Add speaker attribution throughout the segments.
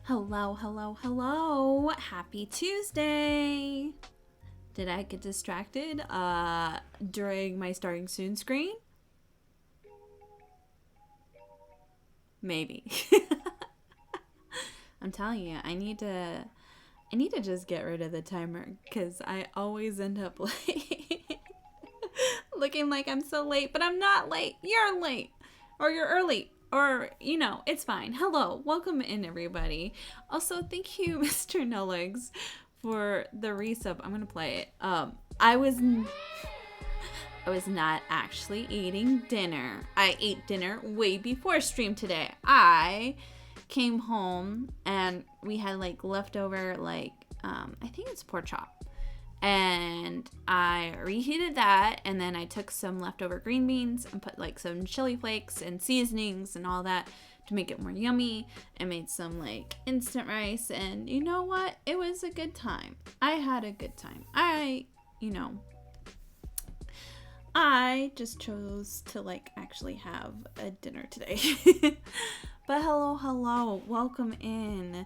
Speaker 1: Hello, hello, hello. Happy Tuesday. Did I get distracted during my starting soon screen? Maybe. I'm telling you, I need to just get rid of the timer cuz I always end up late. Looking like I'm so late, but I'm not late. You're late. Or you're early. Or, it's fine. Hello. Welcome in, everybody. Also, thank you, Mr. Nullegs, for the resub. I'm going to play it. I was not actually eating dinner. I ate dinner way before stream today. I came home and we had leftover I think it's pork chop. And I reheated that, and then I took some leftover green beans and put some chili flakes and seasonings and all that to make it more yummy, and made some instant rice, and you know what? It was a good time. I had a good time. I just chose to actually have a dinner today. But hello, welcome in.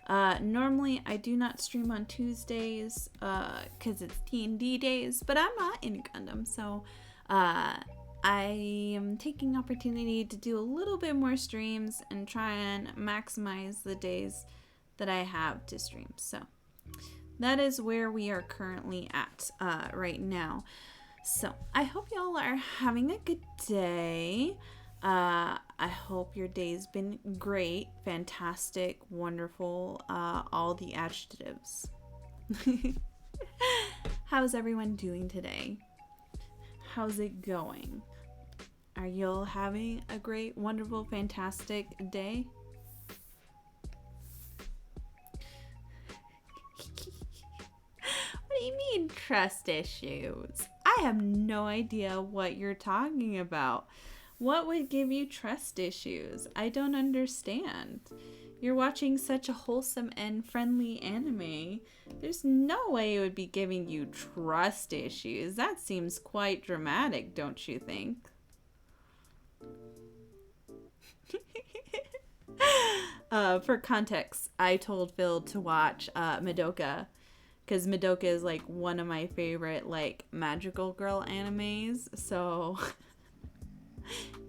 Speaker 1: Normally I do not stream on Tuesdays because it's D&D days, but I'm not in Gundam, so I am taking opportunity to do a little bit more streams and try and maximize the days that I have to stream. So that is where we are currently at right now. So I hope y'all are having a good day. I hope your day's been great, fantastic, wonderful, all the adjectives. How's everyone doing today? How's it going? Are y'all having a great, wonderful, fantastic day? What do you mean trust issues? I have no idea what you're talking about. What would give you trust issues? I don't understand. You're watching such a wholesome and friendly anime. There's no way it would be giving you trust issues. That seems quite dramatic, don't you think? For context, I told Phil to watch Madoka, because Madoka is one of my favorite magical girl animes. So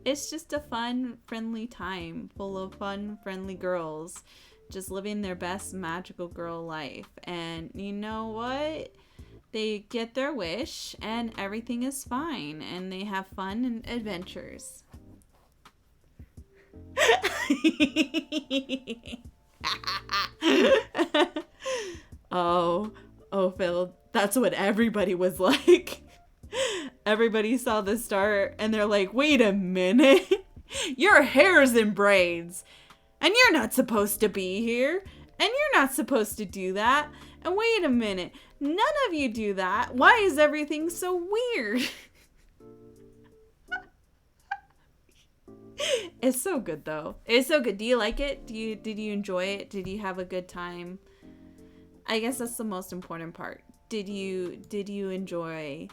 Speaker 1: it's just a fun, friendly time full of fun, friendly girls just living their best magical girl life. And you know what? They get their wish and everything is fine and they have fun and adventures. Oh, Phil, that's what everybody was like. Everybody saw the start and they're like, wait a minute. Your hair's in braids. And you're not supposed to be here. And you're not supposed to do that. And wait a minute. None of you do that. Why is everything so weird? It's so good though. It's so good. Do you like it? Did you enjoy it? Did you have a good time? I guess that's the most important part. Did you enjoy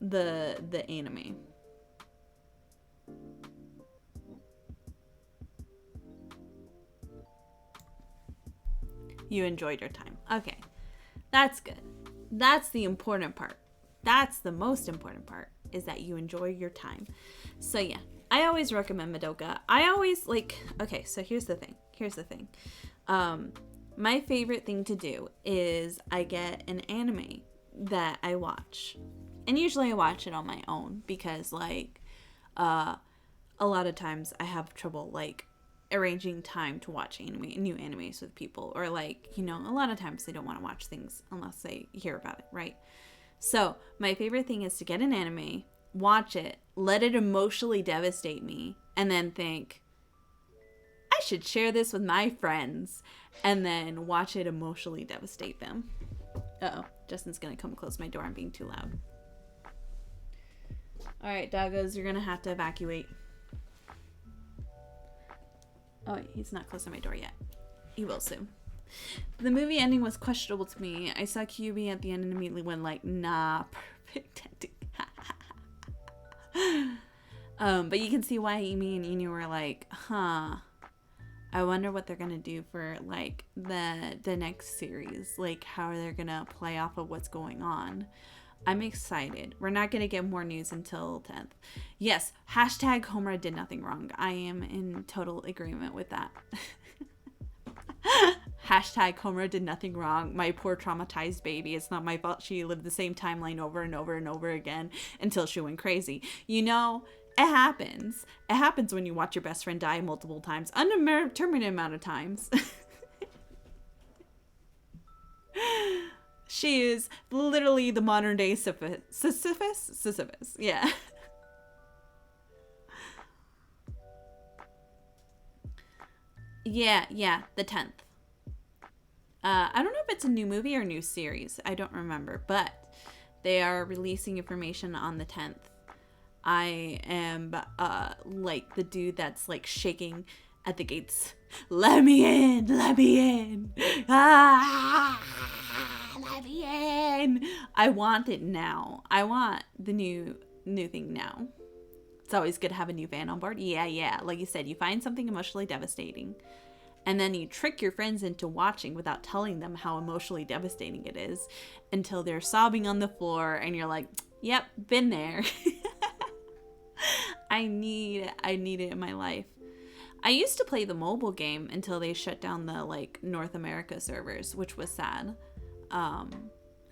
Speaker 1: the anime? You enjoyed your time. Okay. That's good. That's the important part. That's the most important part, is that you enjoy your time. So yeah, I always recommend Madoka. I always okay, so here's the thing. My favorite thing to do is I get an anime that I watch. And usually I watch it on my own because a lot of times I have trouble arranging time to watch new animes with people, or a lot of times they don't want to watch things unless they hear about it, right? So my favorite thing is to get an anime, watch it, let it emotionally devastate me, and then think, I should share this with my friends and then watch it emotionally devastate them. Uh-oh, Justin's gonna come close my door. I'm being too loud. Alright, doggos, you're gonna have to evacuate. Oh, he's not close to my door yet. He will soon. The movie ending was questionable to me. I saw QB at the end and immediately went like, nah, perfect ending. But you can see why Amy and Inu were like, huh, I wonder what they're gonna do for like the next series. Like how they're gonna play off of what's going on. I'm excited. We're not gonna get more news until 10th. Yes, hashtag Homura did nothing wrong. I am in total agreement with that. Hashtag Homura did nothing wrong. My poor traumatized baby. It's not my fault she lived the same timeline over and over and over again until she went crazy. You know, it happens. It happens when you watch your best friend die multiple times. Undetermined amount of times. She is literally the modern day Sisyphus? Yeah. Yeah, the 10th. I don't know if it's a new movie or new series. I don't remember, but they are releasing information on the 10th. I am like the dude that's like shaking at the gates. Let me in! Let me in! Ah! Let me in! I want it now. I want the new thing now. It's always good to have a new fan on board. Yeah. Like you said, you find something emotionally devastating. And then you trick your friends into watching without telling them how emotionally devastating it is until they're sobbing on the floor and you're like, yep, been there. I need it in my life. I used to play the mobile game until they shut down the like North America servers, which was sad. I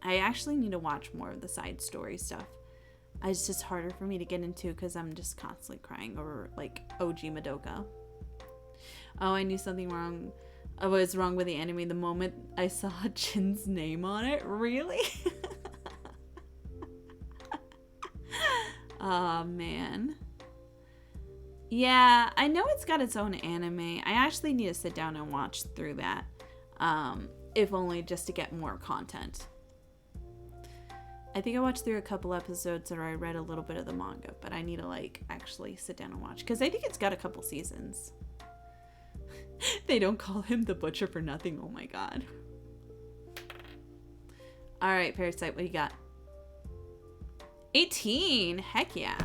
Speaker 1: actually need to watch more of the side story stuff. It's just harder for me to get into because I'm just constantly crying over like OG Madoka. Oh, I knew something wrong. I was wrong with the anime the moment I saw Jin's name on it. Really? Oh, man. Yeah, I know it's got its own anime. I actually need to sit down and watch through that. If only just to get more content. I think I watched through a couple episodes or I read a little bit of the manga, but I need to like actually sit down and watch because I think it's got a couple seasons. They don't call him the butcher for nothing. Oh my god. All right, Parasite, what do you got? 18. Heck yeah.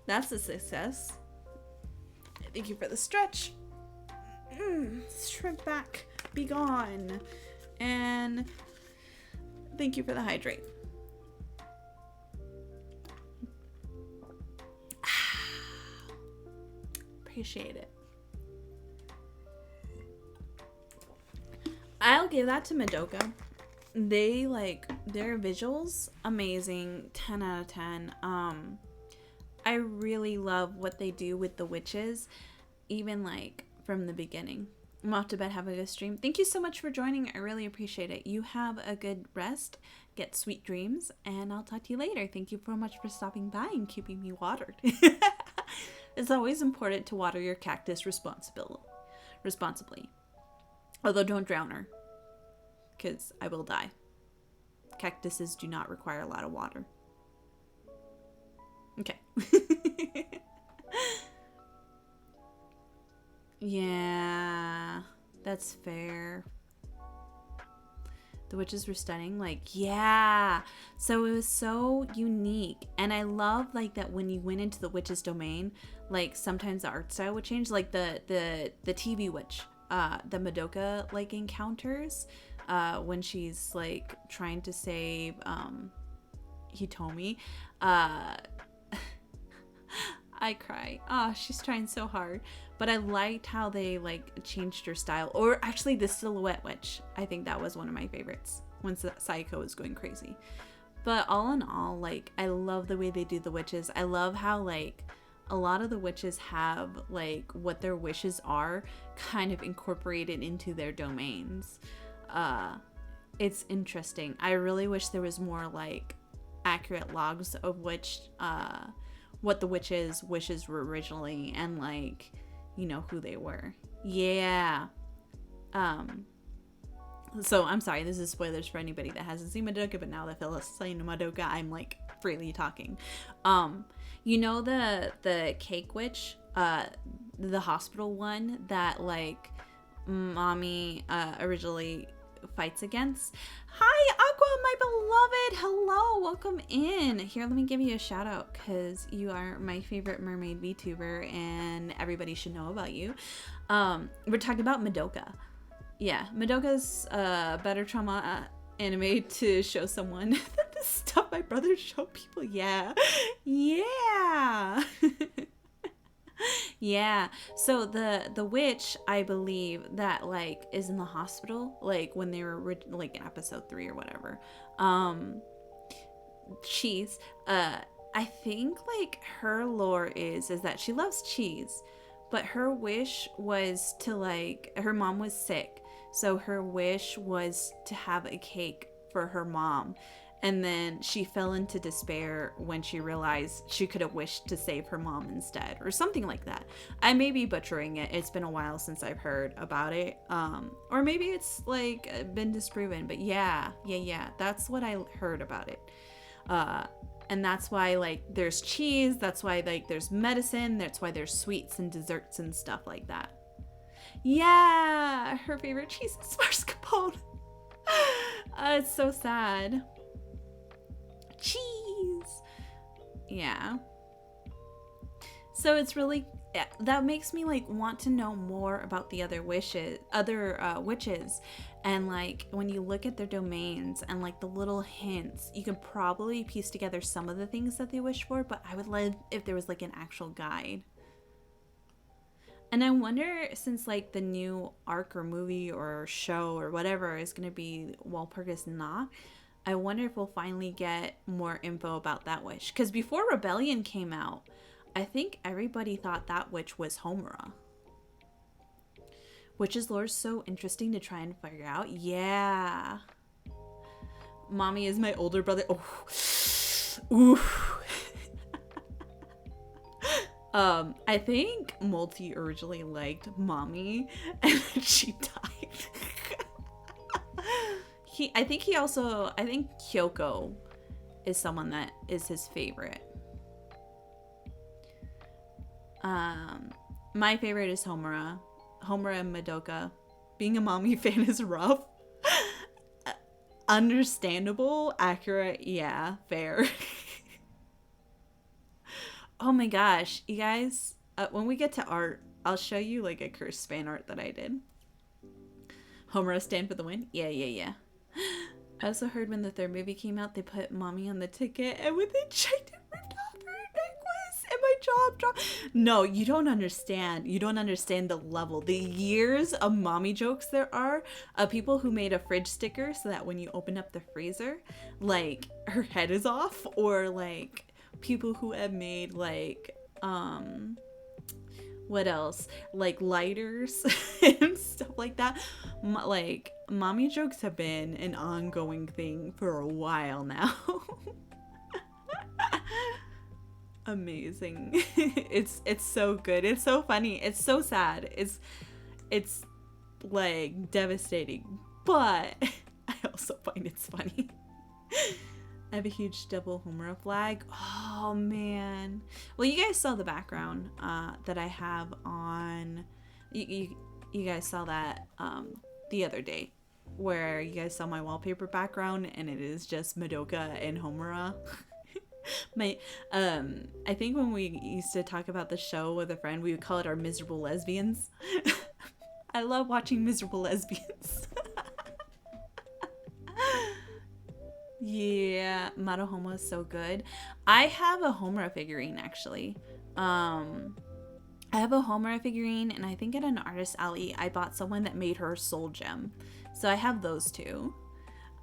Speaker 1: That's a success. Thank you for the stretch. Shrimp back. Be gone. And thank you for the hydrate. Appreciate it. I'll give that to Madoka. They like their visuals amazing. 10 out of 10. I really love what they do with the witches, even like from the beginning. I'm off to bed, have a good stream. Thank you so much for joining. I really appreciate it. You have a good rest, get sweet dreams, and I'll talk to you later. Thank you so much for stopping by and keeping me watered. It's always important to water your cactus responsibly. Although don't drown her, because I will die. Cactuses do not require a lot of water. Okay. Yeah, that's fair. The witches were stunning. Like, yeah. So it was so unique. And I love like that when you went into the witch's domain, like sometimes the art style would change. Like the TV witch, the Madoka like encounters when she's like trying to save Hitomi. I cry. Oh, she's trying so hard. But I liked how they like changed her style. Or actually the silhouette witch. I think that was one of my favorites when Saiko was going crazy. But all in all, like I love the way they do the witches. I love how like a lot of the witches have like what their wishes are kind of incorporated into their domains. It's interesting. I really wish there was more like accurate logs of which what the witches' wishes were originally, and like, you know who they were. Yeah. So I'm sorry, this is spoilers for anybody that hasn't seen Madoka, but now that Phyllis is saying Madoka, I'm like freely talking. You know the cake witch, the hospital one that like mommy originally fights against. Hi Aqua, my beloved, hello, welcome in. Here, let me give you a shout out because you are my favorite mermaid VTuber and everybody should know about you. We're talking about Madoka. Yeah, Madoka's better trauma anime to show someone that the stuff my brother showed people. Yeah. Yeah. So the witch, I believe, that like is in the hospital, like when they were like in episode 3 or whatever. Cheese. I think like her lore is that she loves cheese, but her wish was to like, her mom was sick, so her wish was to have a cake for her mom. And then she fell into despair when she realized she could have wished to save her mom instead, or something like that. I may be butchering it. It's been a while since I've heard about it. Or maybe it's like been disproven, but yeah. That's what I heard about it. And that's why like there's cheese. That's why like there's medicine. That's why there's sweets and desserts and stuff like that. Yeah, her favorite cheese is mascarpone. It's so sad. Cheese. Yeah. So it's really, that makes me like want to know more about the other witches, and like when you look at their domains and like the little hints, you can probably piece together some of the things that they wish for, but I would love if there was like an actual guide. And I wonder, since like the new arc or movie or show or whatever is going to be Walpurgis Nacht, I wonder if we'll finally get more info about that witch. Because before Rebellion came out, I think everybody thought that witch was Homura. Witch's lore is so interesting to try and figure out. Yeah. Mommy is my older brother. Oh. Ooh. I think Multi originally liked Mommy and then she died. I think Kyoko is someone that is his favorite. My favorite is Homura. Homura and Madoka. Being a Mommy fan is rough. Understandable, accurate, yeah, fair. Oh my gosh, you guys, when we get to art, I'll show you like a cursed fan art that I did. Homura stand for the win? Yeah. I also heard when the third movie came out, they put Mommy on the ticket, and when they checked it, ripped off her necklace, and my jaw dropped. No, you don't understand. You don't understand the level. The years of Mommy jokes there are of people who made a fridge sticker so that when you open up the freezer, like, her head is off, or like people who have made like what else, like lighters and stuff like that. Like Mommy jokes have been an ongoing thing for a while now. Amazing. It's so good, it's so funny, it's so sad, it's like devastating, but I also find it's funny. I have a huge double Homura flag. Oh man. Well, you guys saw the background that I have on. You guys saw that the other day, where you guys saw my wallpaper background, and it is just Madoka and Homura. I think when we used to talk about the show with a friend, we would call it our miserable lesbians. I love watching miserable lesbians. Yeah, Maruhoma is so good. I have a Homura figurine, actually. I have a Homura figurine, and I think at an artist alley, I bought someone that made her soul gem. So I have those two.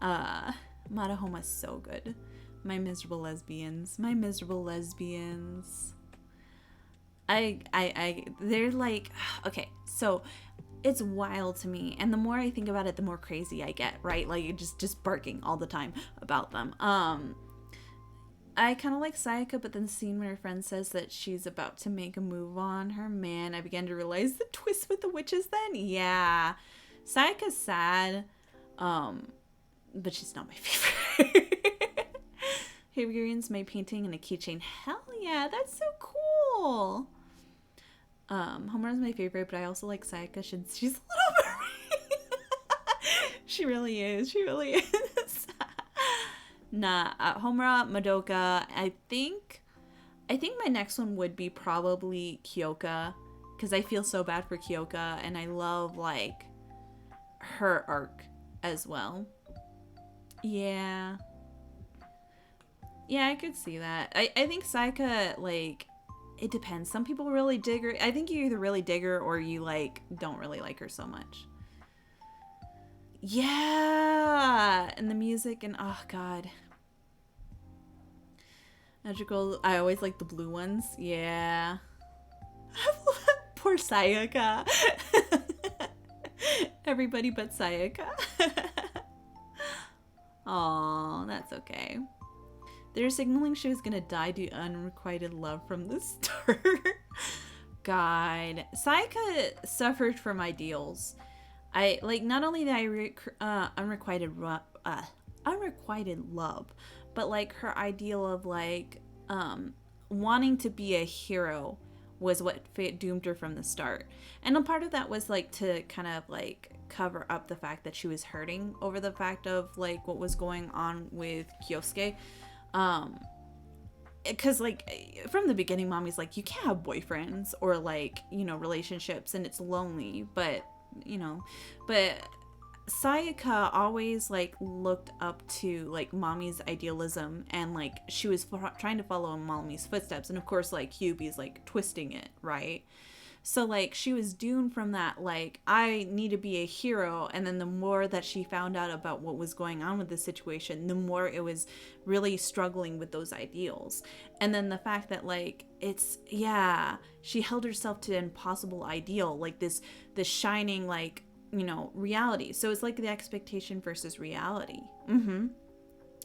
Speaker 1: Maruhoma is so good. My miserable lesbians. They're like, okay, so it's wild to me, and the more I think about it, the more crazy I get, right? Like just barking all the time about them. I kind of like Sayaka, but then seeing when her friend says that she's about to make a move on her man, I began to realize the twist with the witches then. Yeah. Sayaka's sad, but she's not my favorite. Hibigurian's my painting and a keychain. Hell yeah, that's so cool. Homura's my favorite, but I also like Sayaka. She's a little bit. She really is. She really is. Nah, Homura, Madoka. I think my next one would be probably Kyoka, because I feel so bad for Kyoka, and I love like her arc as well. Yeah. Yeah, I could see that. I think Sayaka, like, it depends. Some people really dig her. I think you either really dig her or you, like, don't really like her so much. Yeah! And the music and, oh, God. Magical, I always like the blue ones. Yeah. Poor Sayaka. Everybody but Sayaka. Aw, that's okay. They're signaling she was gonna die due to unrequited love from the start. God. Sayaka suffered from ideals. I, like, not only the unrequited love, but, like, her ideal of, like, wanting to be a hero was what doomed her from the start. And a part of that was, like, to kind of, like, cover up the fact that she was hurting over the fact of, like, what was going on with Kyosuke. Because, like, from the beginning, Mommy's like, you can't have boyfriends or, like, you know, relationships, and it's lonely, but, you know, but Sayaka always, like, looked up to, like, Mommy's idealism, and, like, she was trying to follow in Mommy's footsteps, and of course, like, Kyuubi's, like, twisting it, right? So, like, she was doomed from that, like, I need to be a hero, and then the more that she found out about what was going on with the situation, the more it was really struggling with those ideals. And then the fact that, like, it's, yeah, she held herself to an impossible ideal, like, this shining, like, you know, reality. So it's like the expectation versus reality.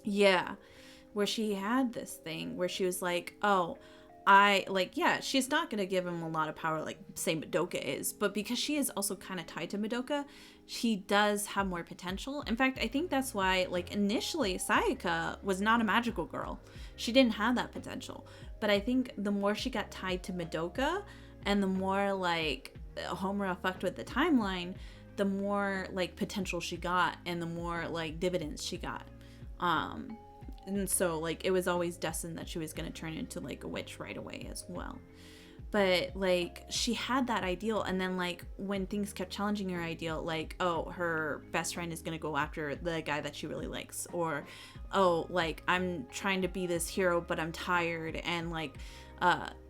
Speaker 1: Yeah. Where she had this thing where she was like, oh, she's not going to give him a lot of power like, say, Madoka is. But because she is also kind of tied to Madoka, she does have more potential. In fact, I think that's why, like, initially, Sayaka was not a magical girl. She didn't have that potential. But I think the more she got tied to Madoka, and the more, like, Homura fucked with the timeline, the more, like, potential she got, and the more, like, dividends she got. And so, like, it was always destined that she was going to turn into, like, a witch right away as well. But, like, she had that ideal, and then, like, when things kept challenging her ideal, like, oh, her best friend is going to go after the guy that she really likes, or, oh, like, I'm trying to be this hero, but I'm tired, and, like,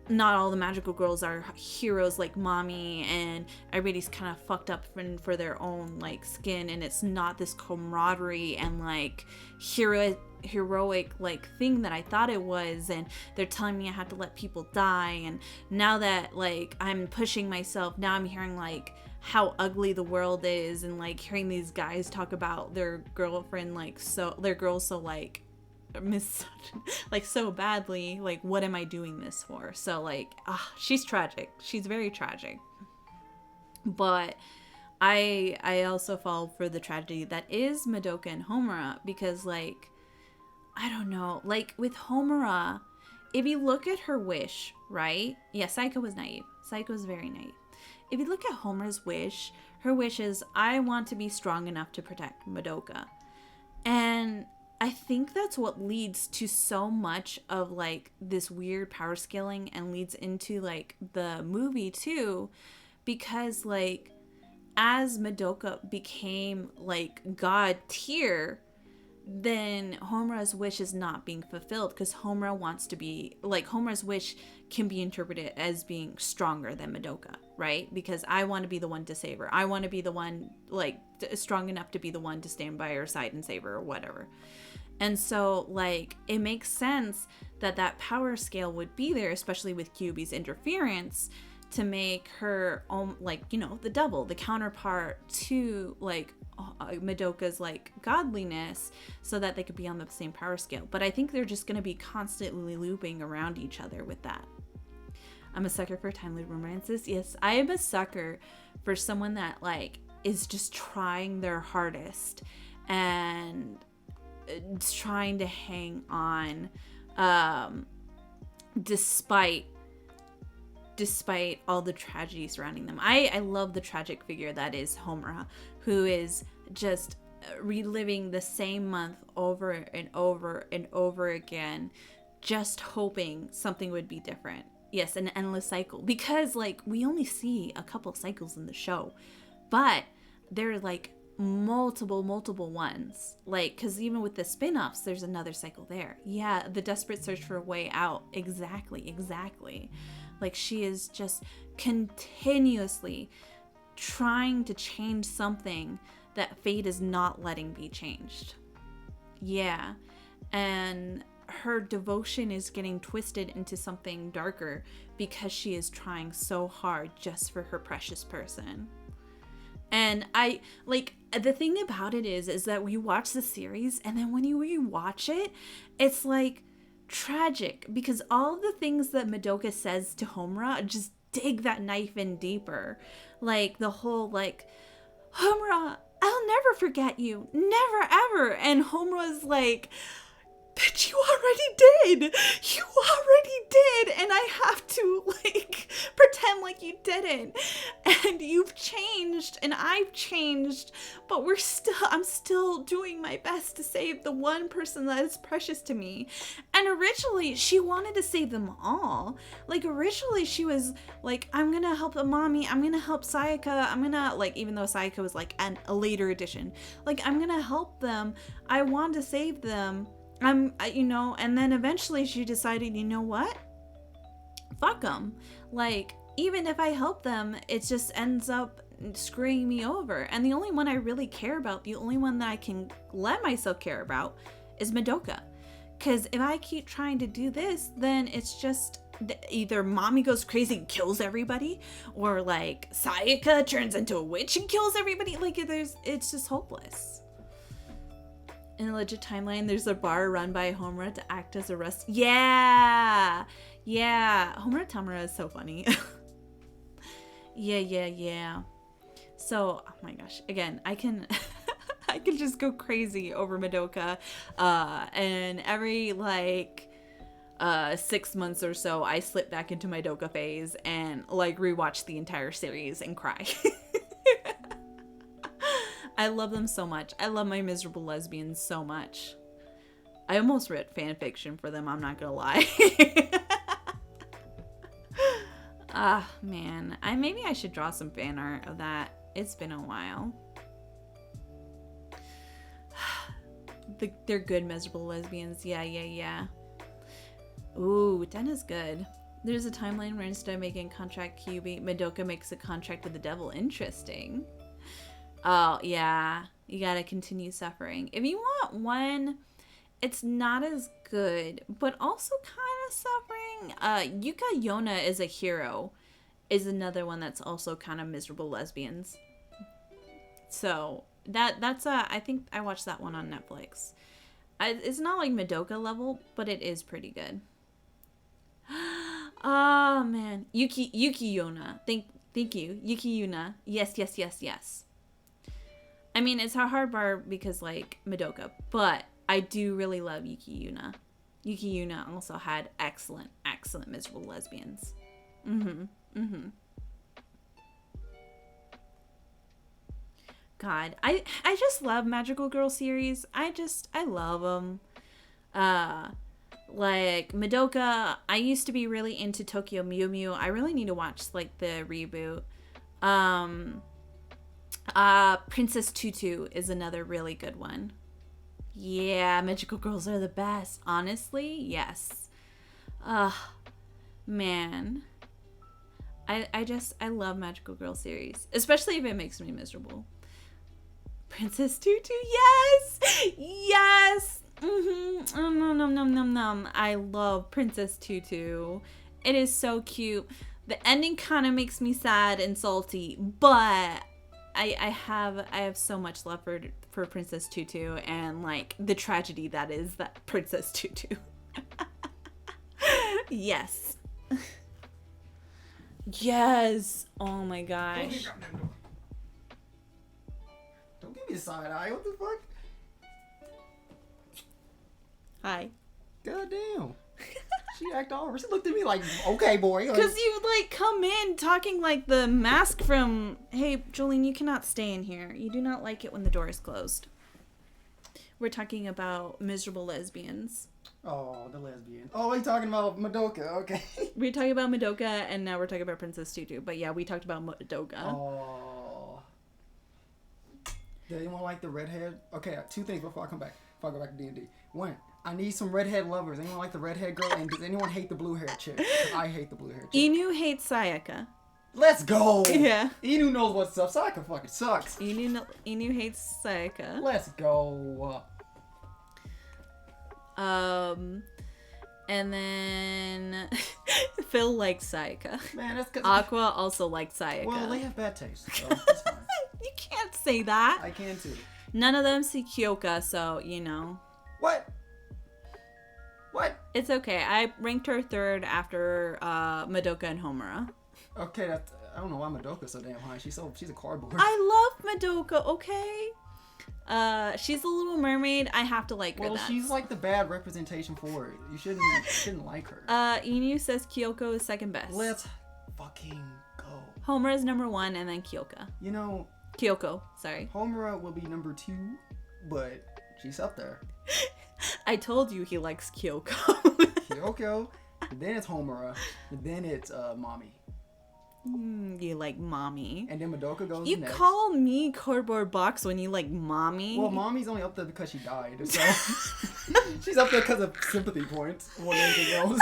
Speaker 1: not all the magical girls are heroes like Mommy, and everybody's kind of fucked up for their own, like, skin, and it's not this camaraderie and, like, heroic like thing that I thought it was, and they're telling me I have to let people die, and now that, like, I'm pushing myself, now I'm hearing, like, how ugly the world is, and, like, hearing these guys talk about their girlfriend, like, so their girls so, like, like, so badly, like, what am I doing this for? So, like, she's tragic. She's very tragic. But I also fall for the tragedy that is Madoka and Homura, because, like, I don't know, like, with Homura, if you look at her wish, right? Yeah, Sayaka was naive. Sayaka was very naive. If you look at Homura's wish, her wish is, I want to be strong enough to protect Madoka. And I think that's what leads to so much of, like, this weird power scaling, and leads into, like, the movie too, because, like, as Madoka became, like, god tier, then Homura's wish is not being fulfilled, because Homura wants to be, like, Homura's wish can be interpreted as being stronger than Madoka, right? Because I want to be the one to save her. I want to be the one, like, strong enough to be the one to stand by her side and save her, or whatever. And so, like, it makes sense that that power scale would be there, especially with Kyuubi's interference, to make her, like, you know, the double, the counterpart to, like, Madoka's like godliness so that they could be on the same power scale. But I think they're just going to be constantly looping around each other with that. I'm a sucker for time loop romances. Yes, I am a sucker for someone that like is just trying their hardest and trying to hang on despite all the tragedy surrounding them. I love the tragic figure that is Homura, who is just reliving the same month over and over and over again, just hoping something would be different. Yes, an endless cycle, because like we only see a couple cycles in the show, but there are like multiple ones, like because even with the spin-offs there's another cycle there. Yeah, the desperate search for a way out. Exactly. Like she is just continuously trying to change something that fate is not letting be changed. Yeah, and her devotion is getting twisted into something darker because she is trying so hard just for her precious person. And I like the thing about it is that we watch the series, and then when you rewatch it, it's like tragic because all of the things that Madoka says to Homura just dig that knife in deeper. Like the whole like, Homura, I'll never forget you, never ever. And Homura's like, but you already did. You already did. And I have to like pretend like you didn't. And you've changed and I've changed, but I'm still doing my best to save the one person that is precious to me. And originally she wanted to save them all. Like originally she was like, I'm gonna help the mommy, I'm gonna help Sayaka, I'm gonna like, even though Sayaka was like a later edition, like I'm gonna help them, I want to save them. And then eventually she decided, you know what? Fuck them. Like, even if I help them, it just ends up screwing me over. And the only one I really care about, the only one that I can let myself care about is Madoka. Because if I keep trying to do this, then it's just either mommy goes crazy and kills everybody, or like Sayaka turns into a witch and kills everybody. Like, it's just hopeless. In a legit timeline, there's a bar run by Homura to act as a rest. Yeah. Homura Tamura is so funny. Yeah. So, oh my gosh. Again, I can just go crazy over Madoka. And every 6 months or so, I slip back into Madoka phase and like rewatch the entire series and cry. I love them so much. I love my miserable lesbians so much. I almost read fan fiction for them, I'm not gonna lie. Man. Maybe I should draw some fan art of that. It's been a while. They're good miserable lesbians. Yeah. Ooh, Denna's good. There's a timeline where instead of making contract Kyuubi, Madoka makes a contract with the devil. Interesting. Oh, yeah. You gotta continue suffering. If you want one, it's not as good, but also kind of suffering. Yuka Yona is a hero is another one that's also kind of miserable lesbians. So, that's I think I watched that one on Netflix. It's not like Madoka level, but it is pretty good. Oh, man. Yuki Yona. Thank you. Yuki Yuna. Yes. I mean, it's a hard bar because, like, Madoka, but I do really love Yuki Yuna. Yuki Yuna also had excellent miserable lesbians. God, I just love magical girl series. I love them. Like, Madoka, I used to be really into Tokyo Mew Mew. I really need to watch, like, the reboot. Princess Tutu is another really good one. Yeah, magical girls are the best. Honestly, yes. Man. I love magical girl series. Especially if it makes me miserable. Princess Tutu, yes! Nom. I love Princess Tutu. It is so cute. The ending kind of makes me sad and salty, but I have so much love for Princess Tutu and like the tragedy that is that Princess Tutu. Yes. Yes. Oh my gosh.
Speaker 2: Don't give me a side eye. What the fuck?
Speaker 1: Hi.
Speaker 2: Goddamn. She act all. She looked at me like, okay, boy. Like,
Speaker 1: Because you like come in talking like the mask from, hey, Jolene, you cannot stay in here. You do not like it when the door is closed. We're talking about miserable lesbians.
Speaker 2: oh, the lesbian. Oh, we talking about Madoka. Okay.
Speaker 1: We're talking about Madoka, and now we're talking about Princess Tutu. But yeah, we talked about Madoka.
Speaker 2: Oh. Does anyone like the redhead? Okay, two things before I come back. Before I go back to D&D. One, I need some redhead lovers. Anyone like the redhead girl? And does anyone hate the blue hair chick? 'Cause I hate the blue hair chick.
Speaker 1: Inu hates Sayaka.
Speaker 2: Let's go.
Speaker 1: Yeah.
Speaker 2: Inu knows what's up. Sayaka fucking sucks.
Speaker 1: Inu hates Sayaka.
Speaker 2: Let's go.
Speaker 1: And then Phil likes Sayaka.
Speaker 2: Man, that's because
Speaker 1: Aqua also likes Sayaka.
Speaker 2: well, they have bad taste, so it's fine.
Speaker 1: You can't say that.
Speaker 2: I can too.
Speaker 1: None of them see Kyoka, so, you know.
Speaker 2: What? What?
Speaker 1: It's okay. I ranked her third after Madoka and Homura.
Speaker 2: Okay, that's, I don't know why Madoka's so damn high. She's a cardboard.
Speaker 1: I love Madoka, okay? She's a little mermaid. I have to like her.
Speaker 2: Well,
Speaker 1: That's...
Speaker 2: she's like the bad representation for it. You shouldn't like her.
Speaker 1: Inu says Kyoko is second best.
Speaker 2: Let's fucking go.
Speaker 1: Homura is number 1, and then Kyoka.
Speaker 2: You know,
Speaker 1: Kyoko, sorry.
Speaker 2: Homura will be number 2, but she's up there.
Speaker 1: I told you he likes Kyoko.
Speaker 2: Kyoko, then it's Homura, and then it's Mommy.
Speaker 1: You like mommy.
Speaker 2: And then Madoka goes
Speaker 1: You
Speaker 2: next.
Speaker 1: call me cardboard box when you like mommy?
Speaker 2: Well, Mommy's only up there because she died, so she's up there because of sympathy points more than anything else.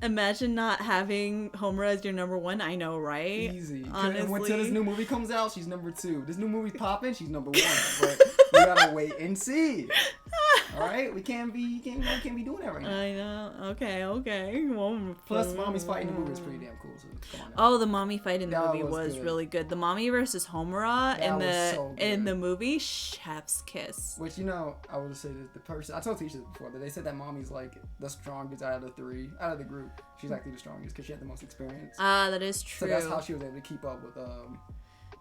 Speaker 1: Imagine not having Homura as your number 1. I know, right?
Speaker 2: Easy.
Speaker 1: Honestly.
Speaker 2: Until this new movie comes out, she's number 2. This new movie's popping, she's number 1. But we gotta wait and see. All right, we can't be doing that right now.
Speaker 1: I know. Okay. Well,
Speaker 2: Plus, Mommy's fight in the movie is pretty damn cool. So come on. Now.
Speaker 1: Oh, the mommy fight in the
Speaker 2: That
Speaker 1: movie was
Speaker 2: good.
Speaker 1: really good. The mommy versus Homura
Speaker 2: That was so good.
Speaker 1: in the movie, chef's kiss.
Speaker 2: Which, you know, I would say that the person I told teachers before that they said that Mommy's like the strongest out of the group. She's actually the strongest because she had the most experience.
Speaker 1: Ah, that is true.
Speaker 2: So that's how she was able to keep up with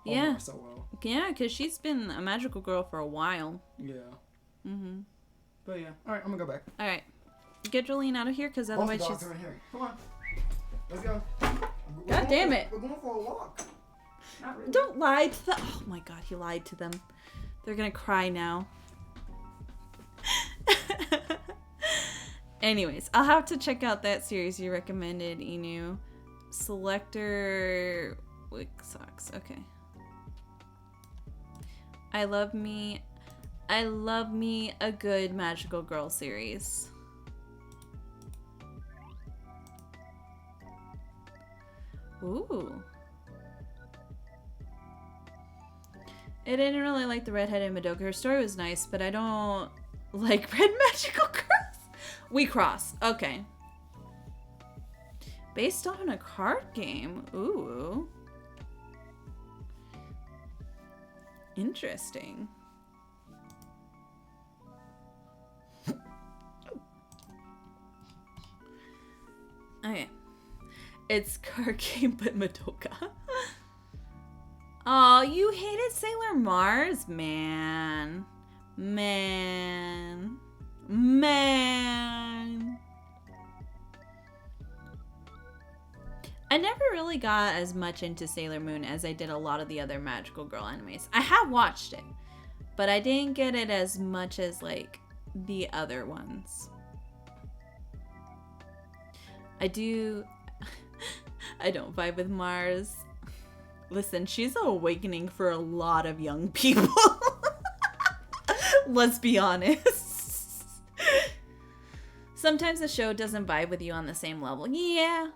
Speaker 1: Yeah.
Speaker 2: Homura so well.
Speaker 1: Yeah, because she's been a magical girl for a while.
Speaker 2: Yeah.
Speaker 1: Mm-hmm.
Speaker 2: But yeah. All right, I'm gonna go back.
Speaker 1: All right. Get Jolene out of here because otherwise
Speaker 2: Both the dogs
Speaker 1: she's...
Speaker 2: are in here. Come on. Let's go.
Speaker 1: God damn it.
Speaker 2: We're going for a walk. Not really.
Speaker 1: Don't lie to them. Oh my god, he lied to them. They're gonna cry now. Anyways, I'll have to check out that series you recommended, Inu. Selector Wick Socks. Okay. I love me a good magical girl series. Ooh. I didn't really like the redheaded Madoka. Her story was nice, but I don't like red magical girls. We cross. Okay. Based on a card game. Ooh. Interesting. Okay. It's card game, but Madoka. Oh, you hated Sailor Mars, man. Man. I never really got as much into Sailor Moon as I did a lot of the other magical girl animes. I have watched it, but I didn't get it as much as like the other ones. I don't vibe with Mars. Listen, she's an awakening for a lot of young people. Let's be honest. Sometimes the show doesn't vibe with you on the same level. Yeah.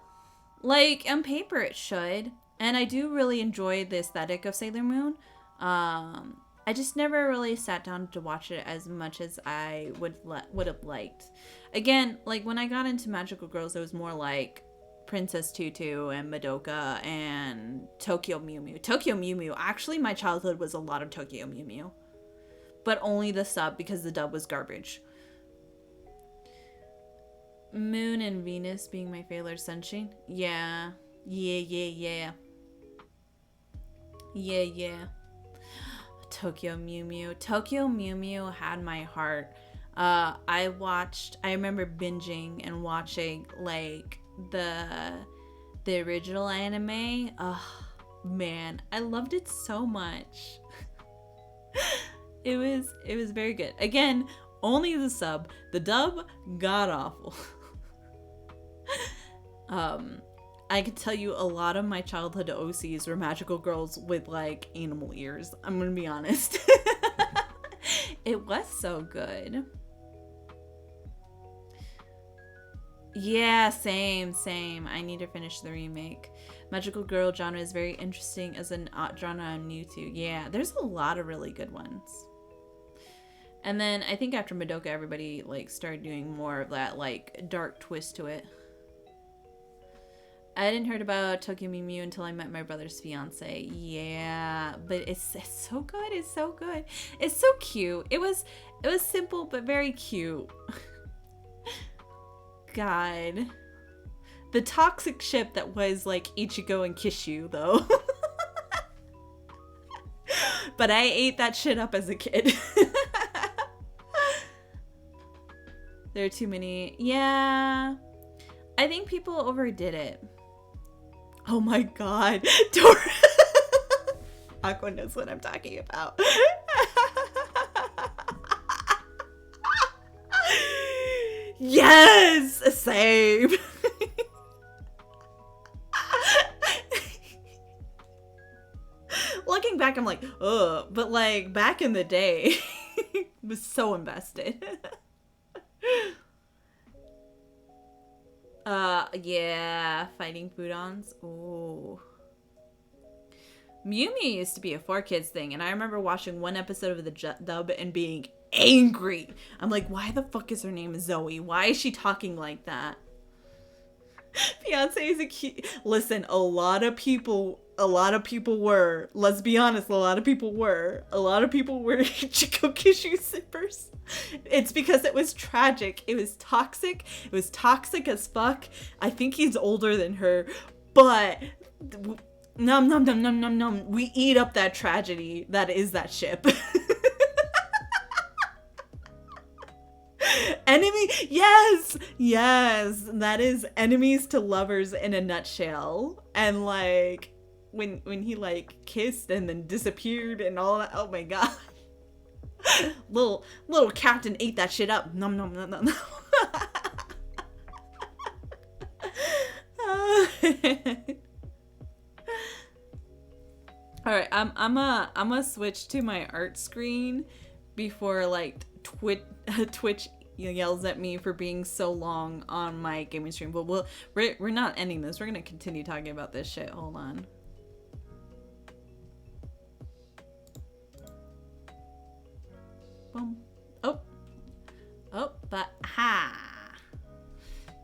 Speaker 1: Like, on paper it should. And I do really enjoy the aesthetic of Sailor Moon. I just never really sat down to watch it as much as I would have liked. Again, like when I got into magical girls, it was more like Princess Tutu and Madoka and Tokyo Mew Mew. Tokyo Mew Mew. Actually, my childhood was a lot of Tokyo Mew Mew. But only the sub because the dub was garbage. Moon and Venus being my favorite sunshine. Yeah. Yeah. Tokyo Mew Mew. Tokyo Mew Mew had my heart. I remember binging and watching like the original anime. Oh man, I loved it so much. It was very good. Again, only the sub. The dub, god awful. I could tell you a lot of my childhood OCs were magical girls with like animal ears. I'm gonna be honest. It was so good. Yeah, same. I need to finish the remake. Magical girl genre is very interesting as a genre I'm new to. Yeah, there's a lot of really good ones. And then I think after Madoka, everybody like started doing more of that like dark twist to it. I didn't heard about Tokyo Mew Mew until I met my brother's fiance. Yeah, but it's so good. It's so good. It's so cute. It was simple but very cute. God. The toxic ship that was like Ichigo and Kishu though. But I ate that shit up as a kid. There are too many. Yeah. I think people overdid it. Oh my god. Dora. Aqua knows what I'm talking about. Yes! Same. Looking back, I'm like, ugh. But like, back in the day, I was so invested. Yeah, fighting Foodons. Ooh. Mew Mew used to be a 4Kids thing, and I remember watching one episode of the dub and being angry. I'm like, why the fuck is her name Zoe? Why is she talking like that? Fiance is a cute. Listen, a lot of people were. Let's be honest, a lot of people were Ichigo Kishu sippers. It's because it was tragic. It was toxic. It was toxic as fuck. I think he's older than her, but num. We eat up that tragedy that is that ship. Enemy, yes, that is enemies to lovers in a nutshell. And like when he like kissed and then disappeared and all that. Oh my god. little captain ate that shit up. Nom. All right, I'm gonna switch to my art screen before like Twitch yells at me for being so long on my gaming stream. But we're not ending this. We're gonna continue talking about this shit. Hold on. Boom. Oh, but ha.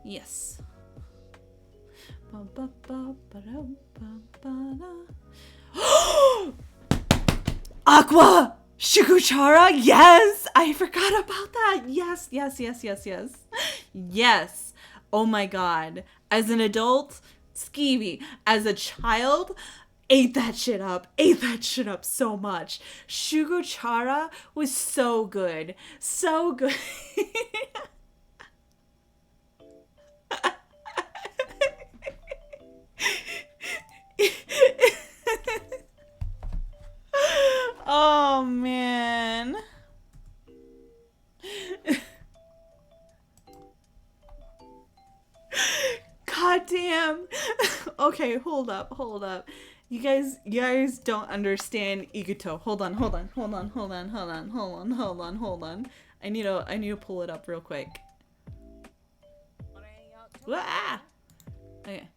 Speaker 1: Yes. Aqua! Shugochara? Yes! I forgot about that. Yes. Yes. Oh my god. As an adult, skeevy. As a child, ate that shit up so much. Shugochara was so good. So good. Oh man. God damn. Okay, hold up. You guys don't understand Iguto. Hold on. I need to pull it up real quick. Ah! Okay.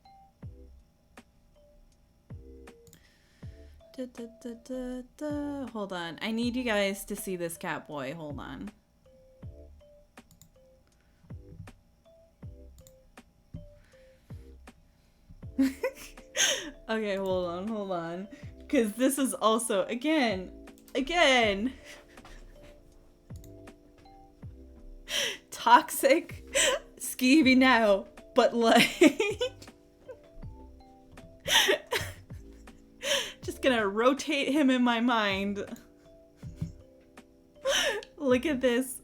Speaker 1: Hold on. I need you guys to see this cat boy. Hold on. Okay, hold on. Because this is also, again, toxic skeevy now, but like, just gonna rotate him in my mind. Look at this.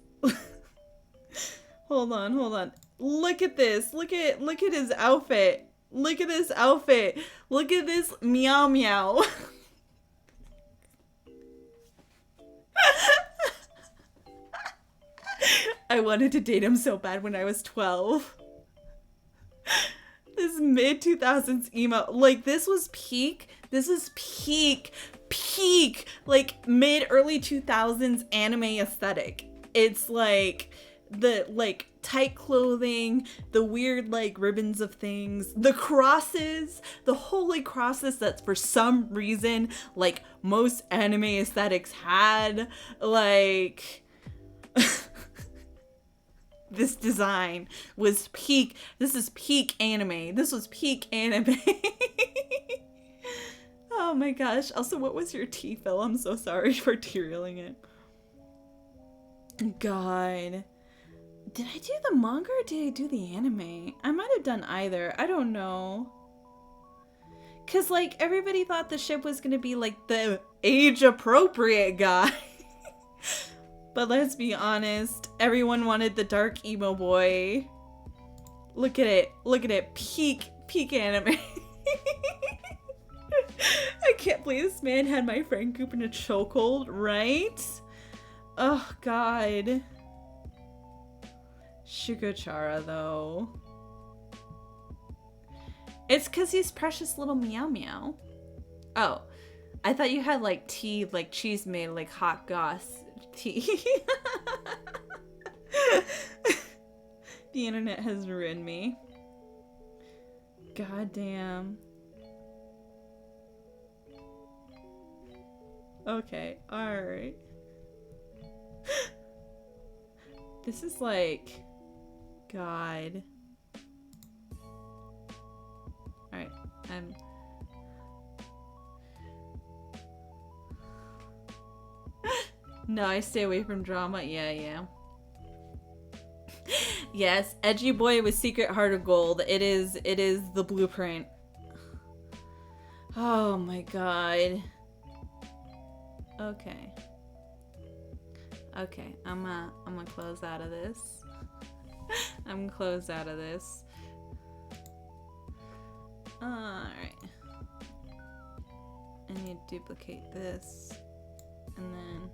Speaker 1: Hold on. Look at this. Look at his outfit. Look at this outfit. Look at this meow meow. I wanted to date him so bad when I was 12. This mid 2000s emo, like this was peak. This is peak, like mid early 2000s anime aesthetic. It's like the like tight clothing, the weird like ribbons of things, the crosses, the holy crosses that for some reason like most anime aesthetics had, like this design was peak. This is peak anime. This was peak anime. Oh my gosh. Also, what was your tea, Phil? I'm so sorry for tearing it. God. Did I do the manga or did I do the anime? I might have done either. I don't know. Cause like everybody thought the ship was gonna be like the age appropriate guy. But let's be honest, everyone wanted the dark emo boy. Look at it. Peak anime. I can't believe this man had my friend group in a chokehold, right? Oh god. Shugachara though. It's cause he's precious little meow meow. Oh, I thought you had like tea, like cheese made like hot goss tea. The internet has ruined me. God damn. Okay, alright. This is like... God. Alright, No, I stay away from drama. Yeah. Yes, edgy boy with secret heart of gold. It is the blueprint. Oh my god. Okay, I'm gonna close out of this. I'm gonna close out of this. Alright. I need to duplicate this. And then...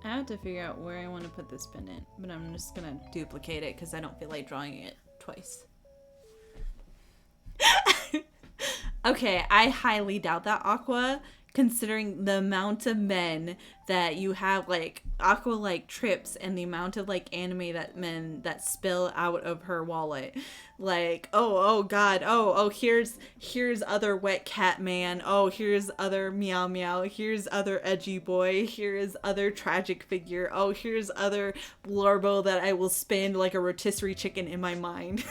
Speaker 1: I have to figure out where I want to put this pendant, but I'm just gonna duplicate it because I don't feel like drawing it twice. Okay, I highly doubt that, Aqua, considering the amount of men that you have, like, Aqua, like, trips and the amount of, like, anime that men that spill out of her wallet. Like, oh god, here's other wet cat man, oh, here's other meow meow, here's other edgy boy, here's other tragic figure, oh, here's other Blorbo that I will spin like a rotisserie chicken in my mind.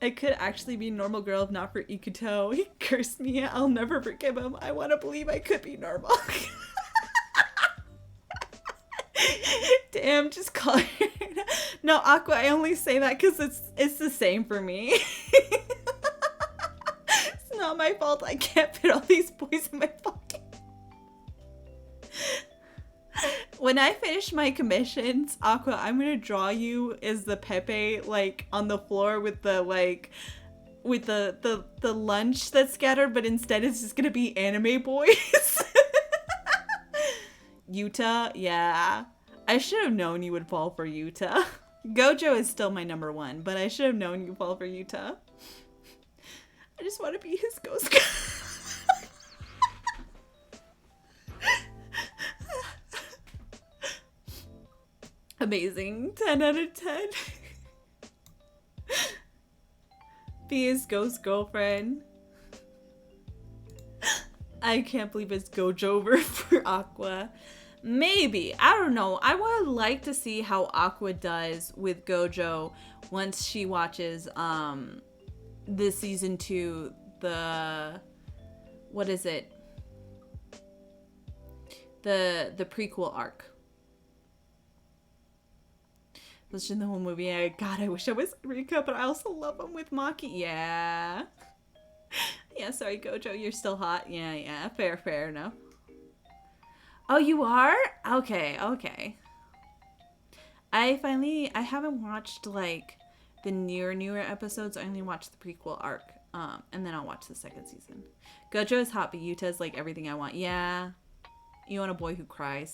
Speaker 1: I could actually be a normal girl if not for Ikuto. He cursed me. I'll never forgive him. I want to believe I could be normal. Damn, just call her. No, Aqua, I only say that because it's the same for me. It's not my fault. I can't fit all these boys in my pocket. When I finish my commissions, Aqua, I'm gonna draw you as the Pepe, like, on the floor with the, like, with the lunch that's scattered, but instead it's just gonna be anime boys. Yuta, yeah. I should have known you would fall for Yuta. Gojo is still my number one, but I should have known you'd fall for Yuta. I just want to be his ghost girl. Amazing. 10 out of 10. Be his ghost girlfriend. I can't believe it's Gojo for Aqua. Maybe. I don't know. I would like to see how Aqua does with Gojo once she watches this season 2, what is it? The prequel arc. Let's just the whole movie. God, I wish I was Rika, but I also love him with Maki. Yeah. Yeah, sorry, Gojo, you're still hot. Yeah. Fair enough. Oh, you are? Okay. I haven't watched, like, the newer episodes. I only watched the prequel arc. And then I'll watch the second season. Gojo is hot, but Yuta is, like, everything I want. Yeah. You want a boy who cries.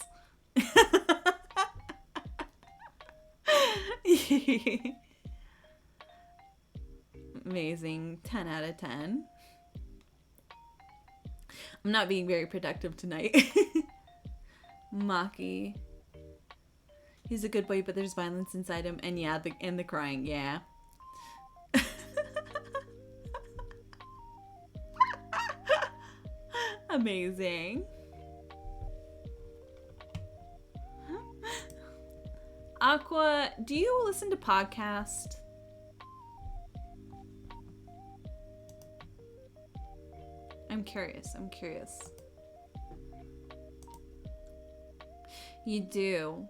Speaker 1: Amazing. 10 out of 10. I'm not being very productive tonight. Maki. He's a good boy, but there's violence inside him. And yeah, the crying. Yeah. Amazing. Aqua, do you listen to podcasts? I'm curious. You do.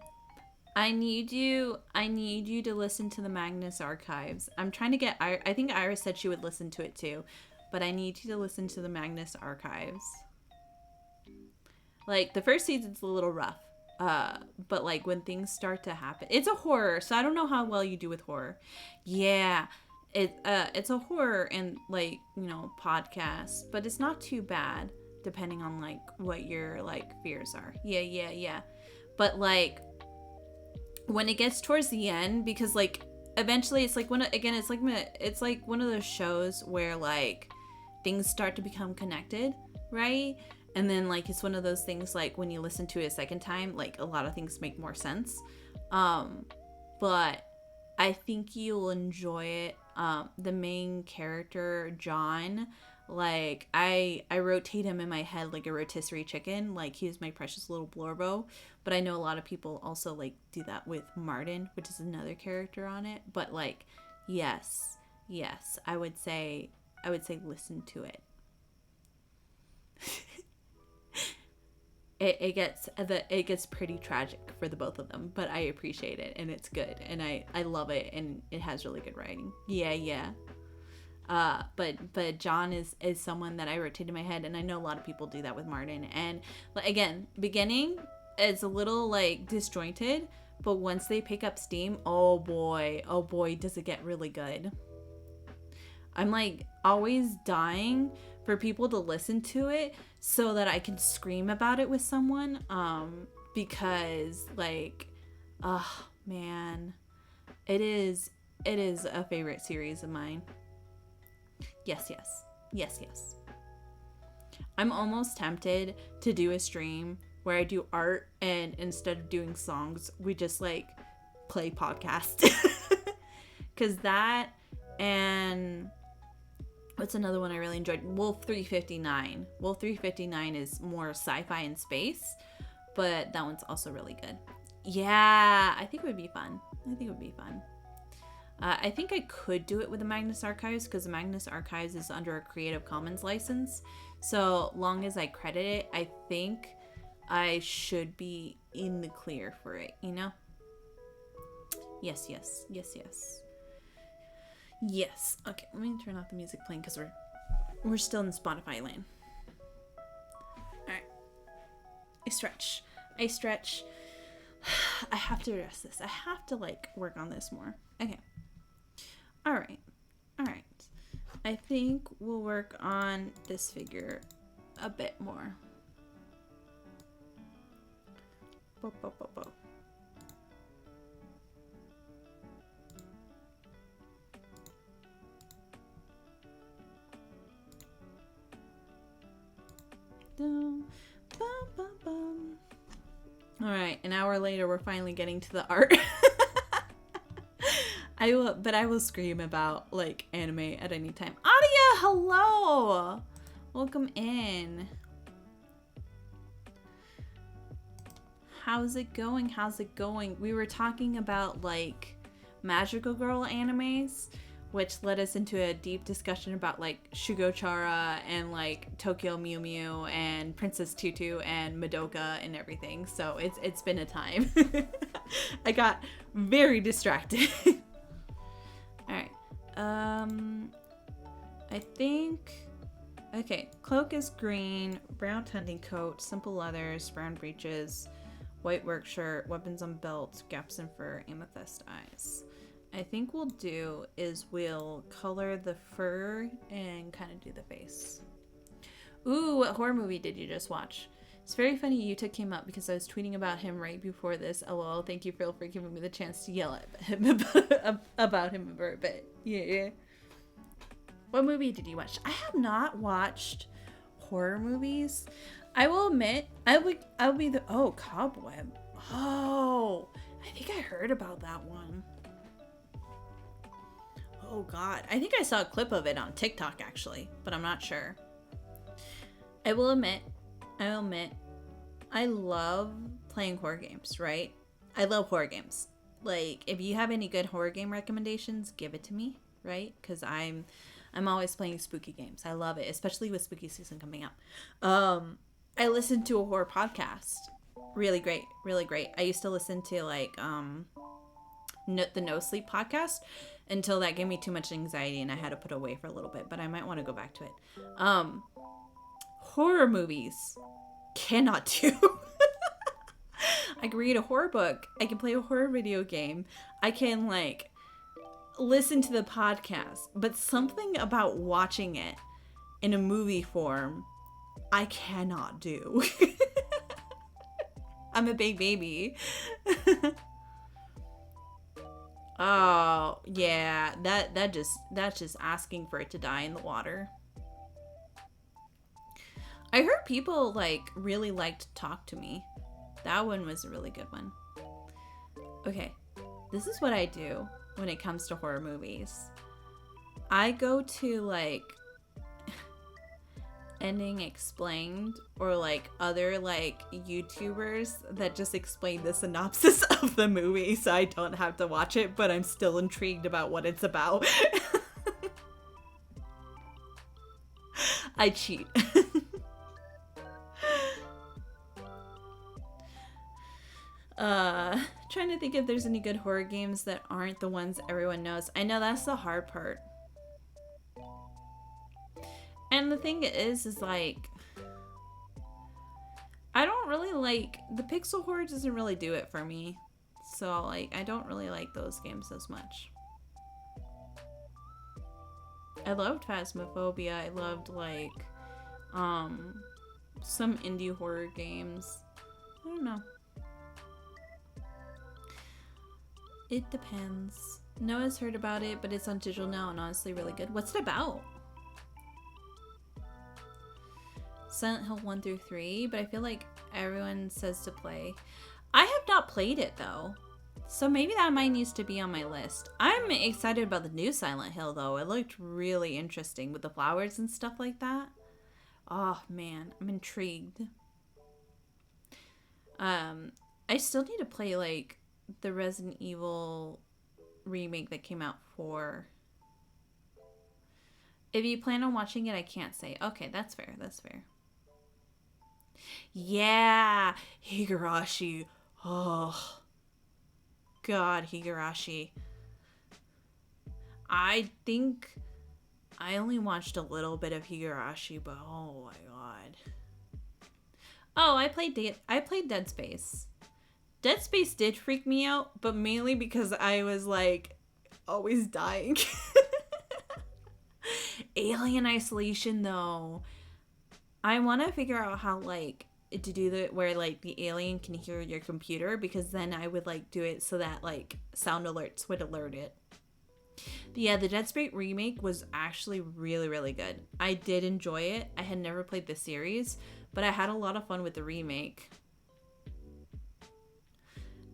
Speaker 1: I need you to listen to the Magnus Archives. I'm trying to get I think Iris said she would listen to it too, but I need you to listen to the Magnus Archives. Like, the first season's a little rough. But like when things start to happen, it's a horror, so I don't know how well you do with horror. Yeah, it's a horror and, like, you know, podcast, but it's not too bad depending on, like, what your, like, fears are. Yeah. But, like, when it gets towards the end, because, like, eventually it's like it's like one of those shows where, like, things start to become connected, right? And then, like, it's one of those things, like, when you listen to it a second time, like, a lot of things make more sense. But I think you'll enjoy it. The main character, John, like, I rotate him in my head like a rotisserie chicken. Like, he's my precious little Blorbo. But I know a lot of people also, like, do that with Martin, which is another character on it. But, like, yes, I would say listen to it. It gets pretty tragic for the both of them, but I appreciate it, and it's good, and I love it, and it has really good writing. Yeah. But John is someone that I rotate in my head, and I know a lot of people do that with Martin. And again, beginning is a little, like, disjointed, but once they pick up steam, oh boy, does it get really good. I'm, like, always dying for people to listen to it so that I can scream about it with someone, because, like, oh man, it is a favorite series of mine. Yes. I'm almost tempted to do a stream where I do art, and instead of doing songs, we just, like, play podcast. Because that, and what's another one I really enjoyed? Wolf 359. Wolf 359 is more sci-fi and space, but that one's also really good. Yeah, I think it would be fun. I think I could do it with the Magnus Archives, because the Magnus Archives is under a Creative Commons license. So long as I credit it, I think I should be in the clear for it, you know? Yes. Yes. Okay, let me turn off the music playing, because we're still in Spotify land. Alright. I stretch. I have to address this. I have to, like, work on this more. Okay. Alright. I think we'll work on this figure a bit more. Bo. Alright, an hour later, we're finally getting to the art. I will scream about, like, anime at any time. Adia, hello! Welcome in. how's it going? How's it going? We were talking about like magical girl animes, which led us into a deep discussion about like Shugo-chara and like Tokyo Mew Mew and Princess Tutu and Madoka and everything. So it's been a time. I got very distracted. All right. I think. Okay, cloak is green, brown hunting coat, simple leathers, brown breeches, white work shirt, weapons on belt, gaps in fur, amethyst eyes. I think we'll color the fur and kind of do the face. Ooh, what horror movie did you just watch? It's very funny Yuta came up because I was tweeting about him right before this. LOL, thank you, Phil, for giving me the chance to yell at him about him for a bit. Yeah. What movie did you watch? I have not watched horror movies. I will admit, I'll be the Cobweb. Oh, I think I heard about that one. Oh god, I think I saw a clip of it on TikTok actually, but I'm not sure. I will admit, I love playing horror games, right? I love horror games. Like, if you have any good horror game recommendations, give it to me, right? Because I'm always playing spooky games. I love it, especially with spooky season coming up. I listened to a horror podcast. Really great, really great. I used to listen to like the No Sleep podcast until that gave me too much anxiety and I had to put it away for a little bit, but I might want to go back to it. Horror movies cannot do. I can read a horror book. I can play a horror video game. I can like listen to the podcast, but something about watching it in a movie form, I cannot do. I'm a big baby. Oh, yeah, that's just asking for it to die in the water. I heard people like really liked Talk to Me. That one was a really good one. Okay, this is what I do when it comes to horror movies. I go to like Ending Explained or like other like YouTubers that just explain the synopsis of the movie so I don't have to watch it, but I'm still intrigued about what it's about. I cheat. Trying to think if there's any good horror games that aren't the ones everyone knows. I know that's the hard part. And the thing is like, I don't really like, the pixel horror doesn't really do it for me. So like, I don't really like those games as much. I loved Phasmophobia. I loved like, some indie horror games. I don't know. It depends. Noah's heard about it, but it's on digital now and honestly really good. What's it about? Silent Hill 1 through 3, but I feel like everyone says to play. I have not played it though, so maybe that might need to be on my list. I'm excited about the new Silent Hill though. It looked really interesting with the flowers and stuff like that. Oh man, I'm intrigued. I still need to play like the Resident Evil remake that came out for. If you plan on watching it, I can't say. Okay, that's fair. That's fair. Yeah, Higurashi. Oh, God, Higurashi. I think I only watched a little bit of Higurashi, but oh my God. Oh, I played Dead Space. Dead Space did freak me out, but mainly because I was like always dying. Alien Isolation though. I want to figure out how like to do the where like the alien can hear your computer, because then I would like do it so that like sound alerts would alert it. But yeah, the Dead Space remake was actually really, really good. I did enjoy it. I had never played the series, but I had a lot of fun with the remake.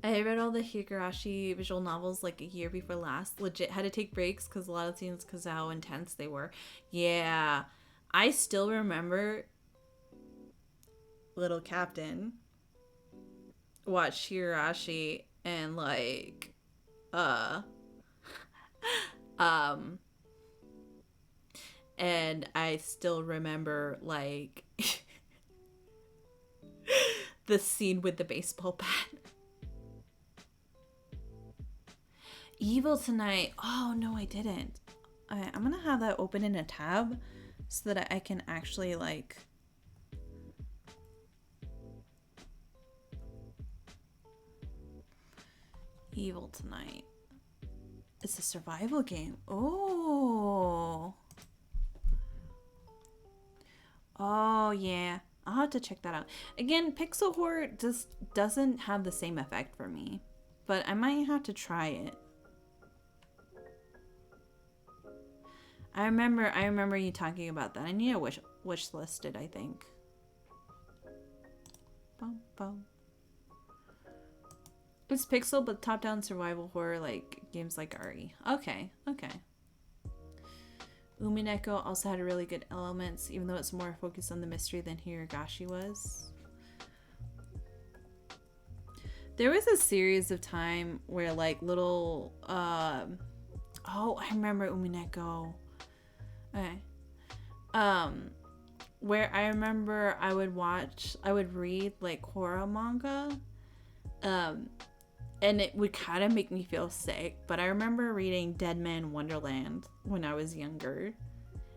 Speaker 1: I read all the Higurashi visual novels like a year before last. Legit had to take breaks because a lot of scenes, because of how intense they were. Yeah, I still remember Little Captain. watched Higurashi and like uh um and I still remember like the scene with the baseball bat. Evil Tonight. Oh no, I didn't. I'm gonna have that open in a tab so that I can actually like Evil Tonight. It's a survival game. Oh. Oh yeah. I'll have to check that out. Again, pixel horror just doesn't have the same effect for me. But I might have to try it. I remember you talking about that. I need to wish listed, I think. Bum, bum. It's pixel, but top-down survival horror, like games like RE. Okay. Umineko also had really good elements, even though it's more focused on the mystery than Higurashi was. There was a series of time where like little oh, I remember Umineko. Okay. Where I remember I would read like horror manga. And it would kind of make me feel sick, but I remember reading Dead Man Wonderland when I was younger,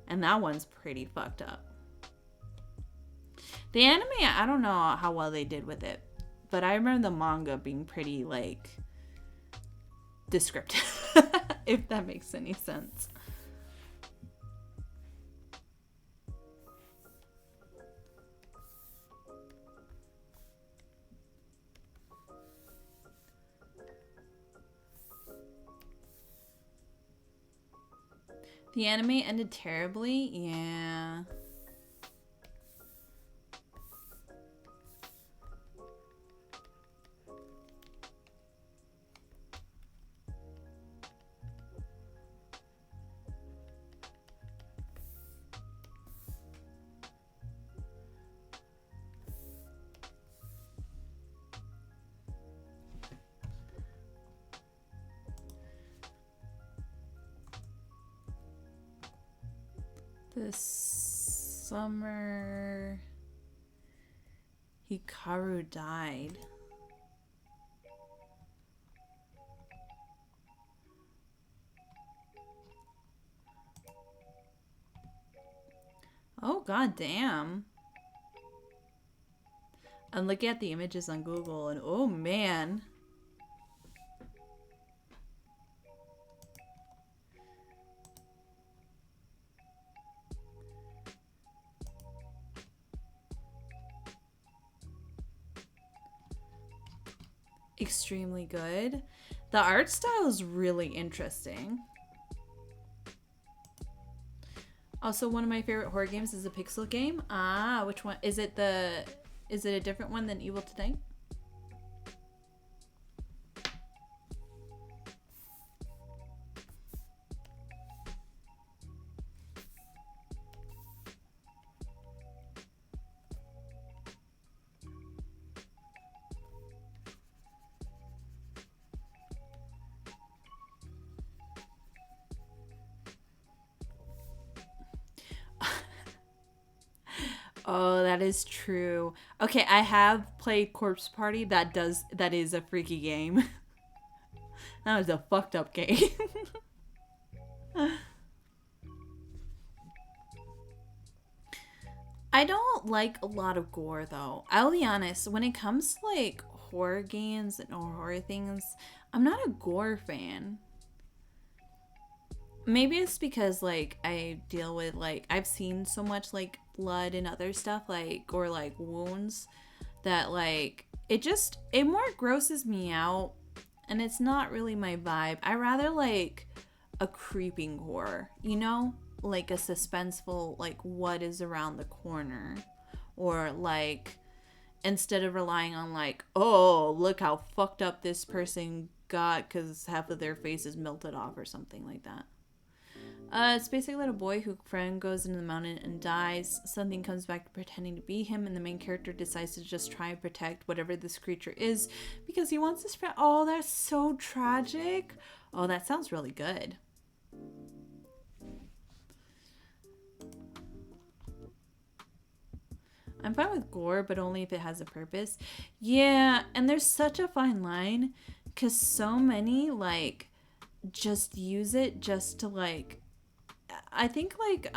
Speaker 1: and that one's pretty fucked up. The anime, I don't know how well they did with it, but I remember the manga being pretty, like, descriptive, if that makes any sense. The anime ended terribly? Yeah. This summer, Hikaru died. Oh, god damn. I'm looking at the images on Google and oh man. Extremely good. The art style is really interesting. Also, one of my favorite horror games is a pixel game. Ah, which one? Is it a different one than Evil Tonight? Oh, that is true. Okay, I have played Corpse Party. That is a freaky game. That was a fucked up game. I don't like a lot of gore though. I'll be honest, when it comes to like horror games and horror things, I'm not a gore fan. Maybe it's because like I deal with like I've seen so much like blood and other stuff like or like wounds that like it more grosses me out and it's not really my vibe. I rather like a creeping horror, you know? Like a suspenseful like what is around the corner or like instead of relying on like oh look how fucked up this person got cuz half of their face is melted off or something like that. It's basically that a boy whose friend goes into the mountain and dies. Something comes back pretending to be him, and the main character decides to just try and protect whatever this creature is because he wants his friend. Oh, that's so tragic. Oh, that sounds really good. I'm fine with gore, but only if it has a purpose. Yeah, and there's such a fine line because so many, like, just use it just to, like, I think, like,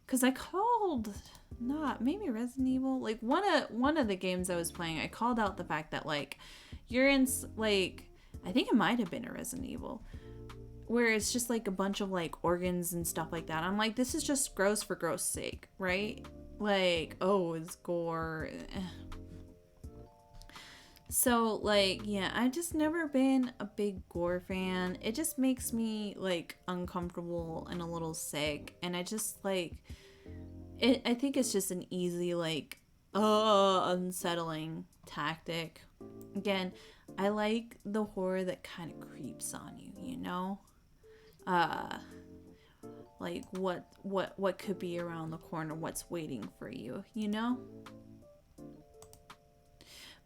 Speaker 1: because I called, not, maybe Resident Evil, like, one of the games I was playing, I called out the fact that, like, you're in, like, I think it might have been a Resident Evil, where it's just, like, a bunch of, like, organs and stuff like that. I'm like, this is just gross for gross sake, right? Like, oh, it's gore. So, like, yeah, I've just never been a big gore fan. It just makes me, like, uncomfortable and a little sick. And I just, like, I think it's just an easy, like, unsettling tactic. Again, I like the horror that kind of creeps on you, you know? Like what could be around the corner, what's waiting for you, you know?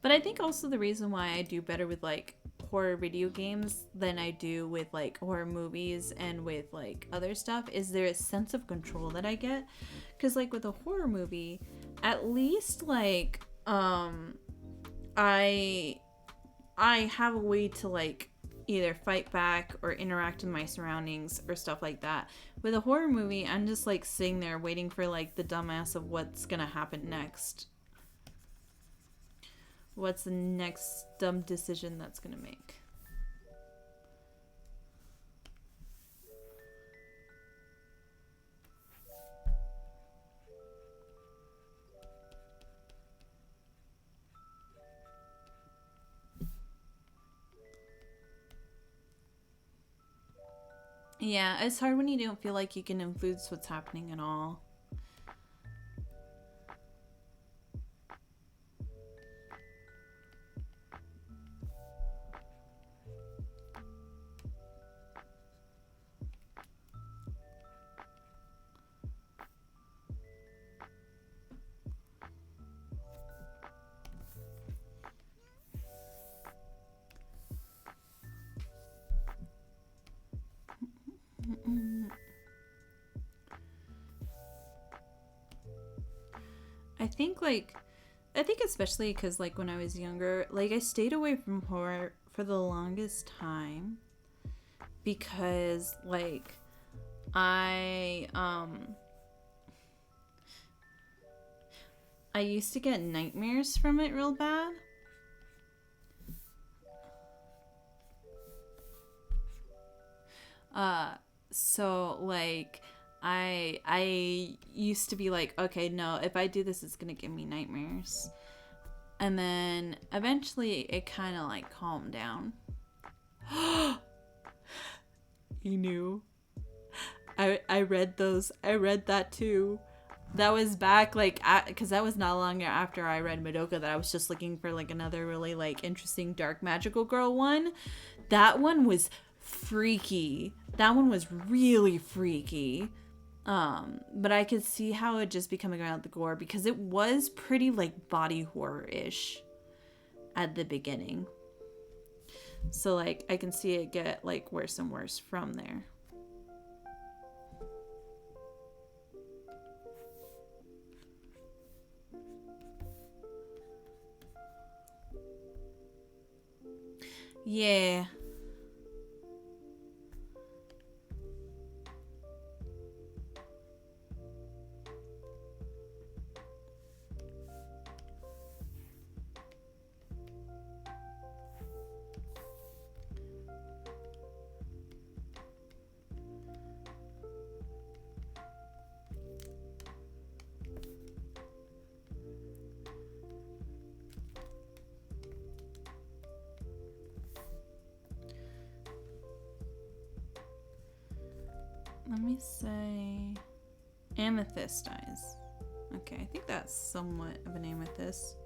Speaker 1: But I think also the reason why I do better with like horror video games than I do with like horror movies and with like other stuff is there a sense of control that I get. Because like with a horror movie, at least like I have a way to like either fight back or interact with my surroundings or stuff like that. With a horror movie, I'm just like sitting there waiting for like the dumbass of what's gonna happen next. What's the next dumb decision that's gonna make? Yeah, it's hard when you don't feel like you can influence what's happening at all. I think especially because like when I was younger, like I stayed away from horror for the longest time because like I I used to get nightmares from it real bad. Uh so like I used to be like, okay, no, if I do this it's going to give me nightmares. And then eventually it kind of like calmed down. He knew. I read those. I read that too. That was back like because that was not long after I read Madoka that I was just looking for like another really like interesting dark magical girl one. That one was freaky. That one was really freaky. But I could see how it just becoming around the gore because it was pretty like body horror-ish at the beginning. So like I can see it get like worse and worse from there. Yeah. Let me say amethyst eyes. Okay, I think that's somewhat of an amethyst.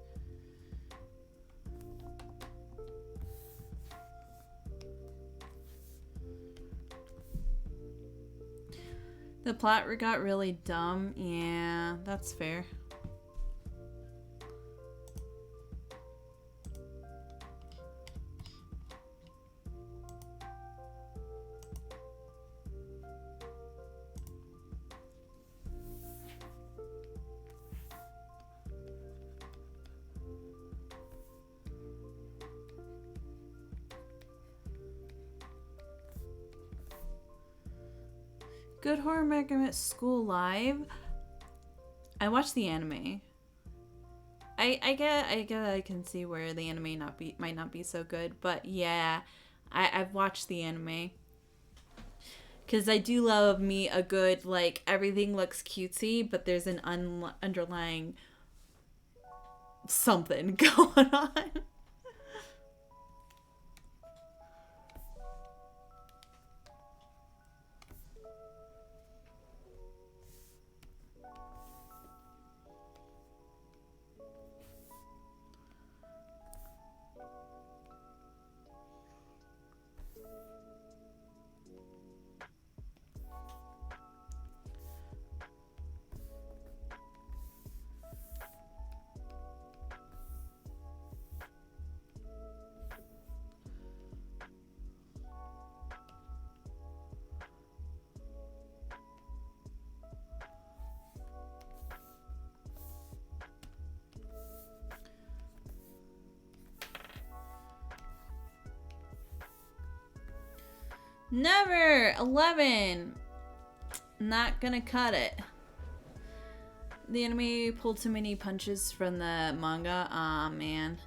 Speaker 1: The plot got really dumb. Yeah, that's fair. Good Horror Recommend School Live. I watched the anime. I can see where the anime might not be so good, but yeah, I've watched the anime. Cause I do love me a good, like, everything looks cutesy, but there's an underlying something going on. Never! 11! Not gonna cut it. The anime pulled too many punches from the manga. Aw, man.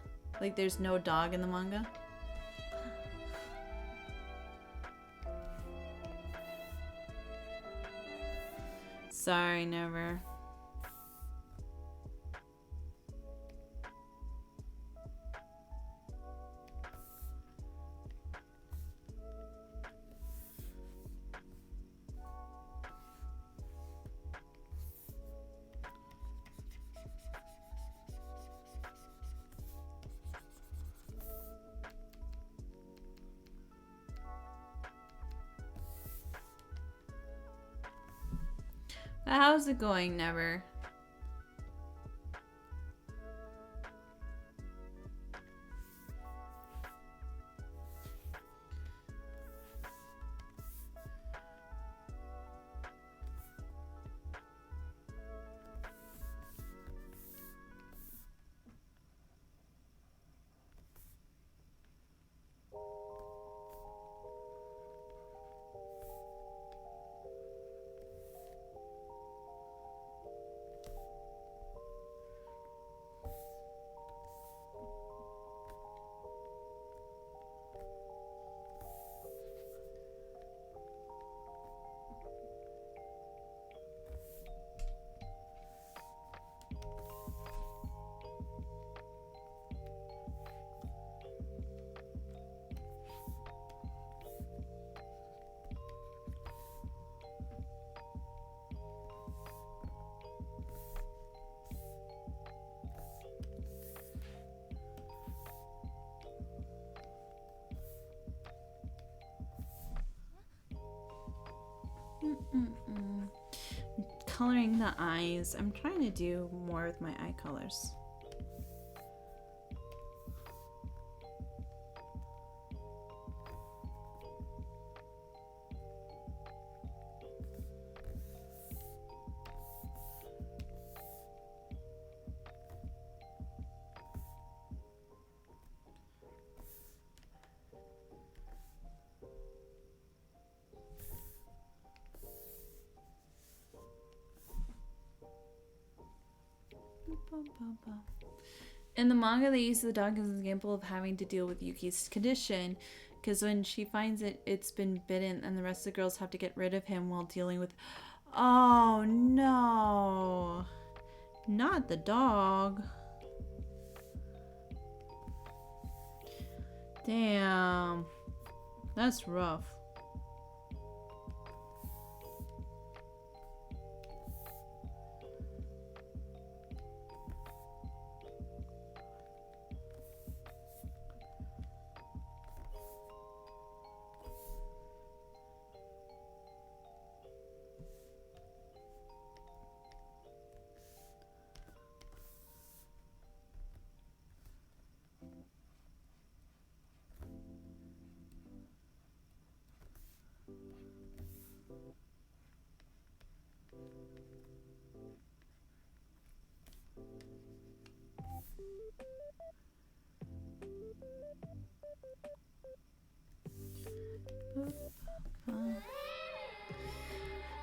Speaker 1: Like, there's no dog in the manga. Sorry, never. How's it going, Never? Coloring the eyes. I'm trying to do more with my eye colors. In the manga, they use the dog as an example of having to deal with Yuki's condition, because when she finds it's been bitten, and the rest of the girls have to get rid of him while dealing with... Oh, no. Not the dog. Damn. That's rough.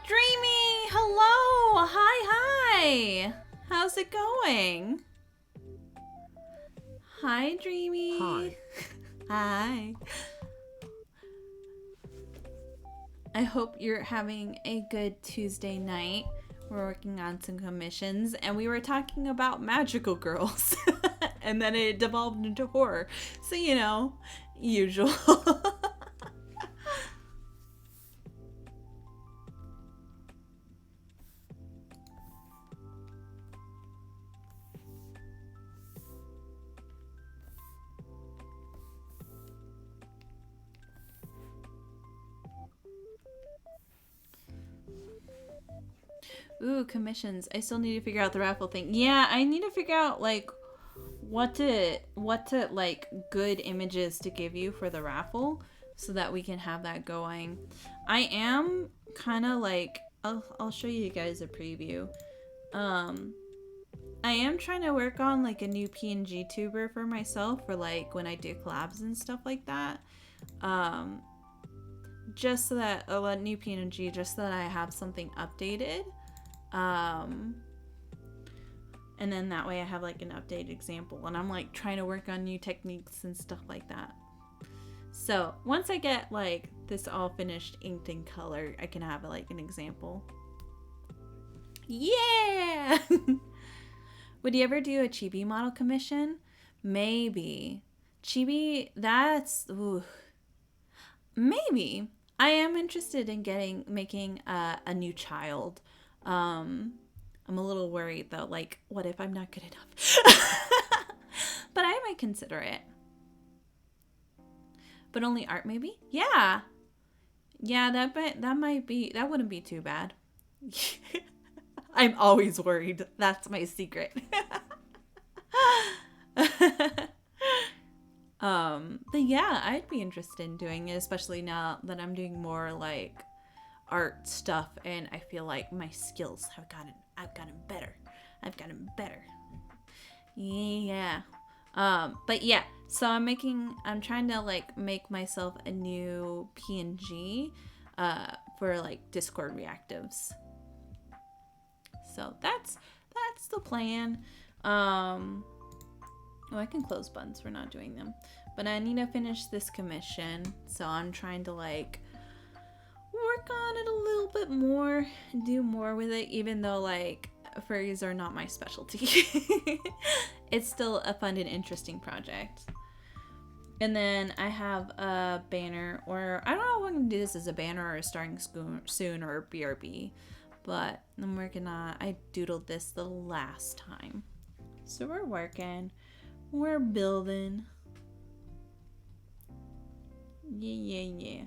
Speaker 1: Dreamy, hello, hi. How's it going? Hi, Dreamy.
Speaker 2: Hi.
Speaker 1: Hi. I hope you're having a good Tuesday night. We're working on some commissions and we were talking about magical girls and then it devolved into horror. So, you know, usual. Ooh, commissions. I still need to figure out the raffle thing. Yeah, I need to figure out like what to like good images to give you for the raffle so that we can have that going. I am kind of like I'll show you guys a preview. I am trying to work on like a new PNG tuber for myself for like when I do collabs and stuff like that. Just so that a new PNG, just so that I have something updated. And then that way I have like an updated example and I'm like trying to work on new techniques and stuff like that. So once I get like this all finished inked in color, I can have like an example. Yeah. Would you ever do a chibi model commission? Maybe. Chibi, that's ooh. Maybe. I am interested in making a new child. I'm a little worried though, like what if I'm not good enough? But I might consider it. But only art maybe? Yeah. Yeah, that wouldn't be too bad. I'm always worried. That's my secret. But yeah, I'd be interested in doing it, especially now that I'm doing more like art stuff and I feel like my skills I've gotten better. Yeah. But yeah, so I'm trying to like make myself a new PNG for like Discord reactives. So that's the plan. Oh, I can close buttons. We're not doing them. But I need to finish this commission. So I'm trying to like work on it a little bit more, do more with it, even though like furries are not my specialty. It's still a fun and interesting project. And then I have a banner, or I don't know if I'm gonna do this as a banner or a starting soon or BRB, but I'm working on. I doodled this the last time, so we're working, we're building. Yeah.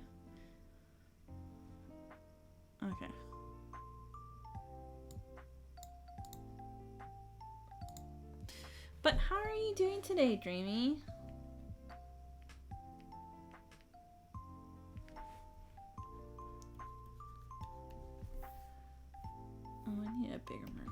Speaker 1: Okay. But how are you doing today, Dreamy? Oh, I need a bigger marker.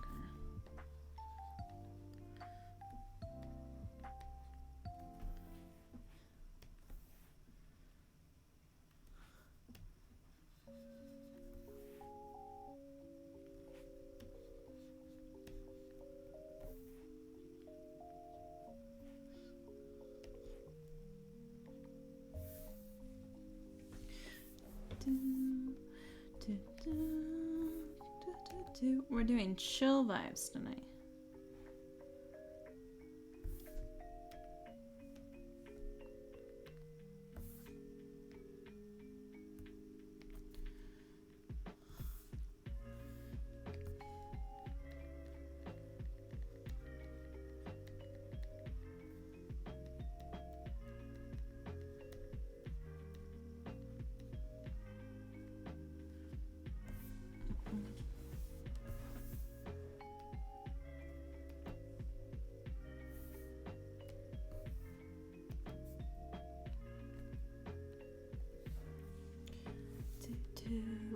Speaker 1: We're doing chill vibes tonight.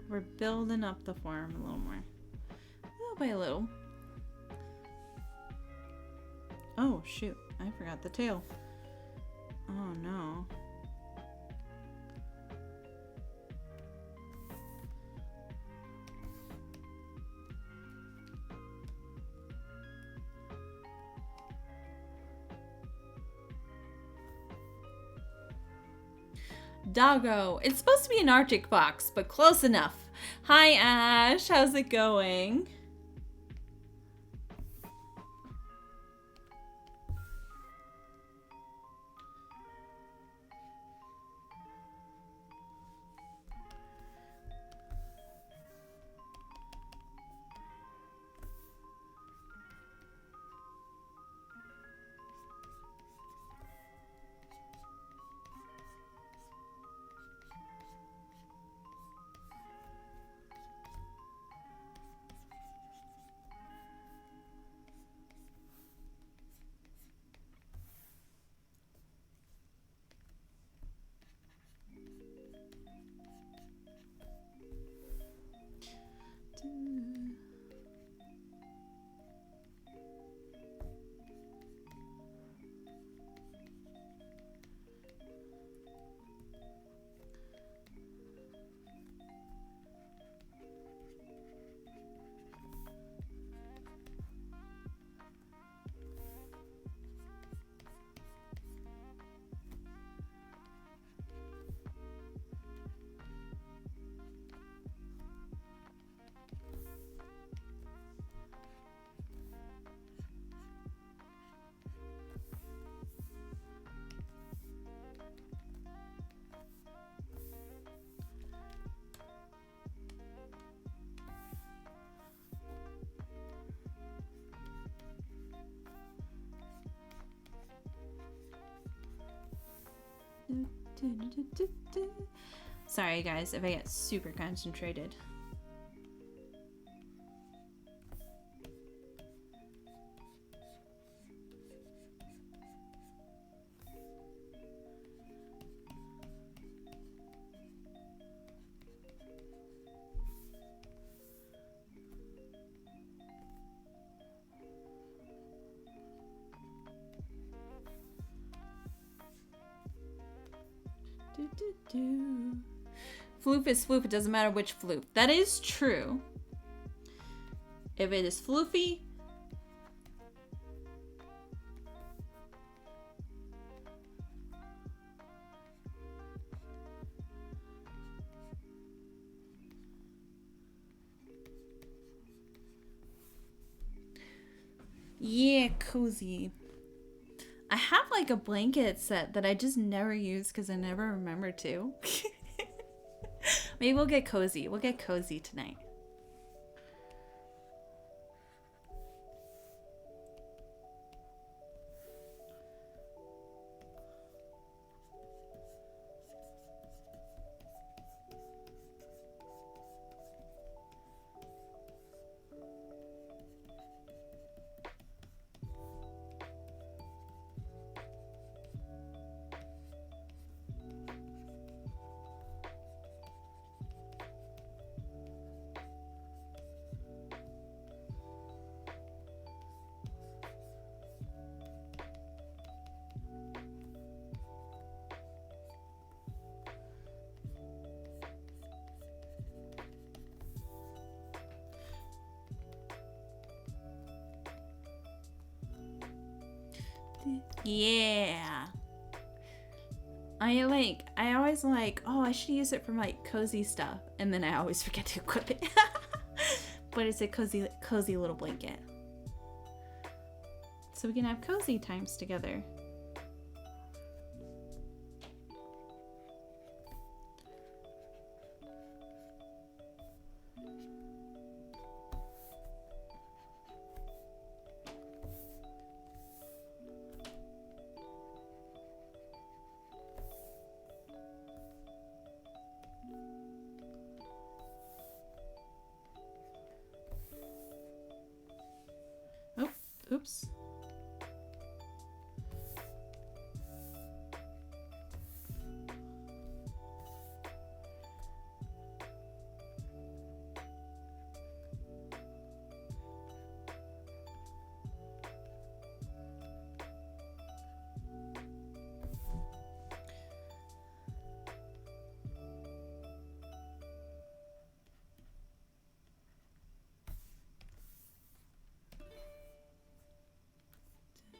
Speaker 1: We're building up the form a little more. Little by little. Oh, shoot. I forgot the tail. Oh no. Doggo. It's supposed to be an Arctic fox, but close enough. Hi, Ash. How's it going? Sorry, guys, if I get super concentrated. Floof is floof, it doesn't matter which floof. That is true. If it is floofy, yeah, cozy. I have like a blanket set that I just never use because I never remember to. Maybe we'll get cozy. We'll get cozy tonight. Yeah. I always like, oh, I should use it for like cozy stuff. And then I always forget to equip it. But it's a cozy little blanket. So we can have cozy times together. Oops.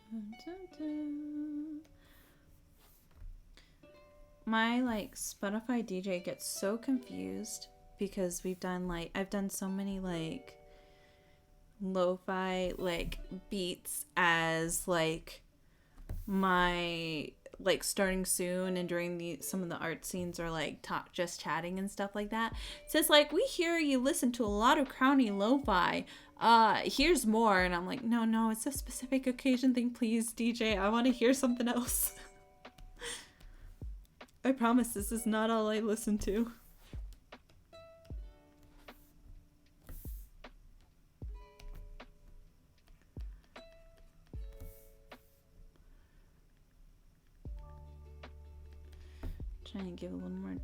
Speaker 1: Dun, dun, dun. My like Spotify DJ gets so confused because we've done like I've done so many like lo-fi like beats as like my like starting soon and during the some of the art scenes are like talk just chatting and stuff like that. So it's like we hear you listen to a lot of crowny lo-fi. Here's more, and I'm like, no, it's a specific occasion thing, please, DJ. I want to hear something else. I promise this is not all I listen to. Trying to give a little more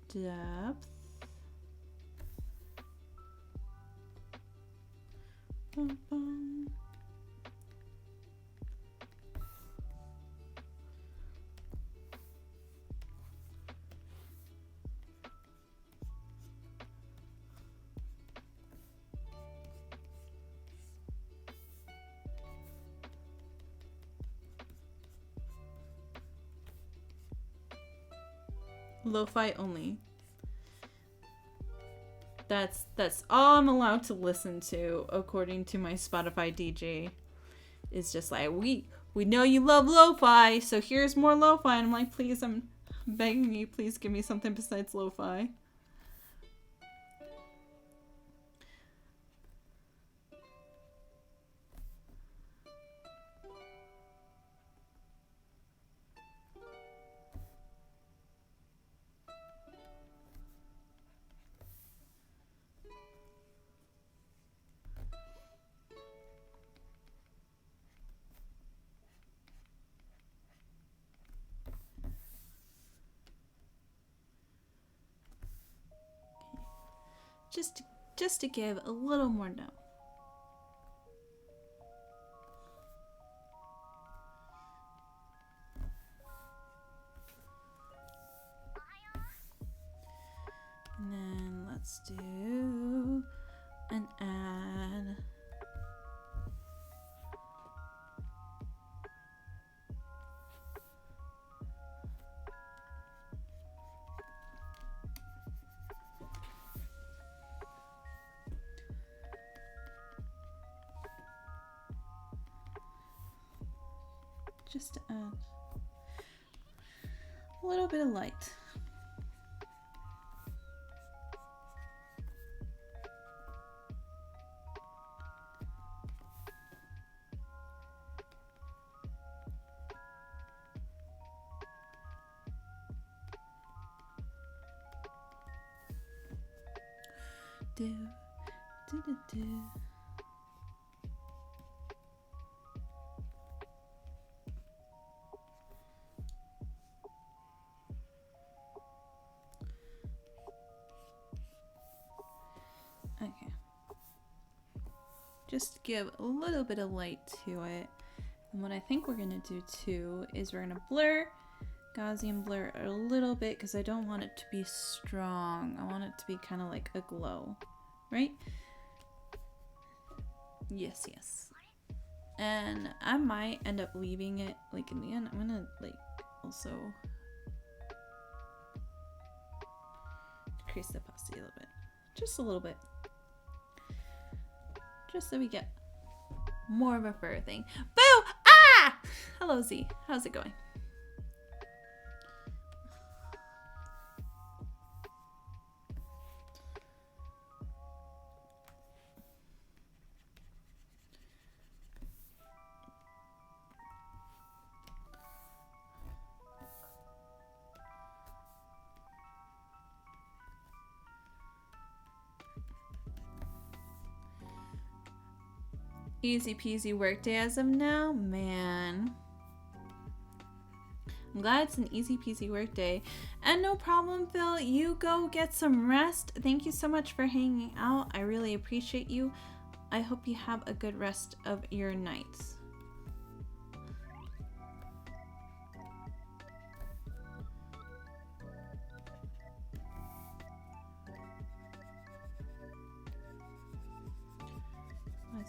Speaker 1: depth. Bum, bum. Lo-fi only. That's all I'm allowed to listen to according to my Spotify DJ. It's just like we know you love lo-fi, so here's more lo-fi. And I'm like, please, I'm begging you, please give me something besides lo-fi. Just to give a little more note. And then let's do an ad. Just to add a little bit of light. Do, do, do, do. Okay. Just give a little bit of light to it. And what I think we're gonna do too is we're gonna blur, Gaussian blur a little bit because I don't want it to be strong. I want it to be kind of like a glow, right? Yes. And I might end up leaving it like in the end. I'm gonna like also decrease the opacity a little bit, just a little bit. Just so we get more of a fur thing. Boo! Ah! Hello, Z. How's it going? Easy peasy workday as of now, man. I'm glad it's an easy peasy workday. And no problem, Phil. You go get some rest. Thank you so much for hanging out. I really appreciate you. I hope you have a good rest of your nights.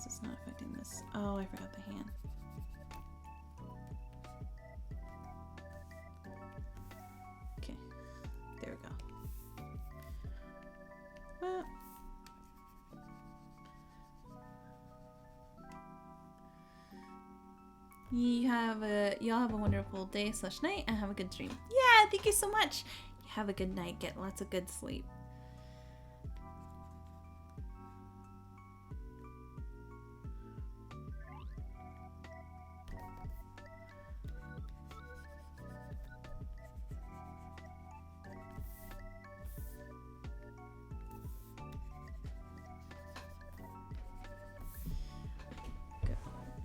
Speaker 1: is this not affecting this? Oh, I forgot the hand. Okay, there we go. Well, y'all have a wonderful day / night and have a good stream. Yeah, thank you so much. Have a good night. Get lots of good sleep.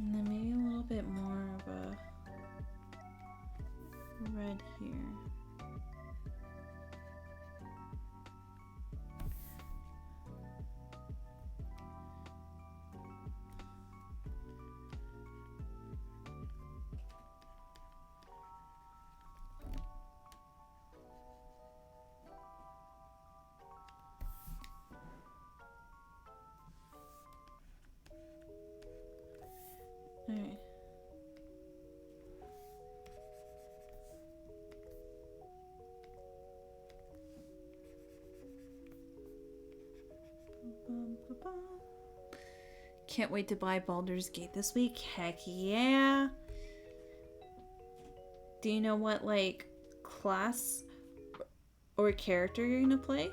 Speaker 1: And then maybe a little bit more of a red here. Alright. Can't wait to buy Baldur's Gate this week. Heck yeah. Do you know what, like, class or character you're gonna play?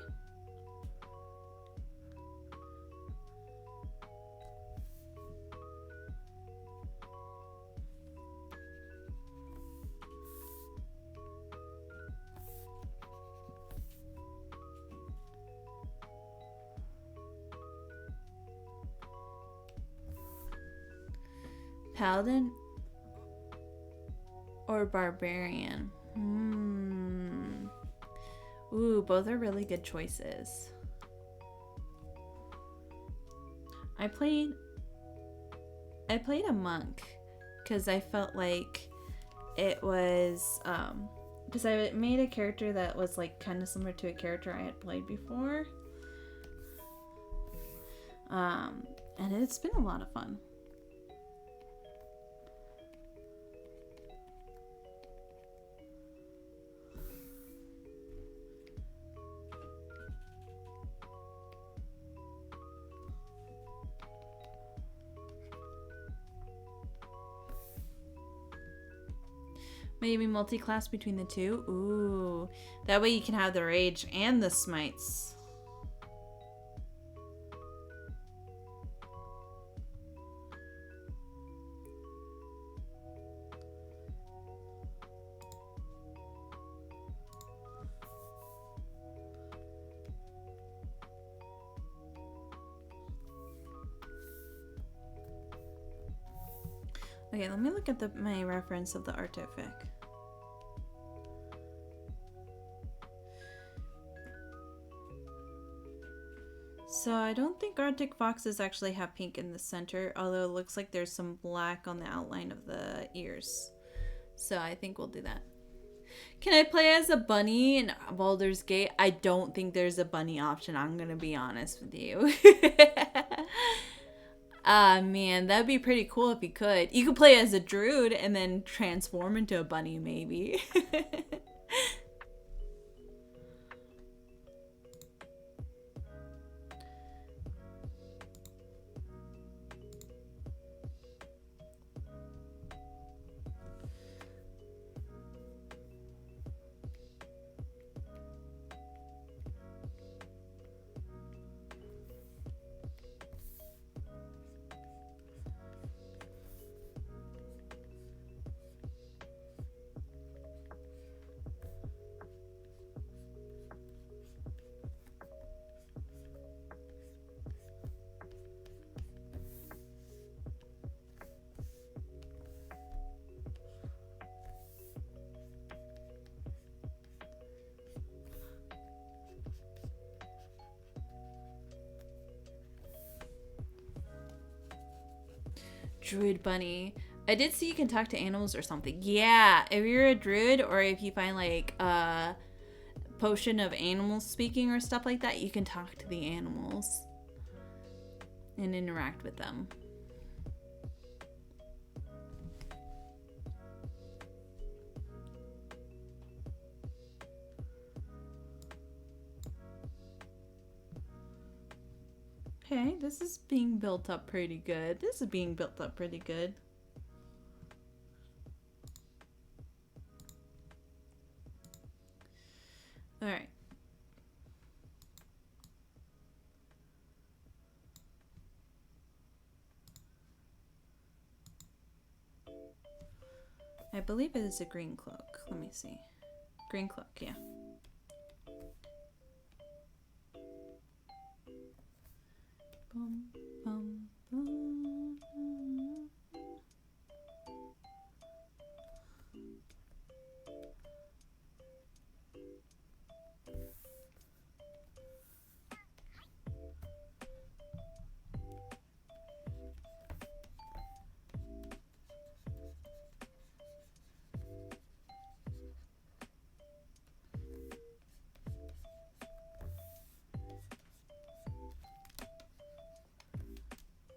Speaker 1: Paladin or Barbarian? Ooh, both are really good choices. I played a monk because I felt like it was because I made a character that was like kind of similar to a character I had played before. And it's been a lot of fun. Maybe multi-class between the two. Ooh. That way you can have the rage and the smites. Okay, let me look at my reference of the artifact. So I don't think Arctic foxes actually have pink in the center, although it looks like there's some black on the outline of the ears. So I think we'll do that. Can I play as a bunny in Baldur's Gate? I don't think there's a bunny option, I'm gonna be honest with you. Ah, man, that'd be pretty cool if you could. You could play as a druid and then transform into a bunny, maybe. Druid bunny. I did see you can talk to animals or something. Yeah, if you're a druid or if you find like a potion of animals speaking or stuff like that, you can talk to the animals and interact with them. Okay, this is being built up pretty good. This is being built up pretty good. All right. I believe it is a green cloak. Let me see. Green cloak, yeah. Bum, bum, bum.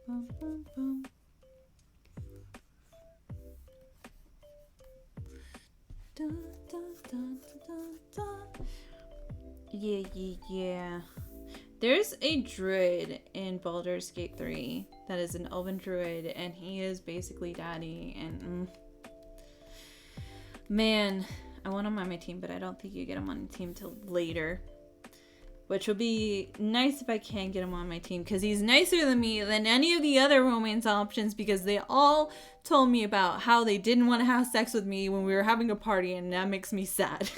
Speaker 1: Bum, bum, bum. Da, da, da, da, da. Yeah. There's a druid in Baldur's Gate 3 that is an elven druid, and he is basically daddy. And man, I want him on my team, but I don't think you get him on the team till later. Which would be nice if I can get him on my team, because he's nicer than me than any of the other romance options, because they all told me about how they didn't want to have sex with me when we were having a party, and that makes me sad.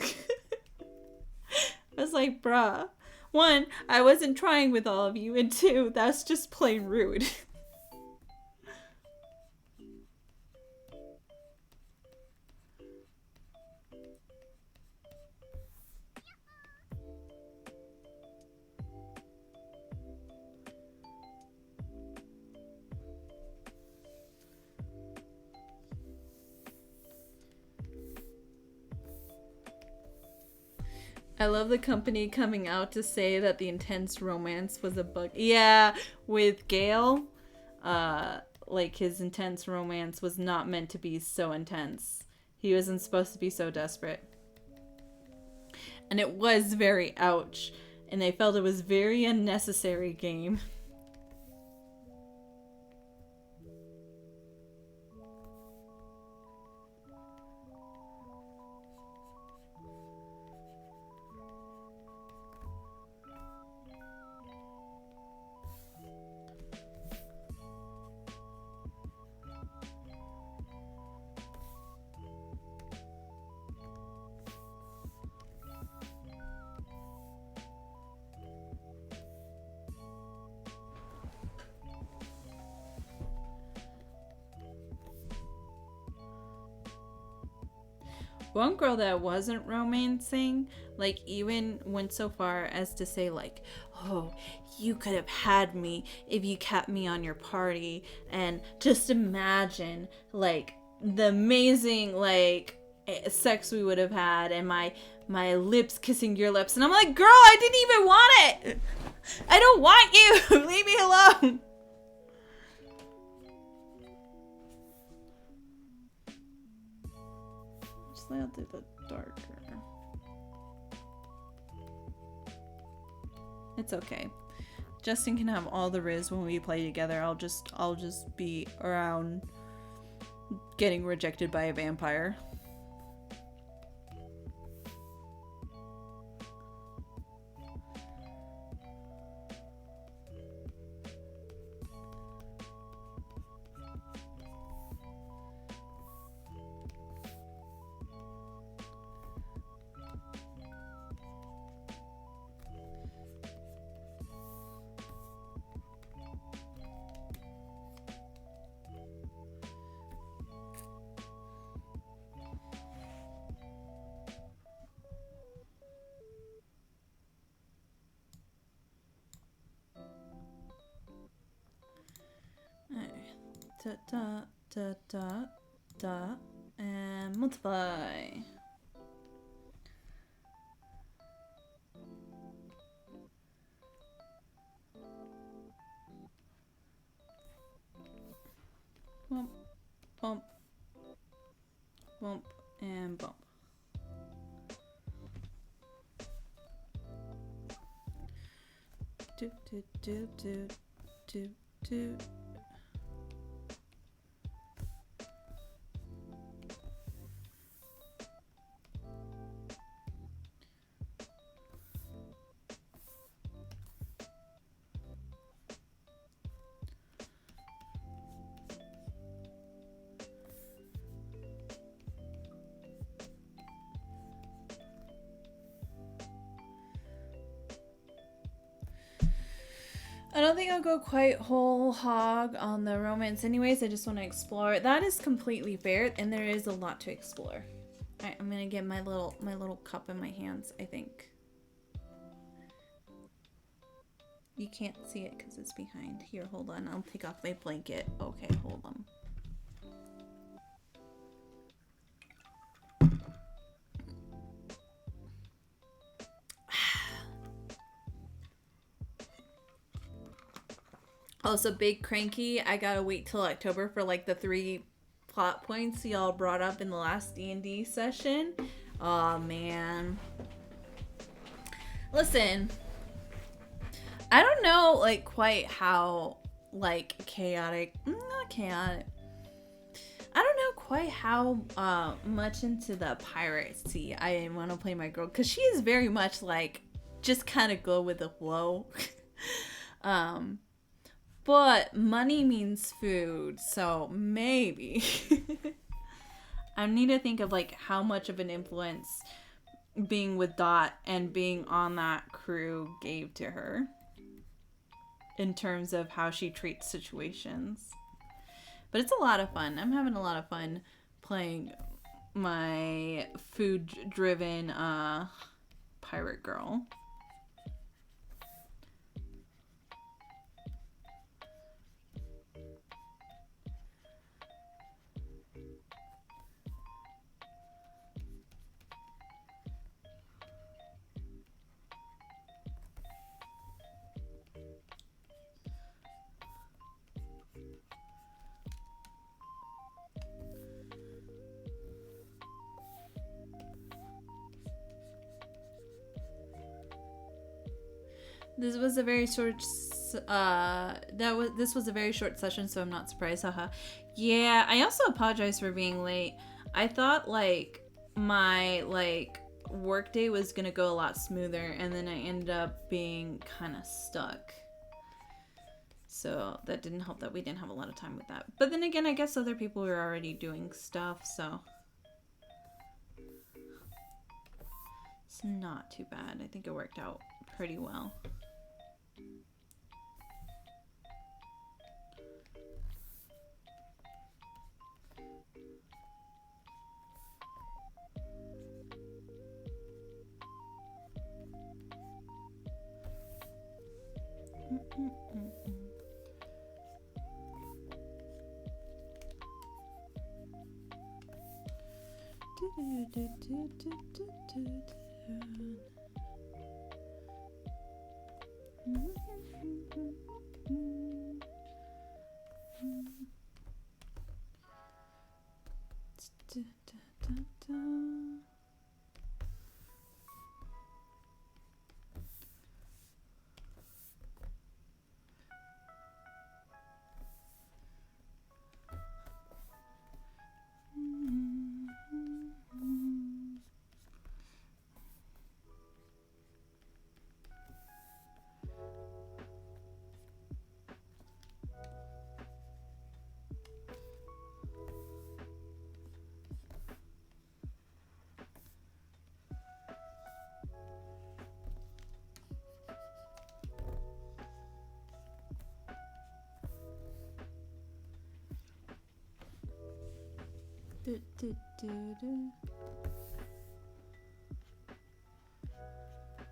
Speaker 1: I was like, bruh. One, I wasn't trying with all of you, and two, that's just plain rude. I love the company coming out to say that the intense romance was a bug. Yeah, with Gale, like his intense romance was not meant to be so intense. He wasn't supposed to be so desperate. And it was very ouch. And I felt it was very unnecessary game. One girl that wasn't romancing, like, even went so far as to say, like, oh, you could have had me if you kept me on your party. And just imagine, like, the amazing, like, sex we would have had, and my lips kissing your lips. And I'm like, girl, I didn't even want it. I don't want you. Leave me alone. I'll do the darker. It's okay. Justin can have all the riz when we play together. I'll just be around getting rejected by a vampire. And multiply. Bump, bump, bump, and bump. Do, do, do, do, do, do. I don't think I'll go quite whole hog on the romance anyways. I just want to explore. That is completely fair, and there is a lot to explore. Alright, I'm gonna get my little cup in my hands, I think. You can't see it because it's behind. Here, hold on. I'll take off my blanket. Okay, hold on. Also, big cranky. I gotta wait till October for like the 3 plot points y'all brought up in the last D&D session. Oh man. Listen, I don't know like quite how like chaotic, not chaotic. I don't know quite how much into the piracy I want to play my girl, because she is very much like just kind of go with the flow. But money means food, so maybe. I need to think of like how much of an influence being with Dot and being on that crew gave to her in terms of how she treats situations. But it's a lot of fun. I'm having a lot of fun playing my food-driven pirate girl. This was a very short this was a very short session, so I'm not surprised. Haha. Yeah, I also apologize for being late. I thought like my like work day was gonna go a lot smoother, and then I ended up being kind of stuck. So that didn't help that we didn't have a lot of time with that. But then again, I guess other people were already doing stuff, so it's not too bad. I think it worked out pretty well.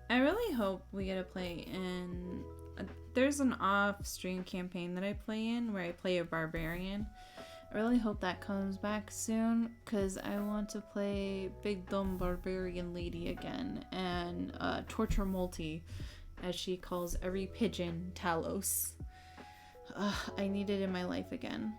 Speaker 1: I really hope we get to play in. There's an off-stream campaign that I play in where I play a barbarian. I really hope that comes back soon, because I want to play Big Dumb Barbarian Lady again and Torture Multi, as she calls every pigeon Talos. I need it in my life again.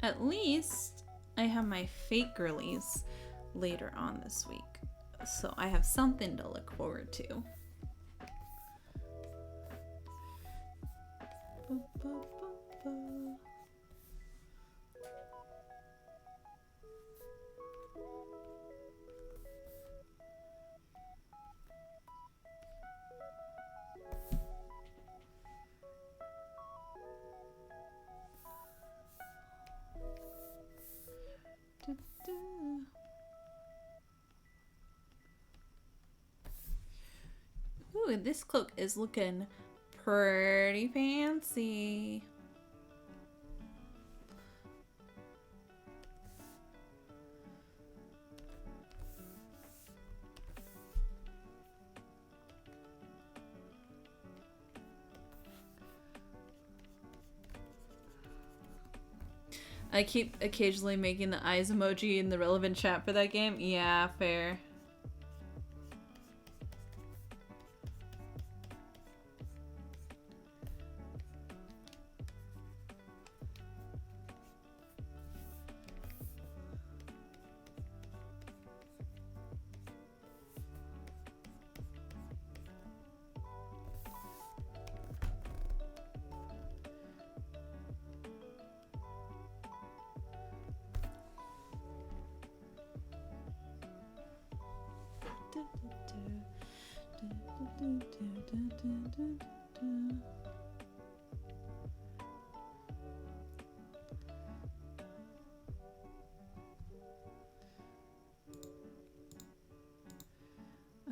Speaker 1: At least I have my fake girlies later on this week. So I have something to look forward to. Ooh, this cloak is looking pretty fancy. I keep occasionally making the eyes emoji in the relevant chat for that game. Yeah, fair.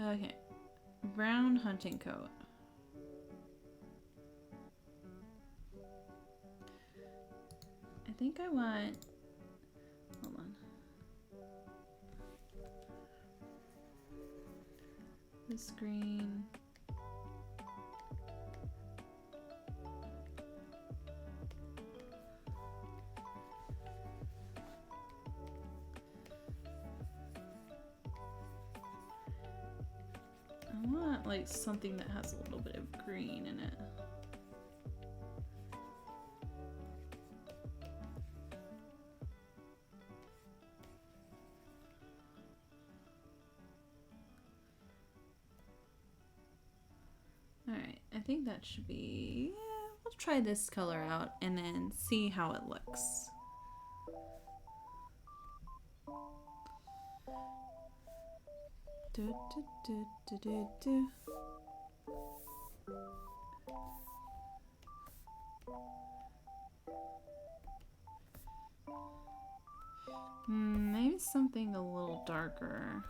Speaker 1: Okay. Brown hunting coat. I think I want... Hold on. This green. I want like something that has a little bit of green in it. Alright, I think that should be... Yeah, we'll try this color out and then see how it looks. Do, do, do, do, do, do. Maybe something a little darker.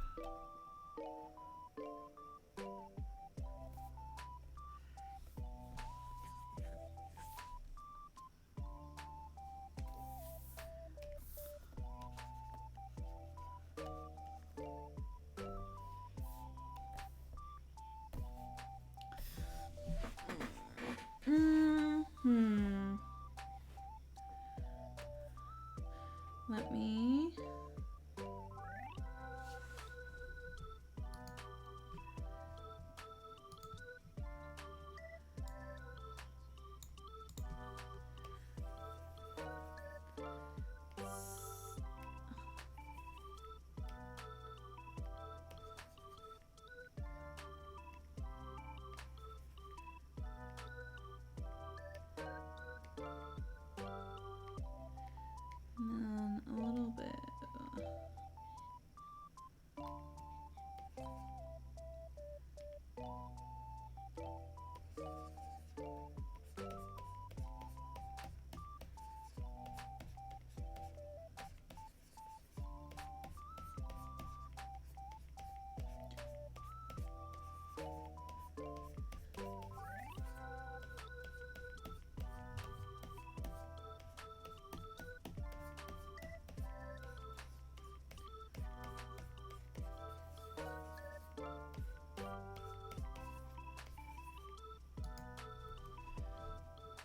Speaker 1: Let me... And then a little bit.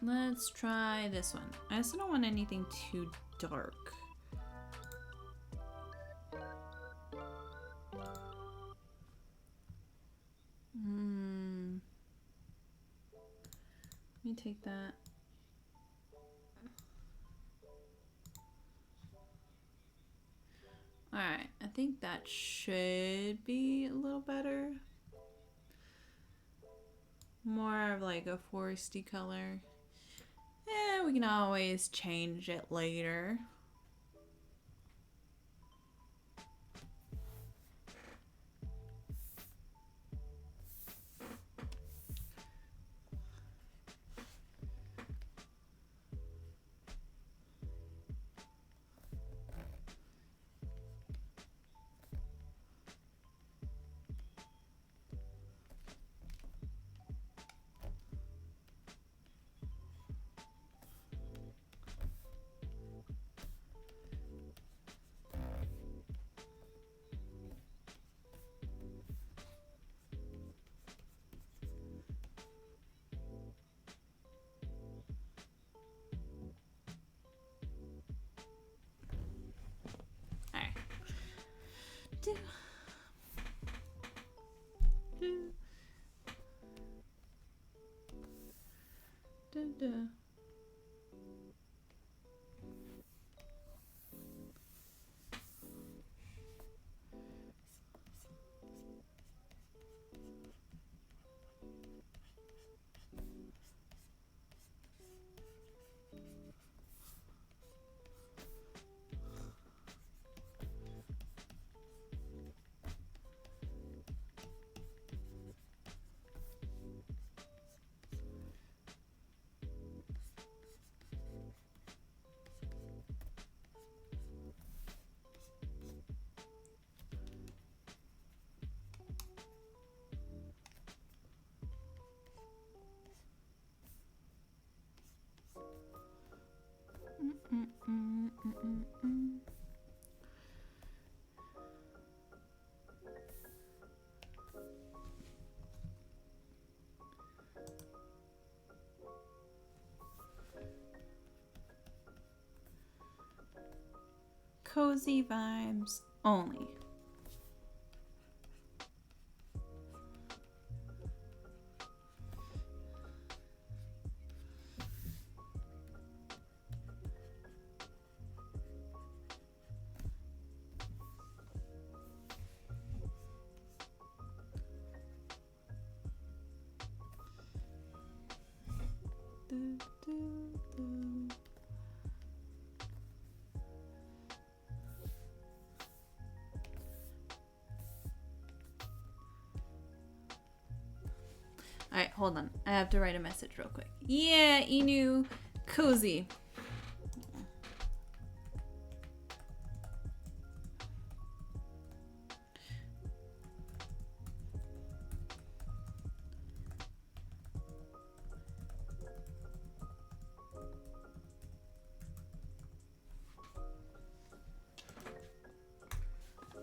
Speaker 1: Let's try this one. I also don't want anything too dark. Let me take that. that should be a little better. More of like a foresty color. We can always change it later. Cozy vibes only. Alright, hold on. I have to write a message real quick. Yeah, Inu, cozy.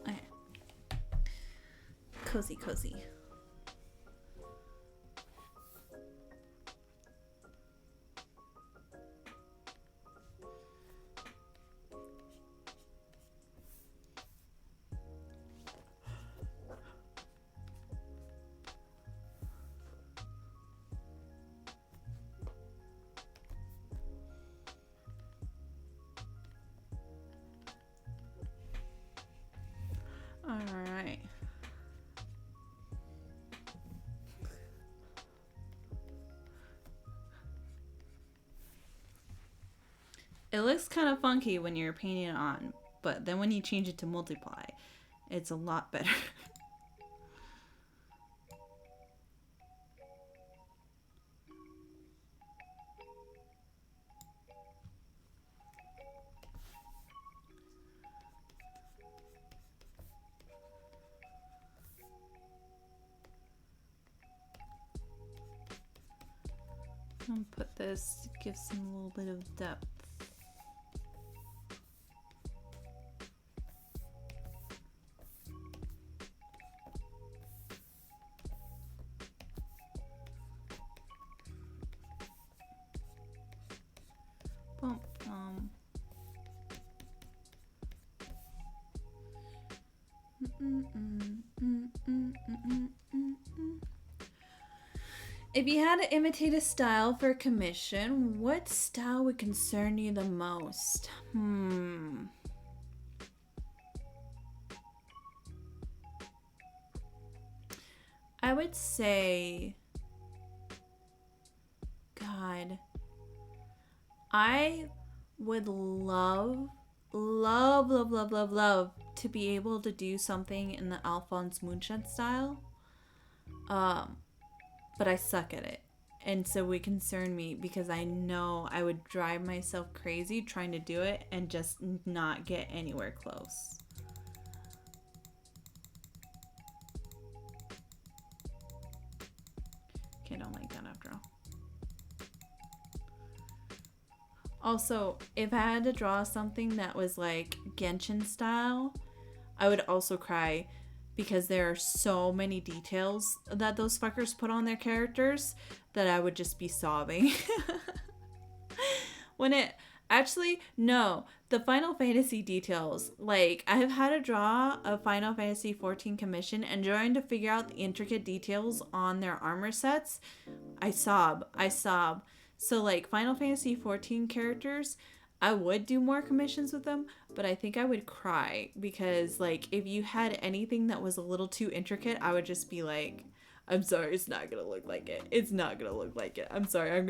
Speaker 1: Okay. Cozy, cozy. Alright. It looks kind of funky when you're painting it on, but then when you change it to multiply, it's a lot better. I'm gonna put this, give some a little bit of depth. Boom, If you had to imitate a style for commission, what style would concern you the most? I would say, God, I would love to be able to do something in the Alphonse Munched style. Um, but I suck at it. And so it concern me because I know I would drive myself crazy trying to do it and just not get anywhere close. Okay, I don't like that after all. Also, if I had to draw something that was like Genshin style, I would also cry because there are so many details that those fuckers put on their characters that I would just be sobbing. When it actually, no, the Final Fantasy details, like I've had to draw a Final Fantasy 14 commission and trying to figure out the intricate details on their armor sets, I sob. So like Final Fantasy 14 characters, I would do more commissions with them, but I think I would cry because like if you had anything that was a little too intricate, I would just be like, I'm sorry, it's not gonna look like it. It's not gonna look like it. I'm sorry, I'm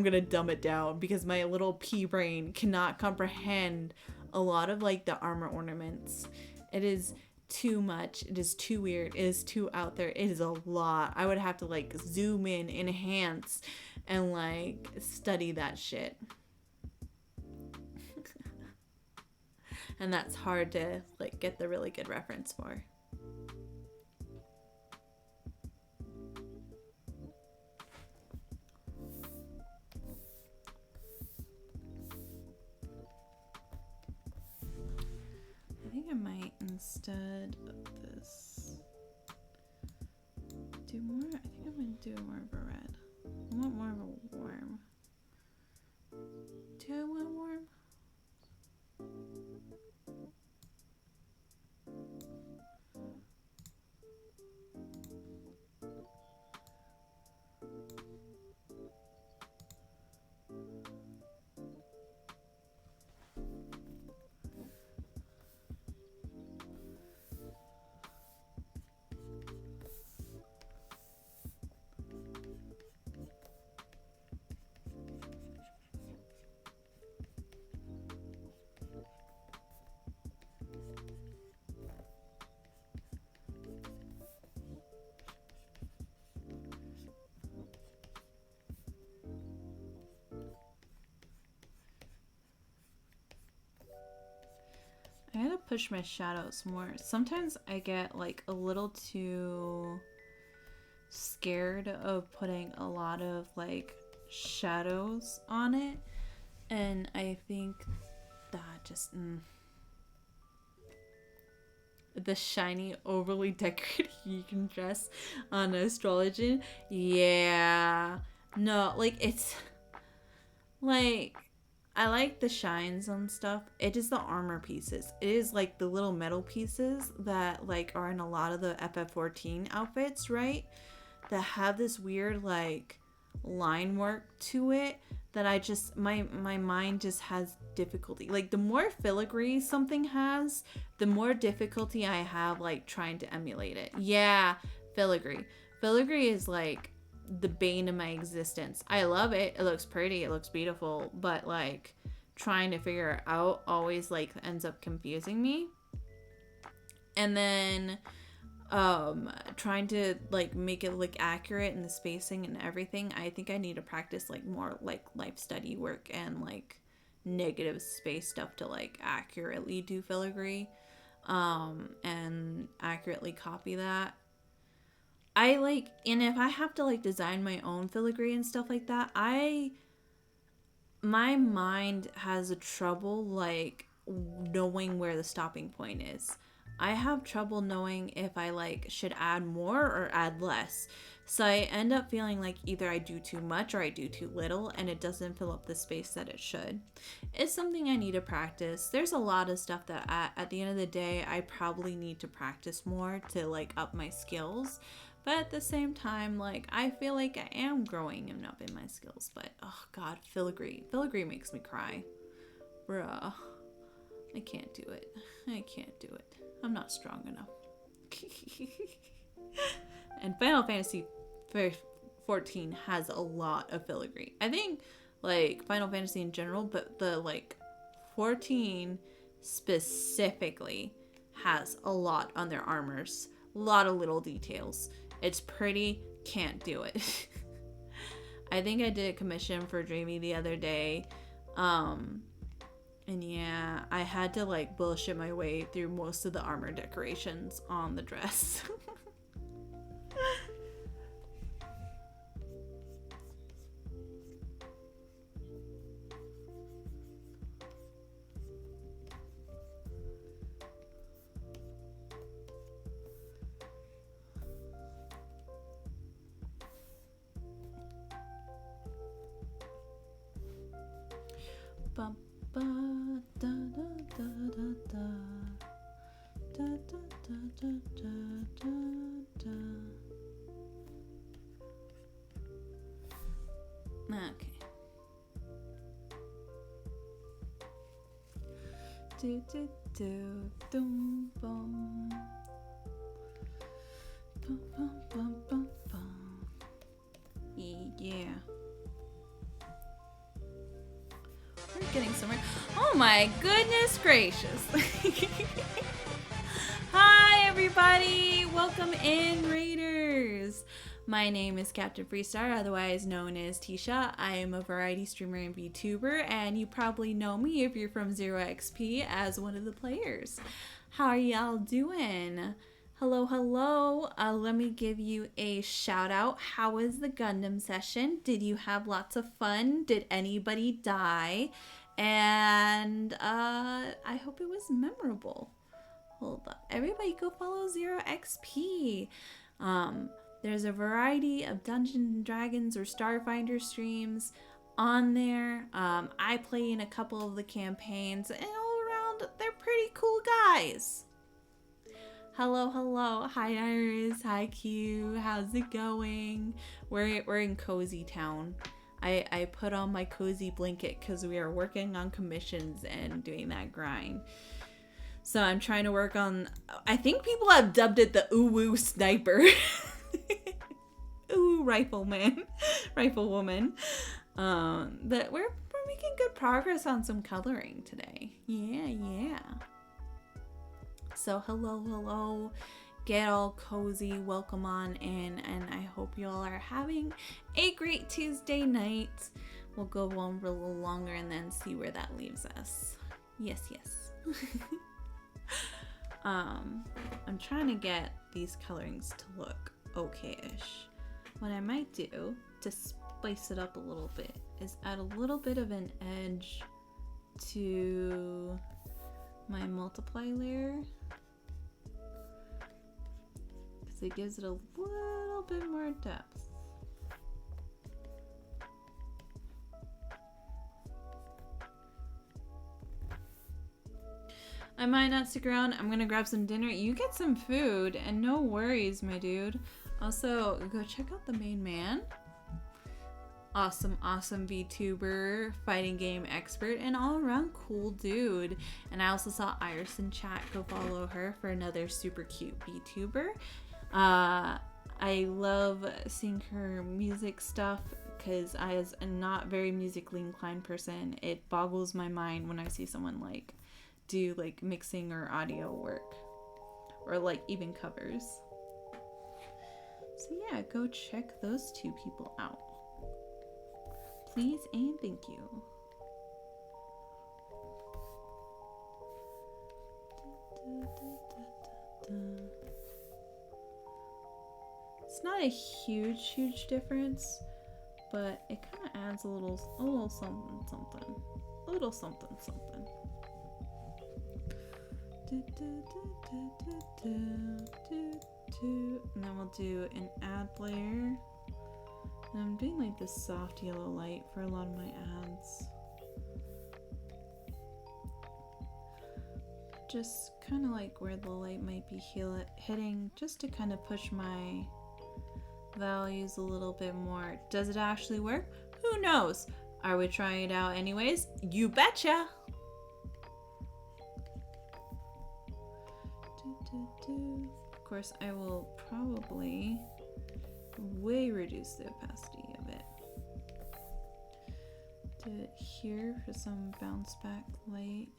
Speaker 1: gonna dumb it down because my little pea brain cannot comprehend a lot of like the armor ornaments. It is too much. It is too weird. It is too out there. It is a lot. I would have to like zoom in, enhance, and like study that shit. And that's hard to like get the really good reference for. I think I might, instead of this, do more. I think I'm gonna do more of a red. I want more of a warm. Do I want warm? I gotta push my shadows more. Sometimes I get like a little too scared of putting a lot of like shadows on it, and I think that just the shiny overly decorated Yugen dress on Astrologian, yeah, no, like it's like I like the shines on stuff. It is the armor pieces. It is like the little metal pieces that like are in a lot of the FF14 outfits, right? That have this weird like line work to it that I just my mind just has difficulty. Like the more filigree something has, the more difficulty I have like trying to emulate it. Yeah, filigree. Filigree is like the bane of my existence. I love it. It looks pretty. It looks beautiful. But like trying to figure it out always like ends up confusing me. And then trying to like make it look accurate in the spacing and everything. I think I need to practice like more like life study work and like negative space stuff to like accurately do filigree and accurately copy that. I like, and if I have to like design my own filigree and stuff like that, my mind has a trouble like knowing where the stopping point is. I have trouble knowing if I like should add more or add less. So I end up feeling like either I do too much or I do too little and it doesn't fill up the space that it should. It's something I need to practice. There's a lot of stuff that at the end of the day I probably need to practice more to like up my skills. But at the same time, like, I feel like I am growing and up in my skills. But, oh god, filigree. Filigree makes me cry. Bruh. I can't do it. I can't do it. I'm not strong enough. And Final Fantasy 14 has a lot of filigree. I think like Final Fantasy in general, but the like 14 specifically has a lot on their armors. A lot of little details. It's pretty, can't do it. I think I did a commission for Dreamy the other day. And yeah, I had to like bullshit my way through most of the armor decorations on the dress. Ba, ba, da, da, da, da, da. Da, da, da, da, da, da. Okay. Do, do, do, dum, bum. Bum, bum, bum, bum, bum. Yeah. We're getting somewhere. Oh my goodness gracious. Hi everybody, welcome in Raiders. My name is Captain Freestar, otherwise known as Tisha. I am a variety streamer and VTuber, and you probably know me if you're from Zero XP as one of the players. How are y'all doing? Hello, hello. Let me give you a shout out. How was the Gundam session? Did you have lots of fun? Did anybody die? And I hope it was memorable. Hold up. Everybody go follow Zero XP. There's a variety of Dungeons & Dragons or Starfinder streams on there. I play in a couple of the campaigns, and all around, they're pretty cool guys. Hello, hello. Hi, Iris. Hi, Q. How's it going? We're in Cozy Town. I put on my cozy blanket because we are working on commissions and doing that grind. So I'm trying to work on... I think people have dubbed it the Uwu Sniper. Ooh, Riflewoman. But we're making good progress on some coloring today. Yeah. So hello. Get all cozy, welcome on in, and I hope you all are having a great Tuesday night. We'll go on for a little longer and then see where that leaves us. Yes. I'm trying to get these colorings to look okay-ish. What I might do to spice it up a little bit is add a little bit of an edge to my multiply layer. It gives it a little bit more depth. I might not stick around. I'm gonna grab some dinner. You get some food, and no worries, my dude. Also, go check out the main man. Awesome VTuber, fighting game expert, and all around cool dude. And I also saw Iris in chat. Go follow her for another super cute VTuber. I love seeing her music stuff because as a not very musically inclined person, it boggles my mind when I see someone like do like mixing or audio work or like even covers. So yeah, go check those two people out. Please and thank you. It's not a huge difference, but it kind of adds a little something. A little something. And then we'll do an add layer. And I'm doing like this soft yellow light for a lot of my ads. Just kind of like where the light might be hitting, just to kind of push my values a little bit more. Does it actually work? Who knows? Are we trying it out anyways? You betcha! Of course, I will probably way reduce the opacity of it. Do it here for some bounce back light.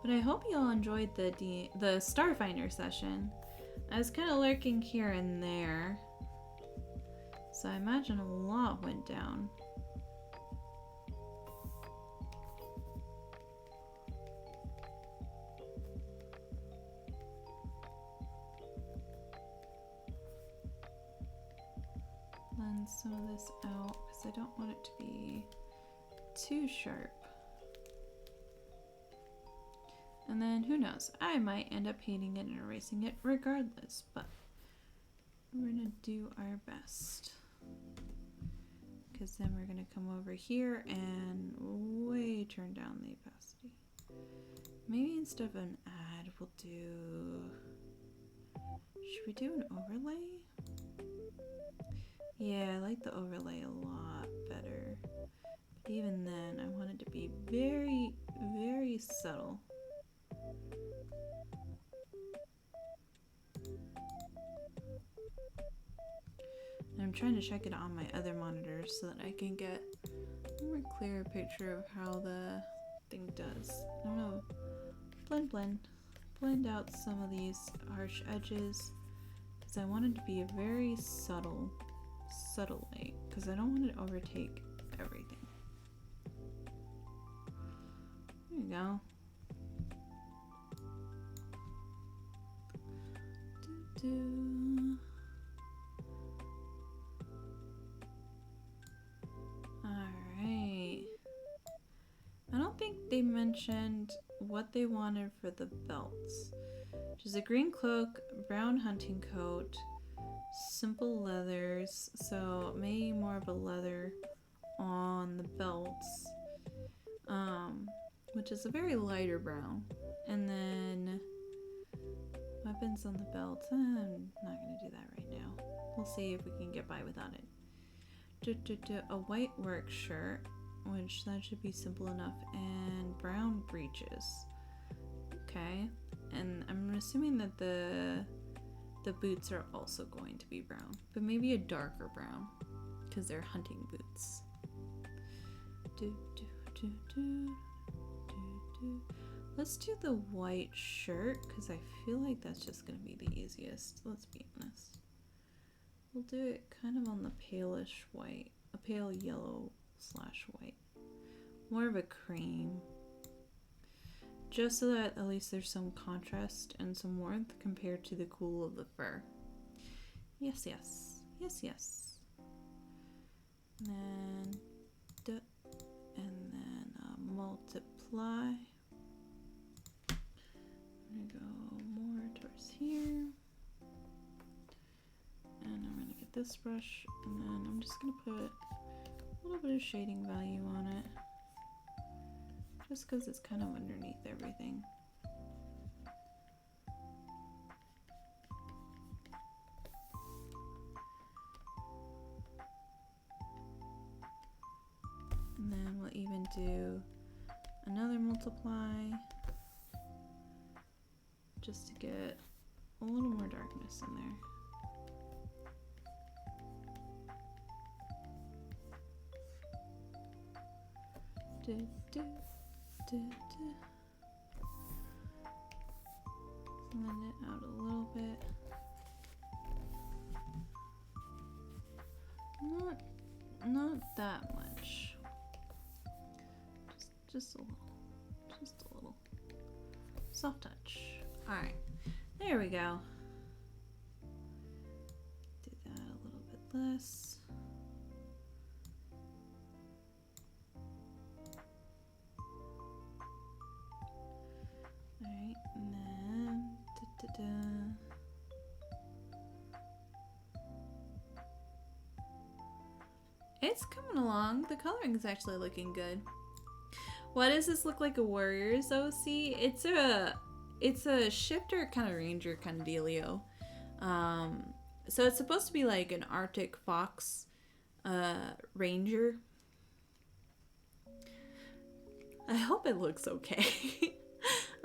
Speaker 1: But I hope you all enjoyed the Starfinder session. I was kind of lurking here and there, so I imagine a lot went down. Blend some of this out because I don't want it to be too sharp. And then who knows, I might end up painting it and erasing it regardless, but we're gonna do our best. Because then we're gonna come over here and way turn down the opacity. Maybe instead of an add, we'll do, should we do an overlay? Yeah, I like the overlay a lot better. But even then, I want it to be very, very subtle. And I'm trying to check it on my other monitors so that I can get a more clear picture of how the thing does. I'm gonna blend out some of these harsh edges because I want it to be a very subtle light because I don't want it to overtake everything. There you go. Alright. I don't think they mentioned what they wanted for the belts. Just a green cloak, brown hunting coat, simple leathers, so maybe more of a leather on the belts, which is a very lighter brown. And then weapons on the belts. I'm not gonna do that right now. We'll see if we can get by without it. A white work shirt, which that should be simple enough, and brown breeches. Okay, and I'm assuming that the boots are also going to be brown, but maybe a darker brown because they're hunting boots. Let's do the white shirt because I feel like that's just gonna be the easiest. Let's be honest. We'll do it kind of on the palish white, a pale yellow / white, more of a cream, just so that at least there's some contrast and some warmth compared to the cool of the fur. Yes, yes, yes, yes. And then, multiply. I'm gonna go more towards here. And I'm gonna get this brush, and then I'm just gonna put a little bit of shading value on it. Just because it's kind of underneath everything. And then we'll even do another multiply just to get a little more darkness in there. Blend it out a little bit. Not that much. Just a little. Soft touch. Alright. There we go. Do that a little bit less. Alright, and then it's coming along. The coloring is actually looking good. Why does this look like a Warriors OC? It's a shifter kind of ranger kind of dealio. So it's supposed to be like an Arctic Fox ranger. I hope it looks okay.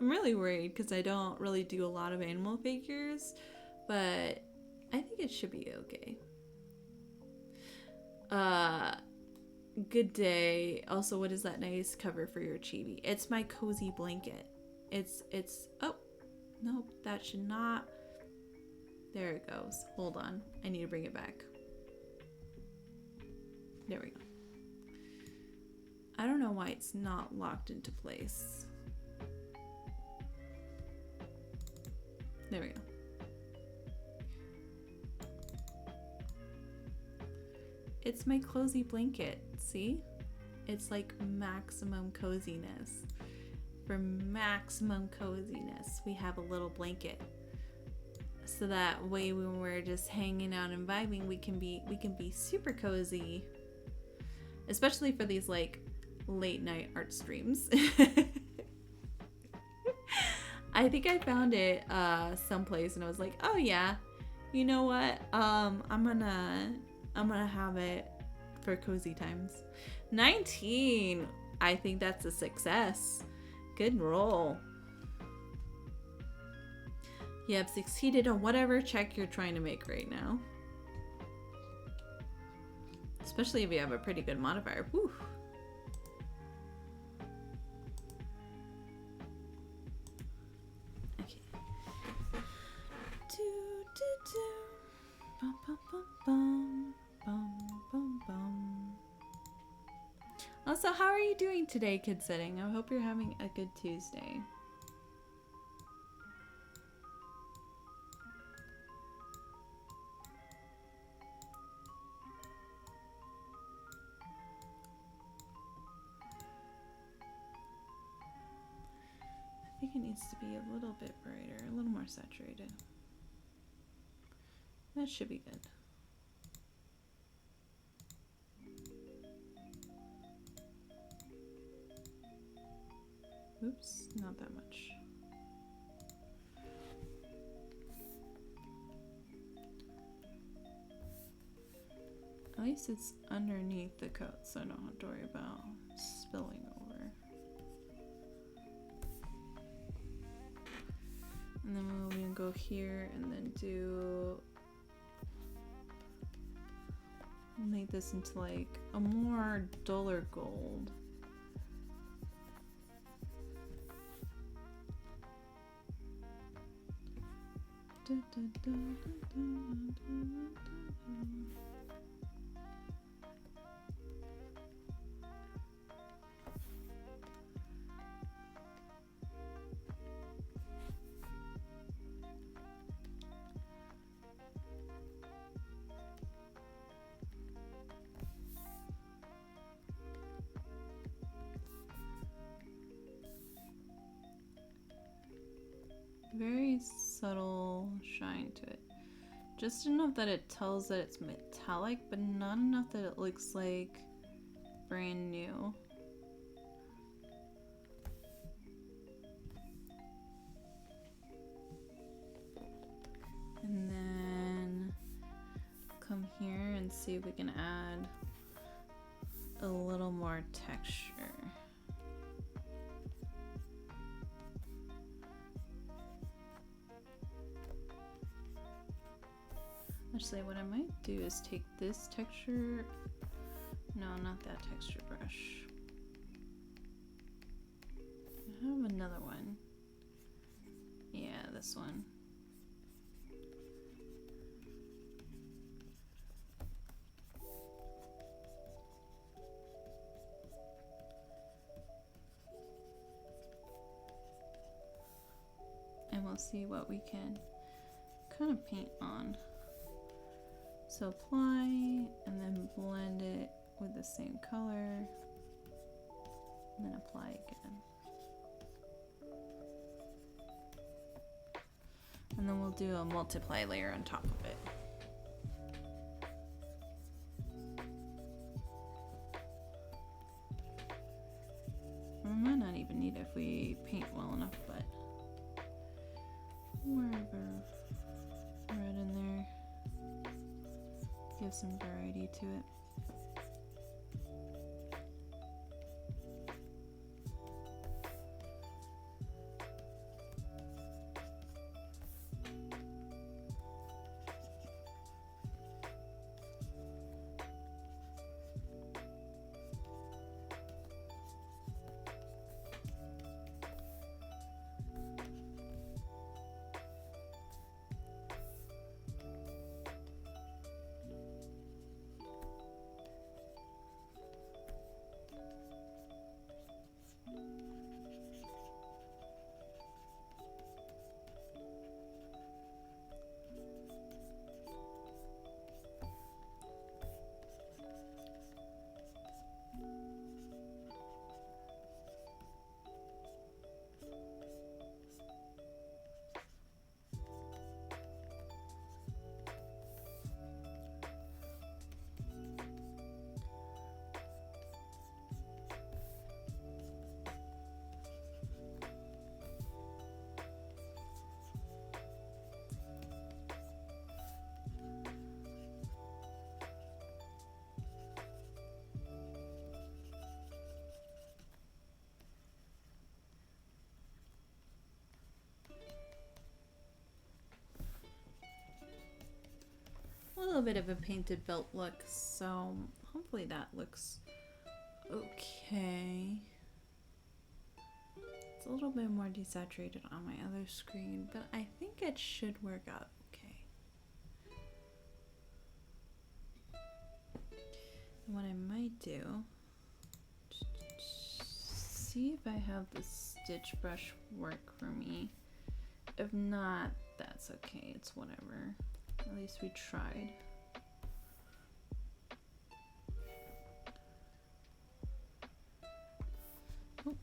Speaker 1: I'm really worried because I don't really do a lot of animal figures, but I think it should be okay. Good day. Also, what is that nice cover for your chibi? It's my cozy blanket. It's oh, nope, that should not. There it goes. Hold on. I need to bring it back. There we go. I don't know why it's not locked into place. There we go. It's my cozy blanket. See? It's like maximum coziness. For maximum coziness, we have a little blanket. So that way when we're just hanging out and vibing, we can be super cozy. Especially for these like late night art streams. I think I found it someplace and I was like, oh yeah, you know what? I'm gonna have it for cozy times. 19. I think that's a success. Good roll. You have succeeded on whatever check you're trying to make right now. Especially if you have a pretty good modifier. Whew. Okay. Bum, bum, bum, bum. Bum, bum, bum. Also, how are you doing today, Kid Sitting? I hope you're having a good Tuesday. I think it needs to be a little bit brighter, a little more saturated. That should be good. Oops, not that much. At least it's underneath the coat, so I don't have to worry about spilling over. And then we'll even go here and then make this into like a more duller gold. Very subtle shine to it. Just enough that it tells that it's metallic, but not enough that it looks like brand new. And then come here and see if we can add a little more texture. Actually, what I might do is take this texture. No, not that texture brush. I have another one. Yeah, this one. And we'll see what we can kind of paint on. So apply and then blend it with the same color and then apply again. And then we'll do a multiply layer on top of it. of neat if we paint well enough, but wherever red in there, give some variety to it. A little bit of a painted belt look, so hopefully that looks okay. It's a little bit more desaturated on my other screen, but I think it should work out okay. And what I might do, see if I have the stitch brush work for me. If not, that's okay, it's whatever. At least we tried. Oh.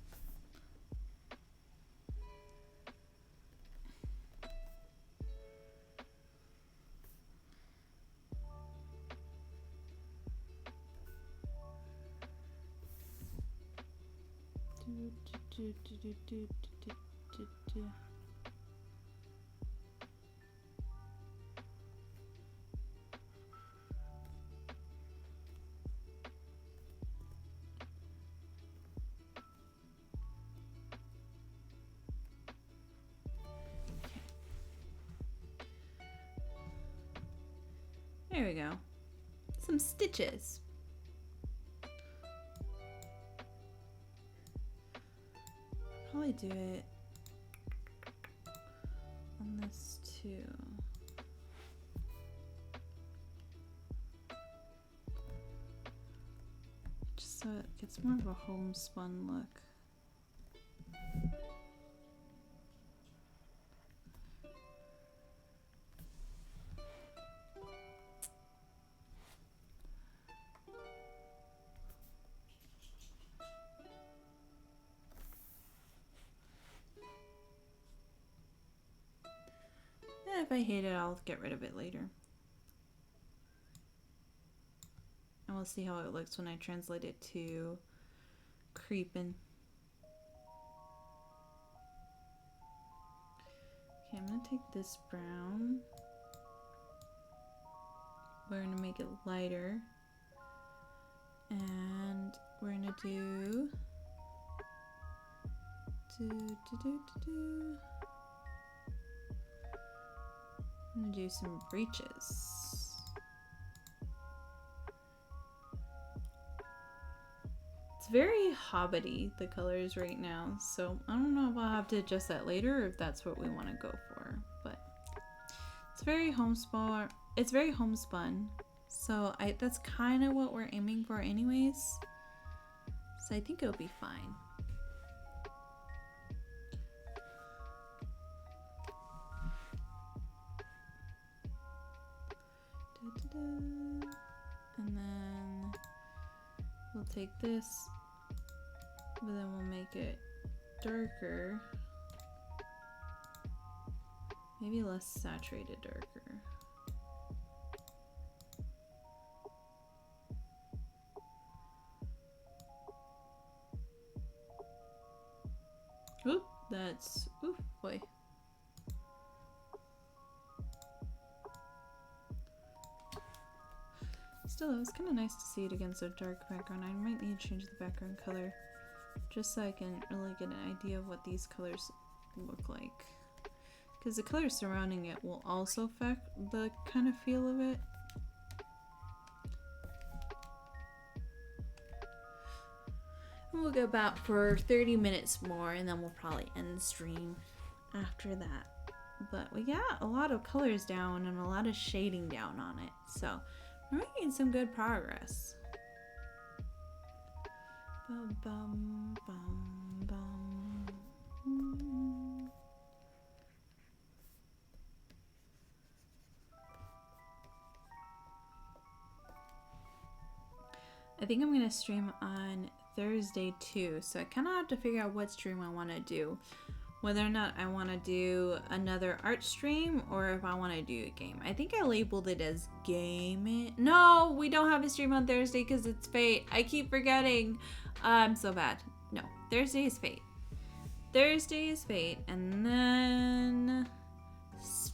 Speaker 1: There we go. Some stitches. Probably do it on this too. Just so it gets more of a homespun look. If I hate it, I'll get rid of it later. And we'll see how it looks when I translate it to Creepin'. Okay, I'm gonna take this brown. We're gonna make it lighter. And we're gonna do I'm gonna do some breeches. It's very hobbity, the colors right now, so I don't know if I'll have to adjust that later or if that's what we want to go for, but it's very homespun. It's very homespun, so that's kind of what we're aiming for anyways, so I think it'll be fine. And then we'll take this, but then we'll make it darker, maybe less saturated darker. Oop, that's... Ooh, boy. Still, it was kind of nice to see it against a dark background. I might need to change the background color just so I can really get an idea of what these colors look like. Because the colors surrounding it will also affect the kind of feel of it. And we'll go about for 30 minutes more and then we'll probably end the stream after that. But we got a lot of colors down and a lot of shading down on it. So we're making some good progress. Bum, bum, bum, bum. I think I'm gonna stream on Thursday too, so I kind of have to figure out what stream I want to do. Whether or not I want to do another art stream or if I want to do a game. I think I labeled it as game. No, we don't have a stream on Thursday because it's Fate. I keep forgetting. I'm so bad. No, Thursday is Fate. Thursday is Fate, and then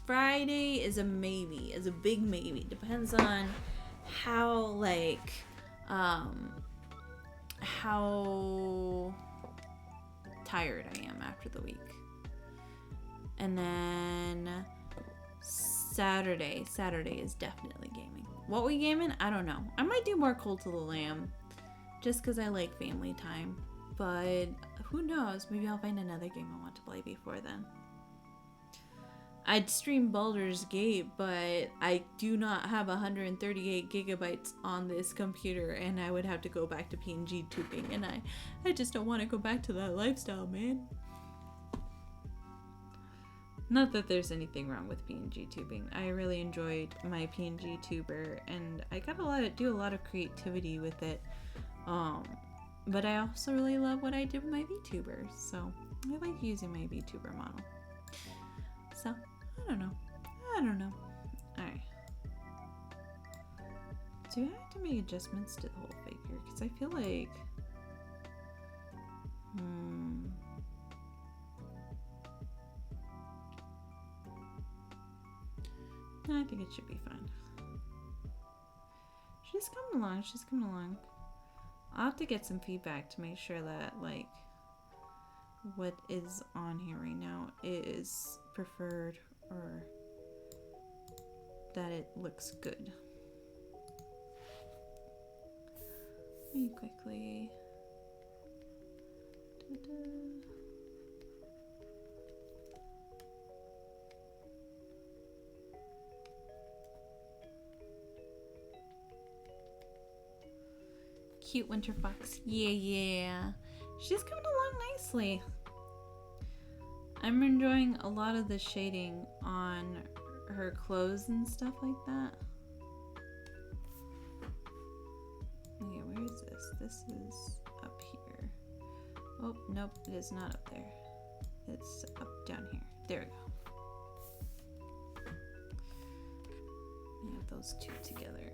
Speaker 1: Friday is a maybe, is a big maybe. Depends on how like how tired I am after the week. And then Saturday is definitely gaming. What we gaming? I don't know. I might do more Cult of the Lamb just because I like family time. But who knows? Maybe I'll find another game I want to play before then. I'd stream Baldur's Gate, but I do not have 138 gigabytes on this computer, and I would have to go back to PNG tubing, and I just don't want to go back to that lifestyle, man. Not that there's anything wrong with PNG tubing. I really enjoyed my PNG tuber, and I got do a lot of creativity with it. But I also really love what I did with my VTuber, so I like using my VTuber model. So, I don't know. Alright. Do I have to make adjustments to the whole figure? Because I feel like... No, I think it should be fine. She's coming along. I'll have to get some feedback to make sure that, like, what is on here right now is preferred or that it looks good. Let me quickly... Cute winter fox. Yeah. She's coming along nicely. I'm enjoying a lot of the shading on her clothes and stuff like that. Okay, where is this? This is up here. Oh, nope, it is not up there. It's up down here. There we go. We have those two together.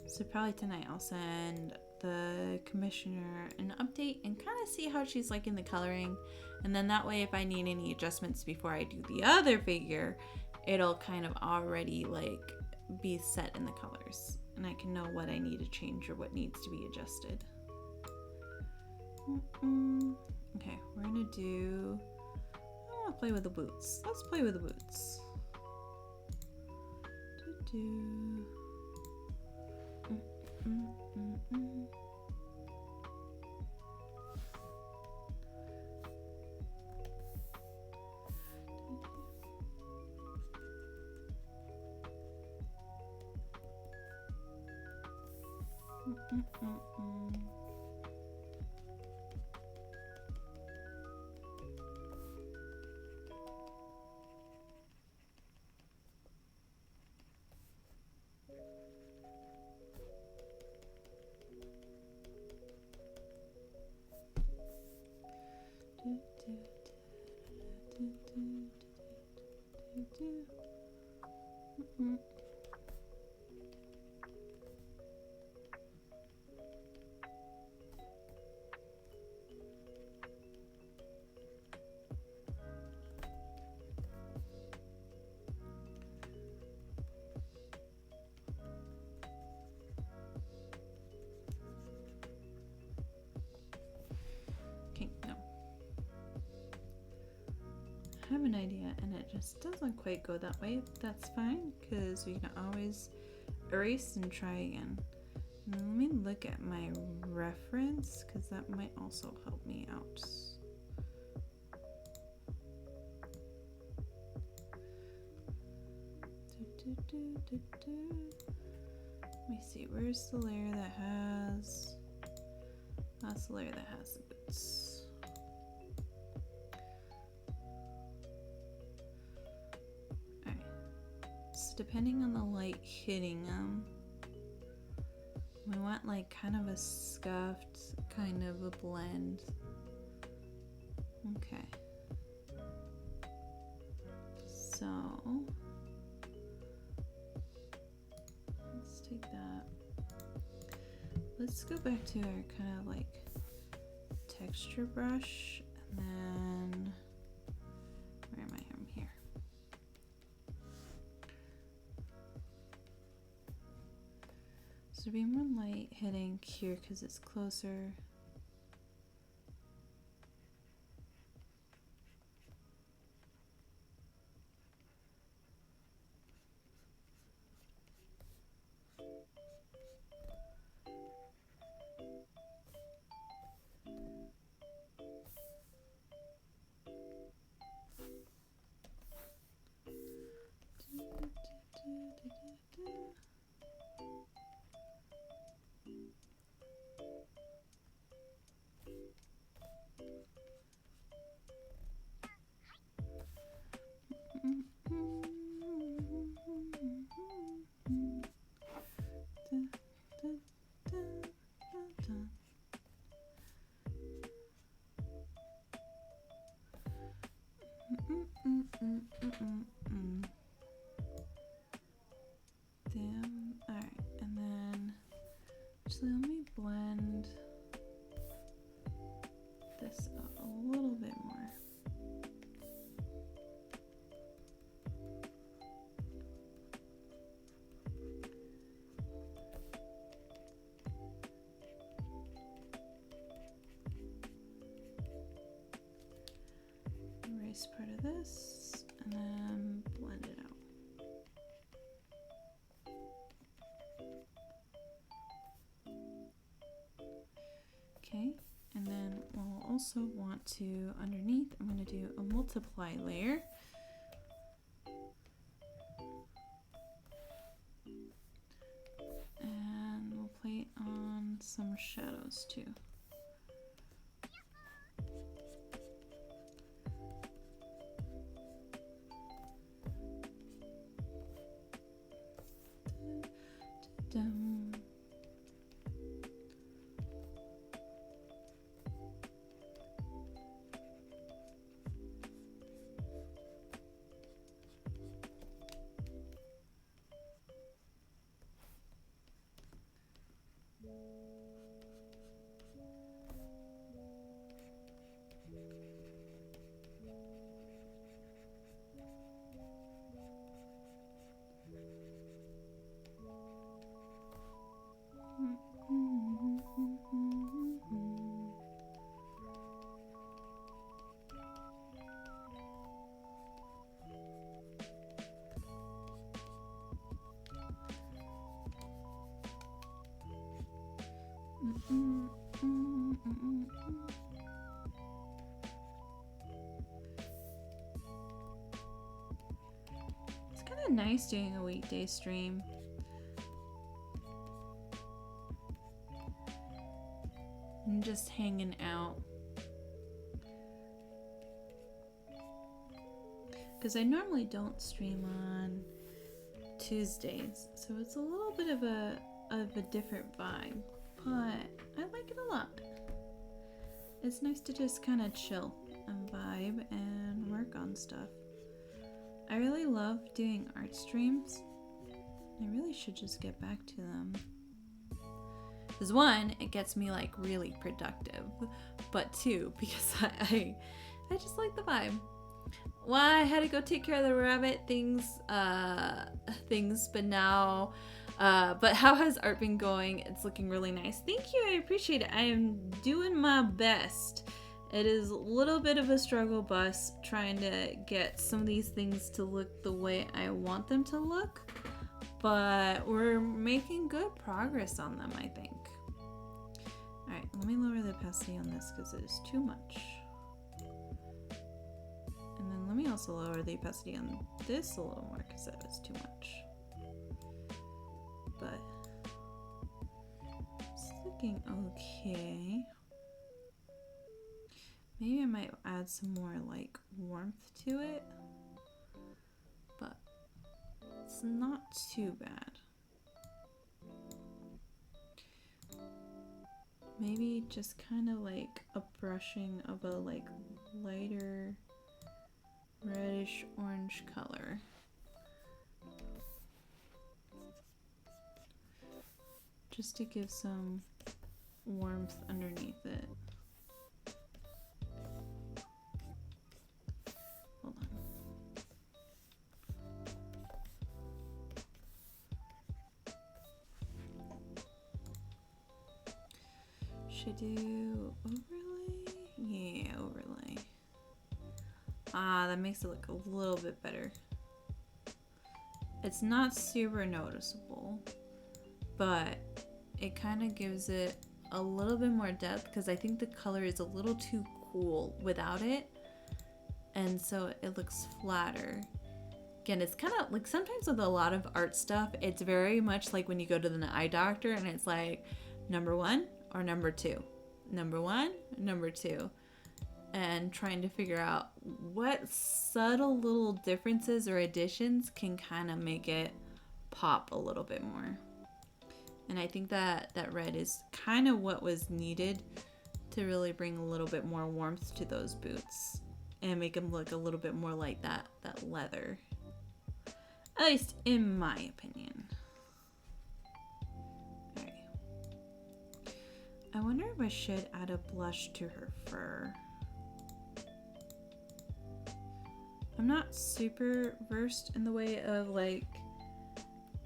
Speaker 1: So probably tonight I'll send the commissioner an update and kind of see how she's liking the coloring, and then that way if I need any adjustments before I do the other figure, it'll kind of already like be set in the colors and I can know what I need to change or what needs to be adjusted. Okay, we're gonna do... I want to play with the boots. Let's play with the boots. Mm-mm. Okay, no. I have an idea and it just doesn't quite go that way. That's fine because we can always erase and try again. And let me look at my reference because that might also help me out. Let me see, where's the layer that has... That's the layer that has the boots. Alright. So depending on the light hitting them, we want like kind of a scuffed, kind of a blend. Okay. So let's take that. Let's go back to our kind of like texture brush and then where am I? I'm here. So there'll be more light hitting here because it's closer. Damn. Alright, and then actually let me blend this up a little bit more. Erase part of this and then blend it out. Okay, and then we'll also want to, underneath, I'm going to do a multiply layer. And we'll play on some shadows too. Dum. It's kind of nice doing a weekday stream. And just hanging out. Because I normally don't stream on Tuesdays, so it's a little bit of a different vibe, but I like it a lot. It's nice to just kind of chill and vibe and work on stuff. I really love doing art streams. I really should just get back to them. Because one, it gets me like really productive. But two, because I just like the vibe. Well, I had to go take care of the rabbit things, but now, but how has art been going? It's looking really nice. Thank you, I appreciate it. I am doing my best. It is a little bit of a struggle bus trying to get some of these things to look the way I want them to look, but we're making good progress on them, I think. Alright, let me lower the opacity on this because it is too much. And then let me also lower the opacity on this a little more because that is too much. But it's looking okay. Maybe I might add some more like warmth to it, but it's not too bad. Maybe just kind of like a brushing of a like lighter reddish orange color. Just to give some warmth underneath it. Hold on. Should do overlay? Yeah, overlay. Ah, that makes it look a little bit better. It's not super noticeable, but it kind of gives it a little bit more depth because I think the color is a little too cool without it, and so it looks flatter. Again, it's kind of like sometimes with a lot of art stuff, it's very much like when you go to the eye doctor and it's like number 1 or number 2, number 1, number 2, and trying to figure out what subtle little differences or additions can kind of make it pop a little bit more. And I think that red is kind of what was needed to really bring a little bit more warmth to those boots and make them look a little bit more like that leather. At least in my opinion. Alright. I wonder if I should add a blush to her fur. I'm not super versed in the way of like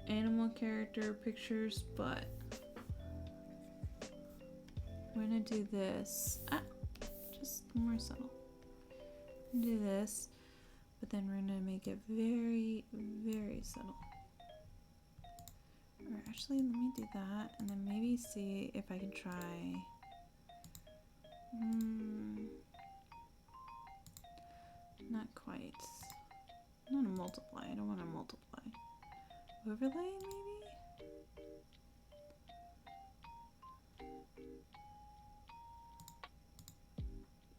Speaker 1: animal character pictures, but we're gonna do this. Just more subtle. Do this, but then we're gonna make it very, very subtle. Or actually, let me do that, and then maybe see if I can try. Not quite. Not a multiply. I don't want to multiply. Overlay,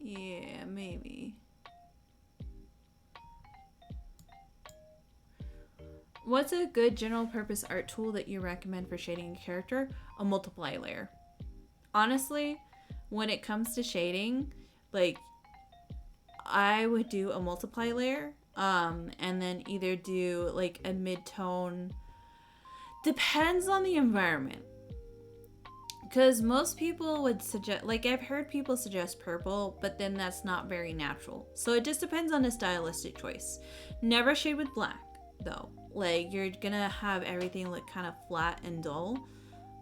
Speaker 1: maybe? Yeah, maybe. What's a good general purpose art tool that you recommend for shading a character? A multiply layer. Honestly, when it comes to shading, like, I would do a multiply layer, and then either do like a mid-tone. Depends on the environment. Because most people would suggest, like I've heard people suggest purple, but then that's not very natural. So it just depends on the stylistic choice. Never shade with black, though. Like you're gonna have everything look kind of flat and dull.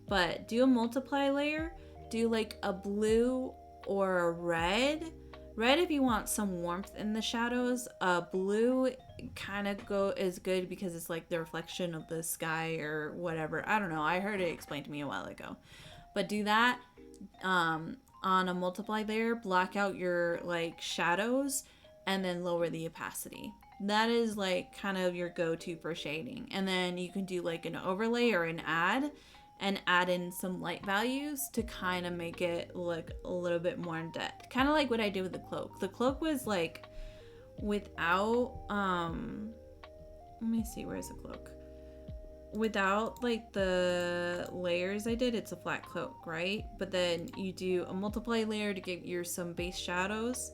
Speaker 1: But do a multiply layer, do like a blue or a red. Red if you want some warmth in the shadows. Blue kind of is good because it's like the reflection of the sky or whatever. I don't know. I heard it explained to me a while ago. But do that on a multiply layer. Block out your like shadows and then lower the opacity. That is like kind of your go-to for shading. And then you can do like an overlay or an add and add in some light values to kind of make it look a little bit more in depth. Kind of like what I did with the cloak. The cloak was like without, let me see, where's the cloak? Without like the layers I did, it's a flat cloak, right? But then you do a multiply layer to get your some base shadows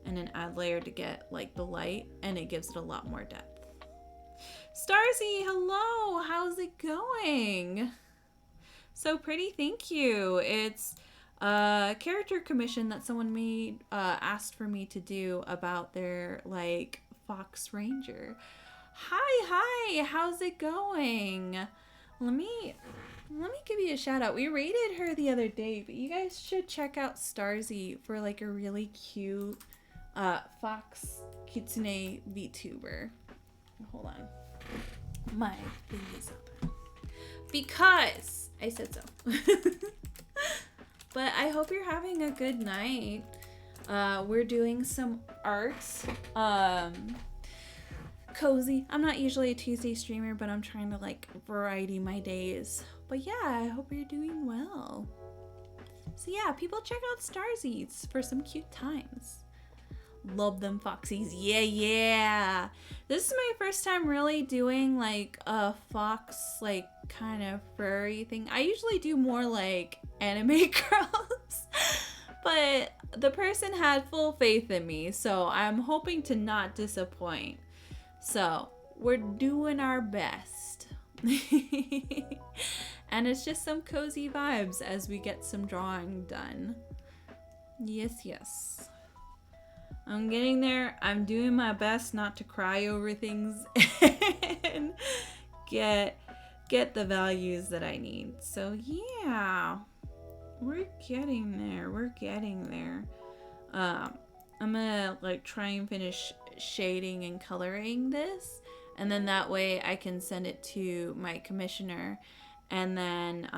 Speaker 1: and an add layer to get like the light, and it gives it a lot more depth. Starzy, hello. How's it going? So pretty, thank you. It's a character commission that someone made asked for me to do about their like Fox Ranger. Hi, how's it going? Let me give you a shout out. We rated her the other day, but you guys should check out Starzy for like a really cute Fox Kitsune VTuber. Hold on. My thing is up. Because I said so. But I hope you're having a good night. We're doing some art. Cozy. I'm not usually a Tuesday streamer, but I'm trying to like variety my days. But yeah, I hope you're doing well. So yeah, people check out Starsies for some cute times. Love them Foxies. Yeah. This is my first time really doing like a fox like kind of furry thing. I usually do more like anime girls. But the person had full faith in me, so I'm hoping to not disappoint. So, we're doing our best. And it's just some cozy vibes as we get some drawing done. Yes. I'm getting there. I'm doing my best not to cry over things and get the values that I need. So, yeah. We're getting there. I'm gonna like try and finish shading and coloring this, and then that way I can send it to my commissioner and then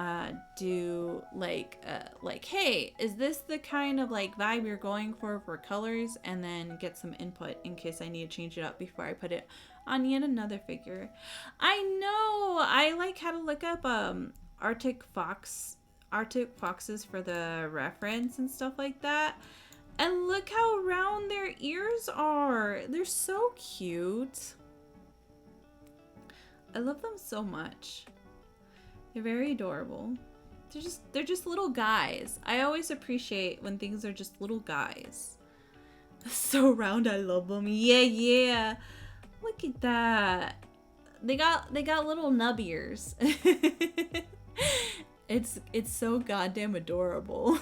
Speaker 1: do like hey, is this the kind of like vibe you're going for colors, and then get some input in case I need to change it up before I put it on yet another figure. I know I like how to look up Arctic foxes for the reference and stuff like that. And look how round their ears are. They're so cute. I love them so much. They're very adorable. They're just little guys. I always appreciate when things are just little guys. So round, I love them. Yeah. Look at that. They got little nub ears. It's so goddamn adorable.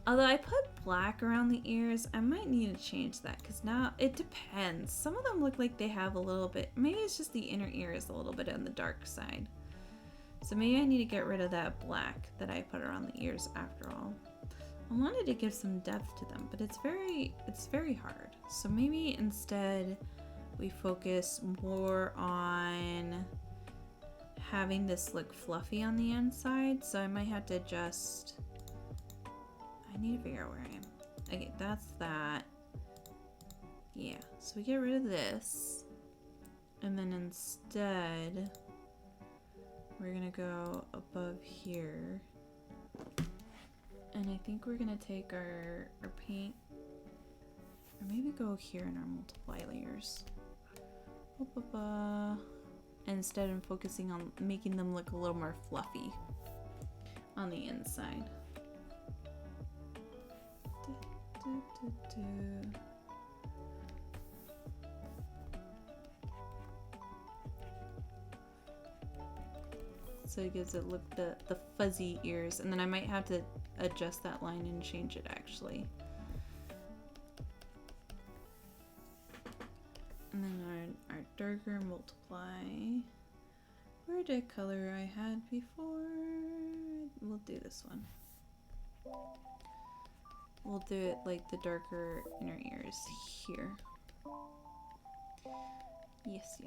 Speaker 1: Although I put black around the ears, I might need to change that because now it depends. Some of them look like they have a little bit, maybe it's just the inner ear is a little bit on the dark side. So maybe I need to get rid of that black that I put around the ears after all. I wanted to give some depth to them, but it's very hard. So maybe instead we focus more on having this look fluffy on the inside. So I might have to adjust. I need to figure out where I am. Okay, that's that. Yeah, so we get rid of this. And then instead, we're gonna go above here. And I think we're gonna take our paint, or maybe go here in our multiply layers. Instead of focusing on making them look a little more fluffy on the inside. So it gives it look the fuzzy ears, and then I might have to adjust that line and change it actually. And then our darker multiply. Where did color I had before? We'll do this one. We'll do it like the darker inner ears here. Yes.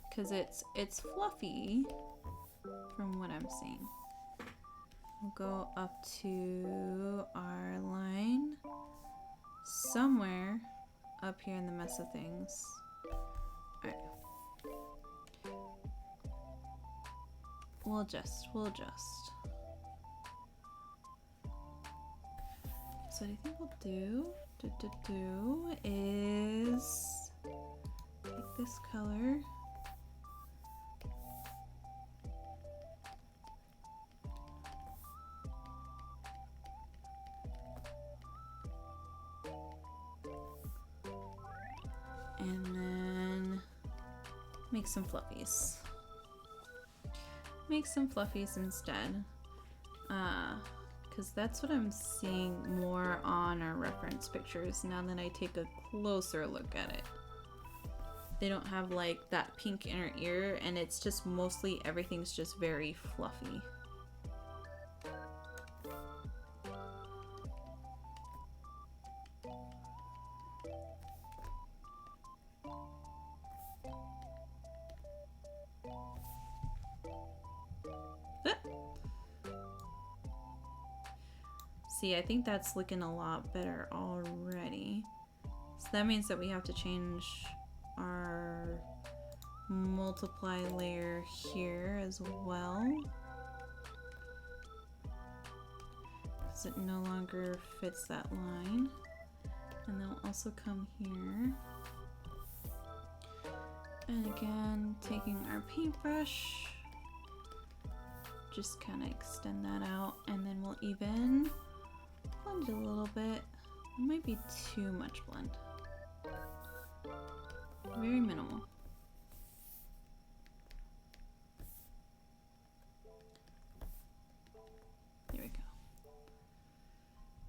Speaker 1: Because it's fluffy from what I'm seeing. We'll go up to our line somewhere up here in the mess of things. Alright. We'll adjust. So what I think we'll do is take this color. And then make some fluffies. Make some fluffies instead. Because that's what I'm seeing more on our reference pictures now that I take a closer look at it. They don't have like that pink inner ear, and it's just mostly everything's just very fluffy. See, I think that's looking a lot better already. So that means that we have to change our multiply layer here as well, because it no longer fits that line. And then we'll also come here. And again, taking our paintbrush, just kind of extend that out, and then we'll even blend it a little bit. It might be too much blend. Very minimal. There we go.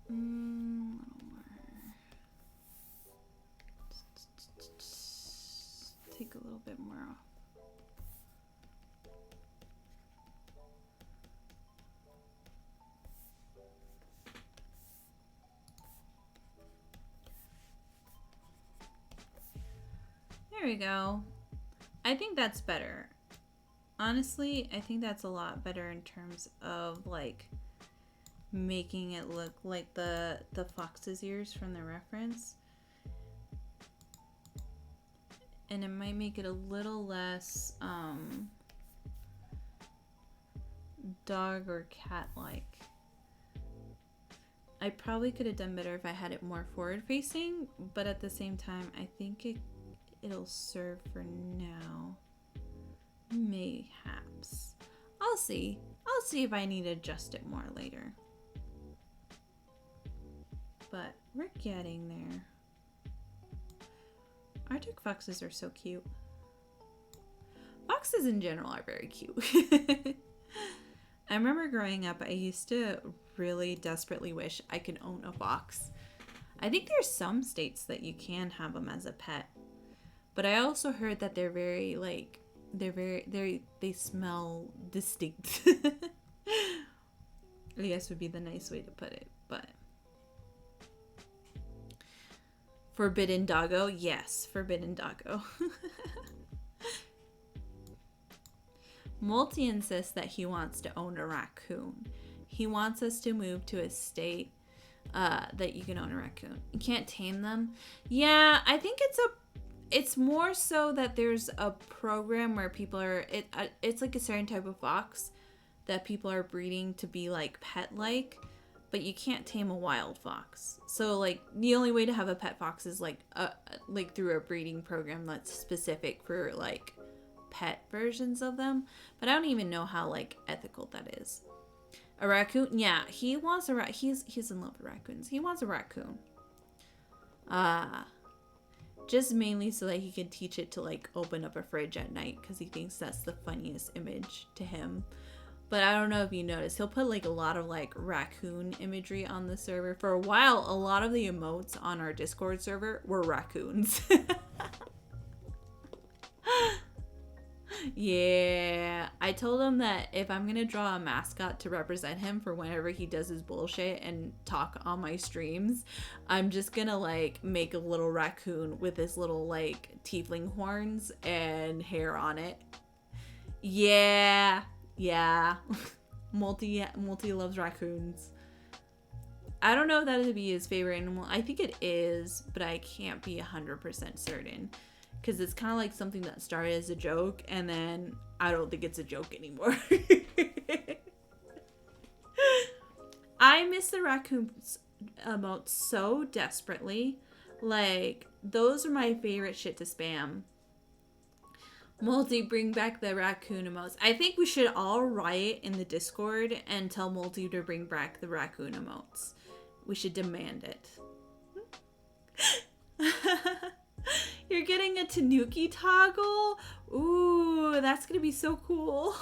Speaker 1: A little more. Take a little bit more off. There we go. I think that's better. Honestly, I think that's a lot better in terms of like making it look like the fox's ears from the reference. And it might make it a little less dog or cat-like. I probably could have done better if I had it more forward facing, but at the same time, I think it'll serve for now. Mayhaps. I'll see. I'll see if I need to adjust it more later. But we're getting there. Arctic foxes are so cute. Foxes in general are very cute. I remember growing up, I used to really desperately wish I could own a fox. I think there's some states that you can have them as a pet. But I also heard that they're very, like, they smell distinct. I guess would be the nice way to put it, but. Forbidden doggo? Yes, forbidden doggo. Multi insists that he wants to own a raccoon. He wants us to move to a state that you can own a raccoon. You can't tame them. Yeah, I think it's more so that there's a program where people are, it's like a certain type of fox that people are breeding to be like pet-like, but you can't tame a wild fox. So like the only way to have a pet fox is like through a breeding program that's specific for like pet versions of them. But I don't even know how like ethical that is. A raccoon? Yeah, he wants a he's in love with raccoons. He wants a raccoon. Just mainly so that he can teach it to like open up a fridge at night, because he thinks that's the funniest image to him. But I don't know if you noticed, he'll put like a lot of like raccoon imagery on the server. For a while, a lot of the emotes on our Discord server were raccoons. Yeah, I told him that if I'm gonna draw a mascot to represent him for whenever he does his bullshit and talk on my streams, I'm just gonna like make a little raccoon with his little like tiefling horns and hair on it. Yeah. Multi loves raccoons. I don't know if that would be his favorite animal. I think it is, but I can't be 100% certain. Because it's kind of like something that started as a joke, and then I don't think it's a joke anymore. I miss the raccoon emotes so desperately. Like, those are my favorite shit to spam. Multi, bring back the raccoon emotes. I think we should all riot in the Discord and tell Multi to bring back the raccoon emotes. We should demand it. You're getting a Tanuki toggle? Ooh, that's gonna be so cool.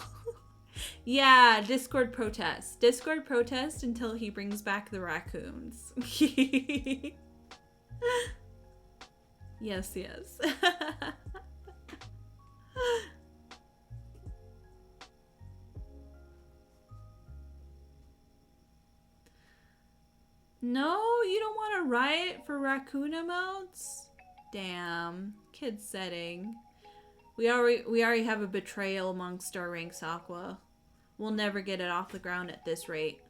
Speaker 1: Yeah, Discord protest. Discord protest until he brings back the raccoons. Yes, yes. No, you don't want to riot for raccoon emotes? Damn. Kid setting. We already have a betrayal amongst our ranks, Aqua. We'll never get it off the ground at this rate.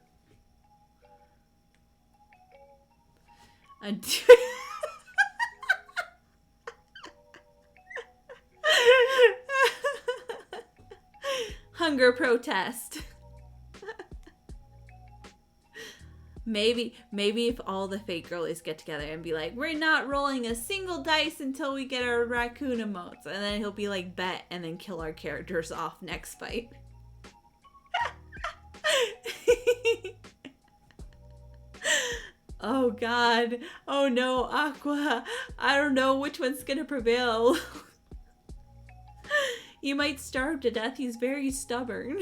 Speaker 1: Hunger protest. Maybe if all the fake girlies get together and be like, we're not rolling a single dice until we get our raccoon emotes. And then he'll be like, bet, and then kill our characters off next fight. Oh god. Oh no, Aqua. I don't know which one's gonna prevail. You might starve to death. He's very stubborn.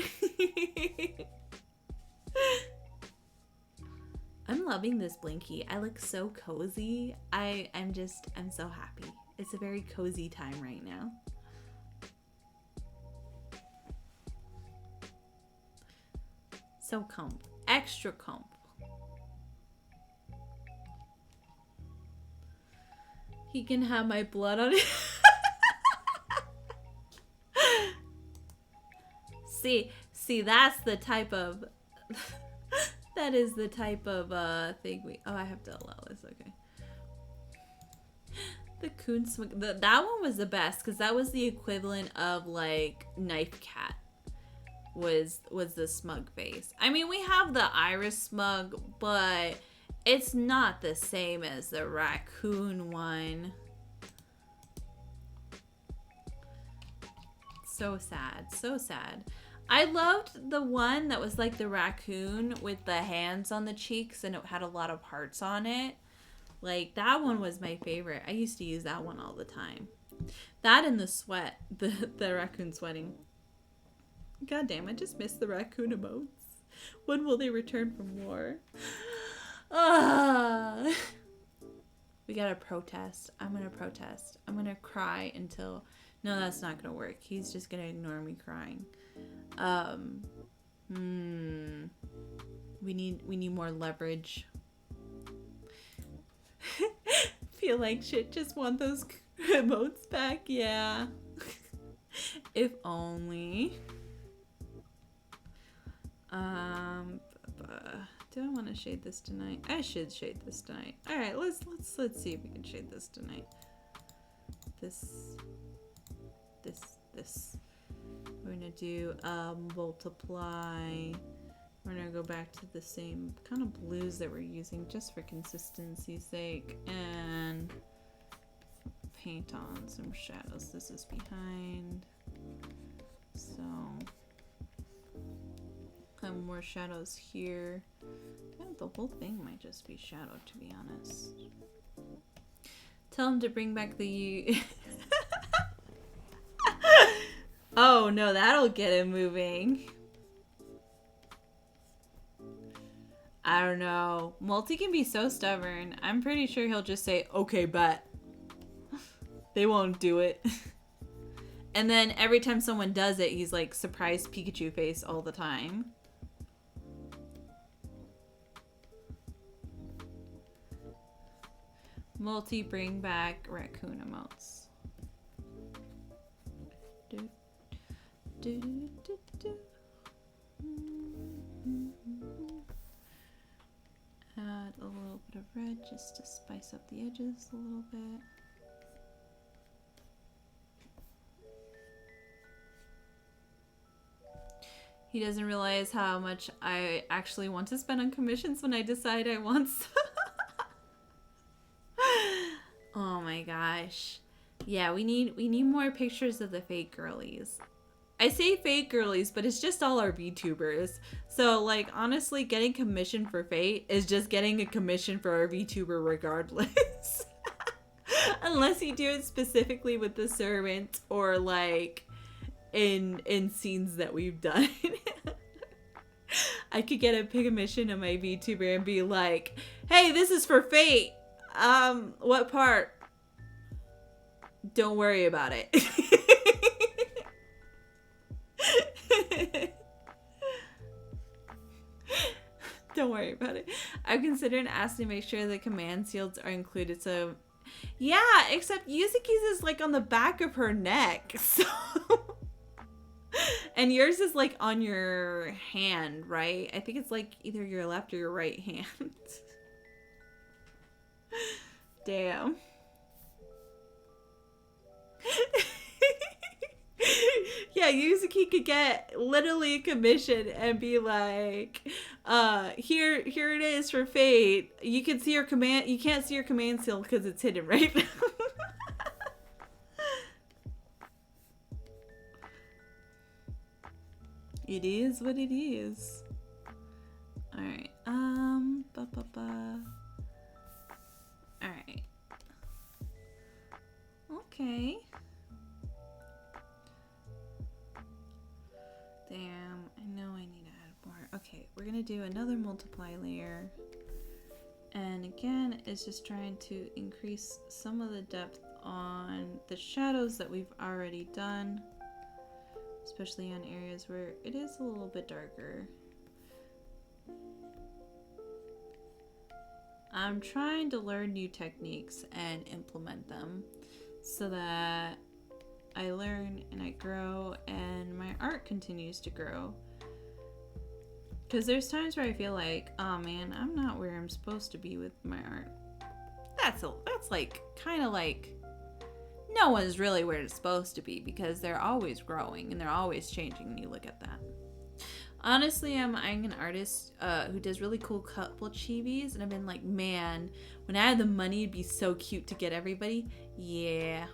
Speaker 1: I'm loving this Blinky. I look so cozy. I'm so happy. It's a very cozy time right now. So comp. Extra comp. He can have my blood on it. See, that's the type of... That is the type of thing we... Oh, I have to allow this. Okay. The coon smug... That one was the best because that was the equivalent of like Knife Cat. Was the smug face. I mean, we have the iris smug, but it's not the same as the raccoon one. So sad. So sad. I loved the one that was like the raccoon with the hands on the cheeks and it had a lot of hearts on it. Like, that one was my favorite. I used to use that one all the time. That and the sweat. The raccoon sweating. God damn, I just missed the raccoon emotes. When will they return from war? We gotta protest. I'm gonna protest. I'm gonna cry until... No, that's not gonna work. He's just gonna ignore me crying. We need more leverage. Feel like shit, just want those emotes back. Yeah. If only. Do I want to shade this tonight? I should shade this tonight. All right, let's see if we can shade this tonight. This. We're gonna do multiply. We're gonna go back to the same kind of blues that we're using just for consistency's sake and paint on some shadows. This is behind, so have more shadows here. The whole thing might just be shadowed, to be honest. Tell him to bring back the Oh no, that'll get him moving. I don't know. Multi can be so stubborn. I'm pretty sure he'll just say, okay, bet. They won't do it. And then every time someone does it, he's like surprised Pikachu face all the time. Multi, bring back raccoon emotes. Add a little bit of red just to spice up the edges a little bit. He doesn't realize how much I actually want to spend on commissions when I decide I want some. Oh my gosh. Yeah, we need more pictures of the fake girlies. I say fake girlies, but it's just all our VTubers. So, like, honestly, getting commission for Fate is just getting a commission for our VTuber regardless. Unless you do it specifically with the servant or like in scenes that we've done. I could get a pick a mission on my VTuber and be like, hey, this is for Fate. What part? Don't worry about it. Don't worry about it. I'm considering asking to make sure the command shields are included. So, yeah, except Yuzuki's is like on the back of her neck. So, and yours is like on your hand, right? I think it's like either your left or your right hand. Damn. Yeah, Yuzuki could get literally a commission and be like, here it is for Fate. You can see your command, you can't see your command seal because it's hidden right now. It is what it is. Alright, Alright. Okay. Damn, I know I need to add more. Okay, we're gonna do another multiply layer. And again, it's just trying to increase some of the depth on the shadows that we've already done. Especially on areas where it is a little bit darker. I'm trying to learn new techniques and implement them so that I learn and I grow and my art continues to grow. Because there's times where I feel like, oh man, I'm not where I'm supposed to be with my art. That's like kind of like no one's really where it's supposed to be because they're always growing and they're always changing when you look at that. Honestly, I'm eyeing an artist who does really cool couple chibis, and I've been like, man, when I had the money, it'd be so cute to get everybody. Yeah.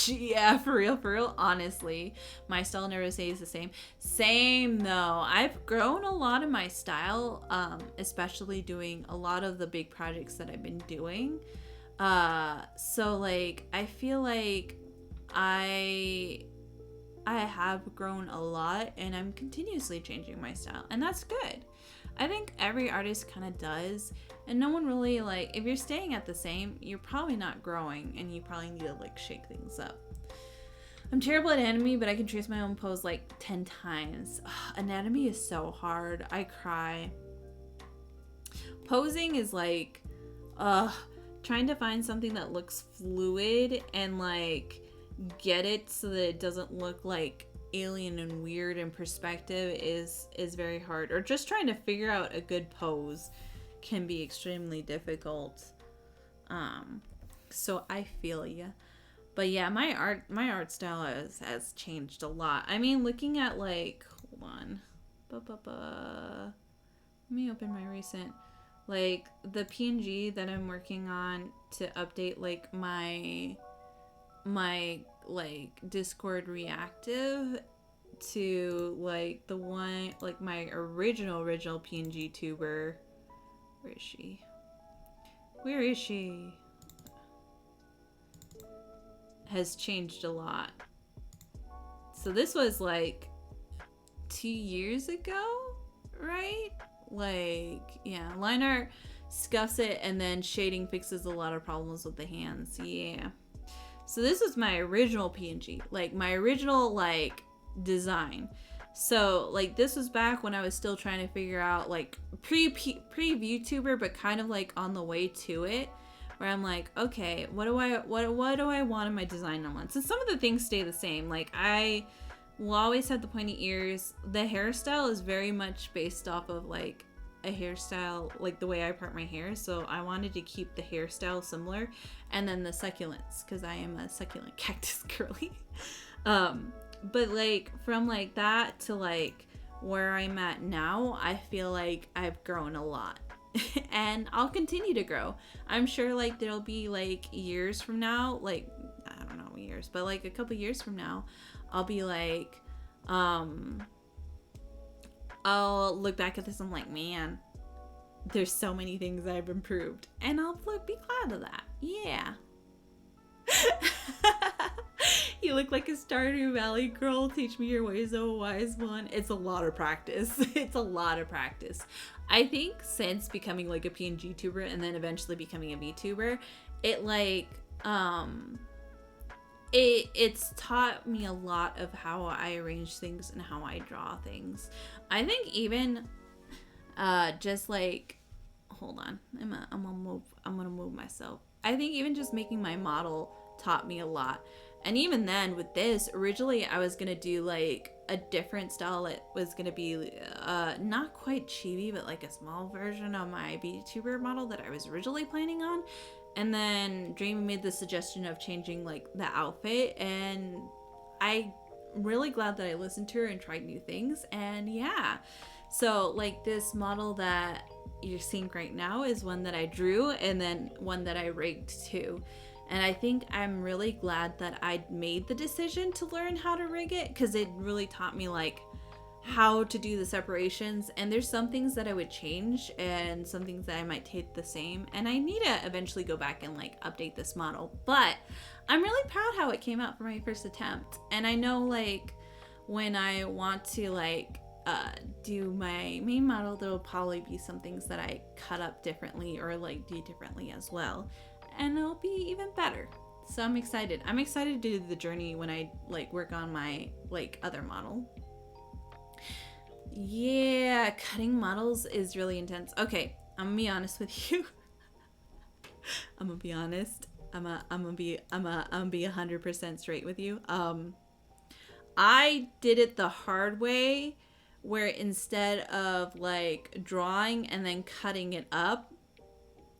Speaker 1: Yeah, for real, honestly. My style never stays the same. Same, though. I've grown a lot in my style, especially doing a lot of the big projects that I've been doing. So, like, I feel like I have grown a lot, and I'm continuously changing my style, and that's good. I think every artist kind of does, and no one really, like, if you're staying at the same, you're probably not growing, and you probably need to, like, shake things up. I'm terrible at anatomy, but I can trace my own pose, like, 10 times. Ugh, anatomy is so hard. I cry. Posing is, like, trying to find something that looks fluid and, like, get it so that it doesn't look, like, alien and weird in perspective is very hard, or just trying to figure out a good pose can be extremely difficult. So I feel ya. But yeah, my art style has changed a lot. I mean, looking at, like, hold on, let me open my recent, like, the PNG that I'm working on to update, like, my like Discord reactive to, like, the one, like, my original PNG tuber. Where is she? Has changed a lot. So this was like 2 years ago, right? Like, yeah, line art scuffs it, and then shading fixes a lot of problems with the hands. Yeah. So this was my original PNG, like my original, like, design. So, like, this was back when I was still trying to figure out, like, pre-VTuber, but kind of, like, on the way to it, where I'm like, okay, what do I want in my design elements? And some of the things stay the same. Like, I will always have the pointy ears. The hairstyle is very much based off of, like, a hairstyle, like the way I part my hair, so I wanted to keep the hairstyle similar. And then the succulents, because I am a succulent cactus girly. But, like, from, like, that to, like, where I'm at now, I feel like I've grown a lot. And I'll continue to grow. I'm sure, like, there'll be, like, years from now, like, I don't know years, but, like, a couple years from now, I'll be like, I'll look back at this and I'm like, man, there's so many things I've improved. And I'll be glad of that. Yeah. look like a Stardew Valley girl. Teach me your ways, oh wise one. It's a lot of practice. It's a lot of practice. I think since becoming like a PNG tuber and then eventually becoming a VTuber, it like it's taught me a lot of how I arrange things and how I draw things. I think even just like, hold on, I'm gonna move myself. I think even just making my model taught me a lot. And even then with this, originally I was gonna do like a different style. It was gonna be not quite chibi, but like a small version of my VTuber model that I was originally planning on. And then Dreamy made the suggestion of changing like the outfit, and I'm really glad that I listened to her and tried new things. And yeah, so like this model that you're seeing right now is one that I drew and then one that I rigged too. And I think I'm really glad that I made the decision to learn how to rig it, because it really taught me like how to do the separations. And there's some things that I would change and some things that I might take the same. And I need to eventually go back and like update this model. But I'm really proud how it came out for my first attempt. And I know like when I want to like do my main model, there will probably be some things that I cut up differently or like do differently as well. And it'll be even better. So I'm excited. I'm excited to do the journey when I like work on my like other model. Yeah, cutting models is really intense. Okay, I'm gonna be honest with you. I'm gonna be honest. I'm gonna be 100% straight with you. I did it the hard way, where instead of like drawing and then cutting it up,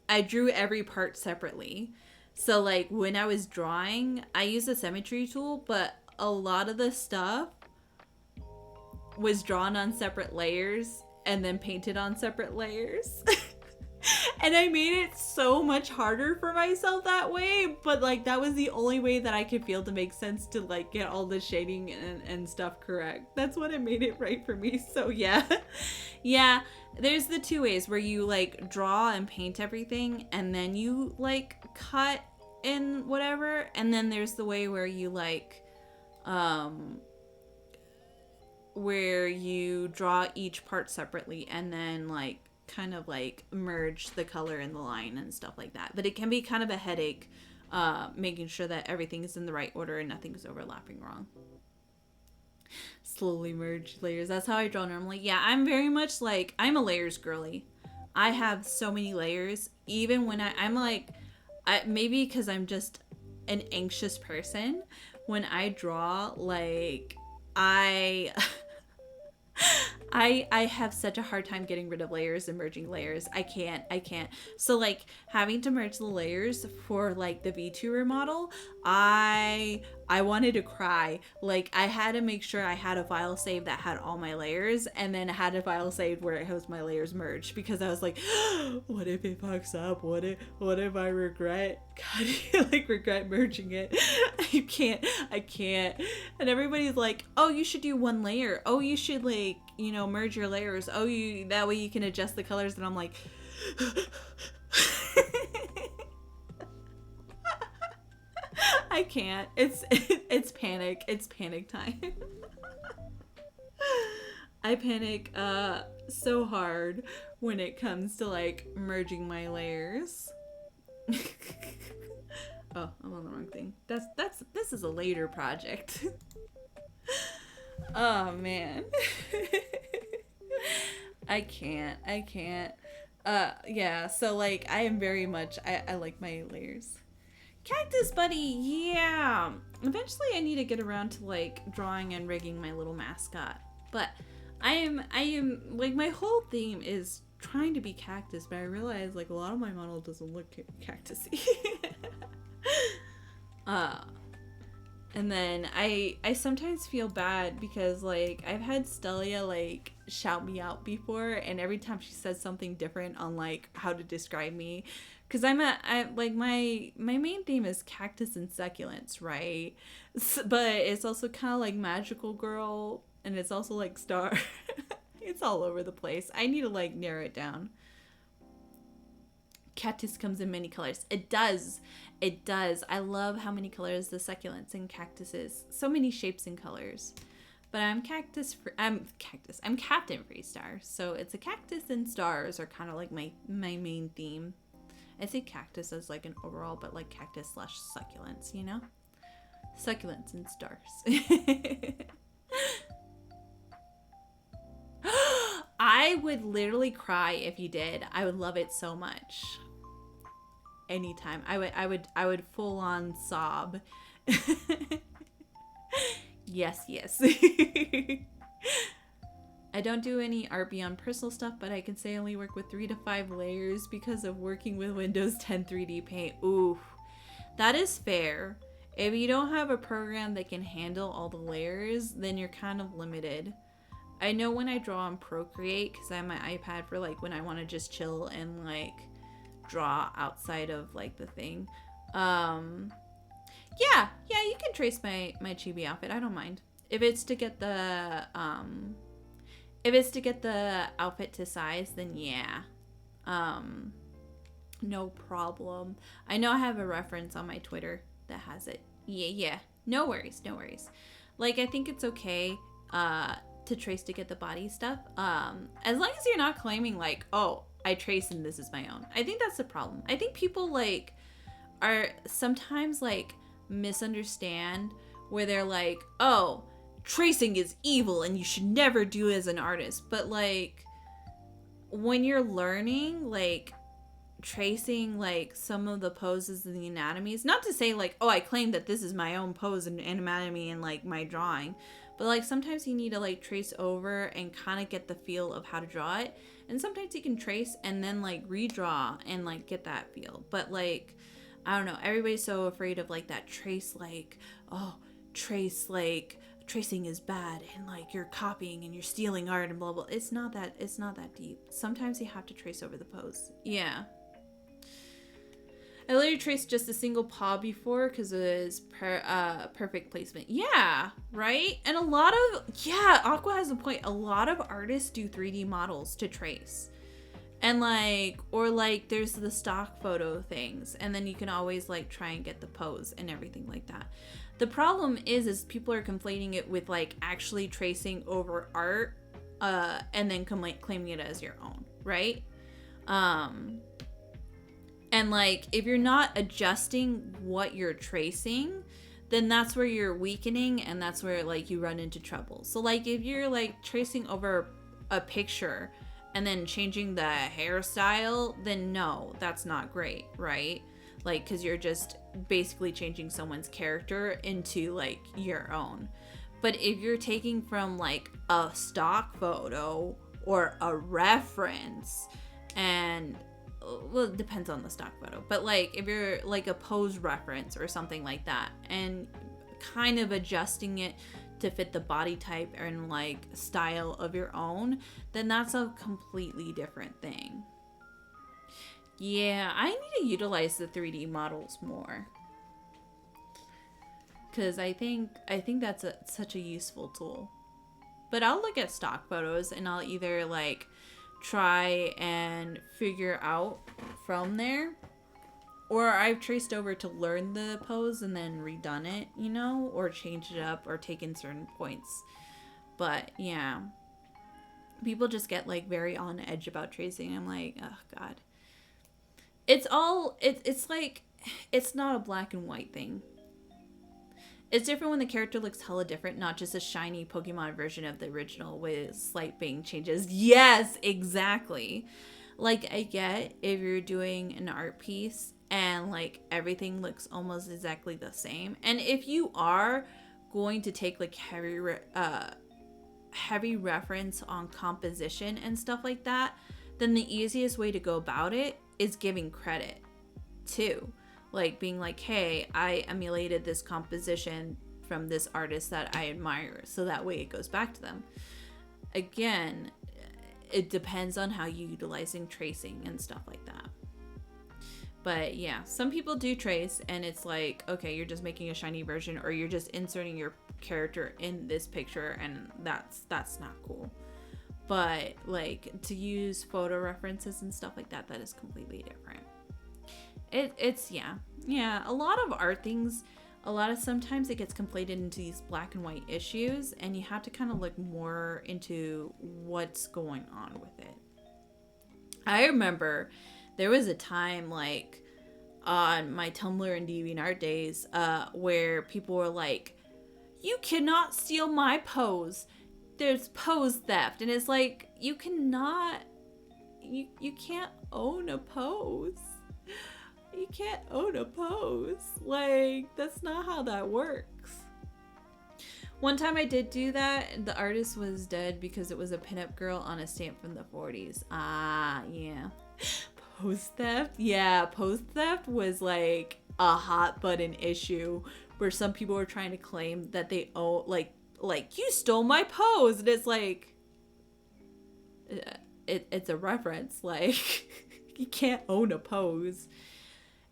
Speaker 1: I drew every part separately. So like when I was drawing, I used a symmetry tool, but a lot of the stuff was drawn on separate layers and then painted on separate layers. And I made it so much harder for myself that way, but like that was the only way that I could feel to make sense to like get all the shading and stuff correct. That's what it made it right for me. So yeah. Yeah, there's the two ways where you like draw and paint everything and then you like cut and whatever, and then there's the way where you like where you draw each part separately and then like kind of like merge the color and the line and stuff like that. But it can be kind of a headache making sure that everything is in the right order and nothing's overlapping wrong. Slowly merge layers. That's how I draw normally. Yeah, I'm very much like, I'm a layers girly. I have so many layers. Even when I'm like, maybe because I'm just an anxious person, when I draw, like, I have such a hard time getting rid of layers and merging layers. I can't. So like having to merge the layers for like the VTuber model, I wanted to cry. Like I had to make sure I had a file saved that had all my layers, and then I had a file saved where it has my layers merged, because I was like, what if it fucks up? What if I regret regret merging it? I can't. And everybody's like, oh, you should do one layer. Oh, you should like, you know, merge your layers. Oh, that way you can adjust the colors. And I'm like, I can't. It's panic. It's panic time. I panic so hard when it comes to like merging my layers. Oh, I'm on the wrong thing. This is a later project. Oh man. I can't. Yeah, so like I am very much, I like my layers. Cactus Buddy, yeah. Eventually I need to get around to like drawing and rigging my little mascot. But I am like, my whole theme is trying to be cactus, but I realize like a lot of my model doesn't look cactusy. And then I sometimes feel bad because like I've had Stelia like shout me out before, and every time she says something different on like how to describe me, because I like my main theme is cactus and succulents, right? But it's also kind of like magical girl, and it's also like star. It's all over the place. I need to like narrow it down. cactus comes in many colors. It does. It does. I love how many colors the succulents and cactuses. So many shapes and colors. But I'm Captain Freestar. So it's a cactus and stars are kind of like my main theme. I say cactus as like an overall, but like cactus / succulents, you know? Succulents and stars. I would literally cry if you did. I would love it so much. Anytime. I would full on sob. Yes. I don't do any art beyond personal stuff, but I can say I only work with 3 to 5 layers because of working with Windows 10 3D Paint. Ooh, that is fair. If you don't have a program that can handle all the layers, then you're kind of limited. I know when I draw on Procreate, because I have my iPad for like when I want to just chill and like draw outside of like the thing. Yeah, you can trace my chibi outfit. I don't mind. If it's to get the outfit to size, then yeah. No problem. I know I have a reference on my Twitter that has it. Yeah. No worries. Like, I think it's okay to trace to get the body stuff. As long as you're not claiming like, oh, I trace and this is my own. I think that's the problem. I think people like are sometimes like misunderstand where they're like, oh, tracing is evil and you should never do it as an artist. But like when you're learning like tracing like some of the poses and the anatomies, not to say like, oh, I claim that this is my own pose and anatomy and like my drawing, but like sometimes you need to like trace over and kind of get the feel of how to draw it, and sometimes you can trace and then like redraw and like get that feel. But like I don't know, everybody's so afraid of like that trace, like, oh, trace, like tracing is bad and like you're copying and you're stealing art and blah blah. It's not that deep. Sometimes you have to trace over the pose. Yeah, I literally traced just a single paw before because it was perfect placement. Yeah, right? And Aqua has a point. A lot of artists do 3D models to trace. And like, or like there's the stock photo things, and then you can always like try and get the pose and everything like that. The problem is people are conflating it with like actually tracing over art and then claiming it as your own, right? And like if you're not adjusting what you're tracing, then that's where you're weakening, and that's where like you run into trouble. So like if you're like tracing over a picture and then changing the hairstyle, then no, that's not great, right? Like, because you're just basically changing someone's character into like your own. But if you're taking from like a stock photo or a reference, and well, it depends on the stock photo, but like if you're like a pose reference or something like that and kind of adjusting it to fit the body type and like style of your own, then that's a completely different thing. Yeah, I need to utilize the 3D models more, because I think that's such a useful tool. But I'll look at stock photos and I'll either like try and figure out from there, or I've traced over to learn the pose and then redone it, you know, or changed it up or taken certain points. But yeah, people just get like very on edge about tracing. I'm like, oh god. It's like, it's not a black and white thing. It's different when the character looks hella different, not just a shiny Pokemon version of the original with slight bang changes. Yes, exactly. Like, I get if you're doing an art piece and like everything looks almost exactly the same, and if you are going to take like heavy reference on composition and stuff like that, then the easiest way to go about it is giving credit too. Like being like, hey, I emulated this composition from this artist that I admire, so that way it goes back to them. Again, it depends on how you're utilizing tracing and stuff like that. But yeah, some people do trace and it's like, okay, you're just making a shiny version, or you're just inserting your character in this picture, and that's not cool. But like to use photo references and stuff like that, that is completely different. It's yeah. A lot of art things, sometimes it gets conflated into these black and white issues, and you have to kind of look more into what's going on with it. I remember there was a time like on my Tumblr and DeviantArt days, where people were like, "You cannot steal my pose. There's pose theft," and it's like you cannot, you can't own a pose. You can't own a pose. Like, that's not how that works. One time I did do that. The artist was dead because it was a pinup girl on a stamp from the 40s. Ah, yeah. Pose theft? Yeah, pose theft was like a hot button issue where some people were trying to claim that they own, like you stole my pose. And it's like, it's a reference. Like, you can't own a pose.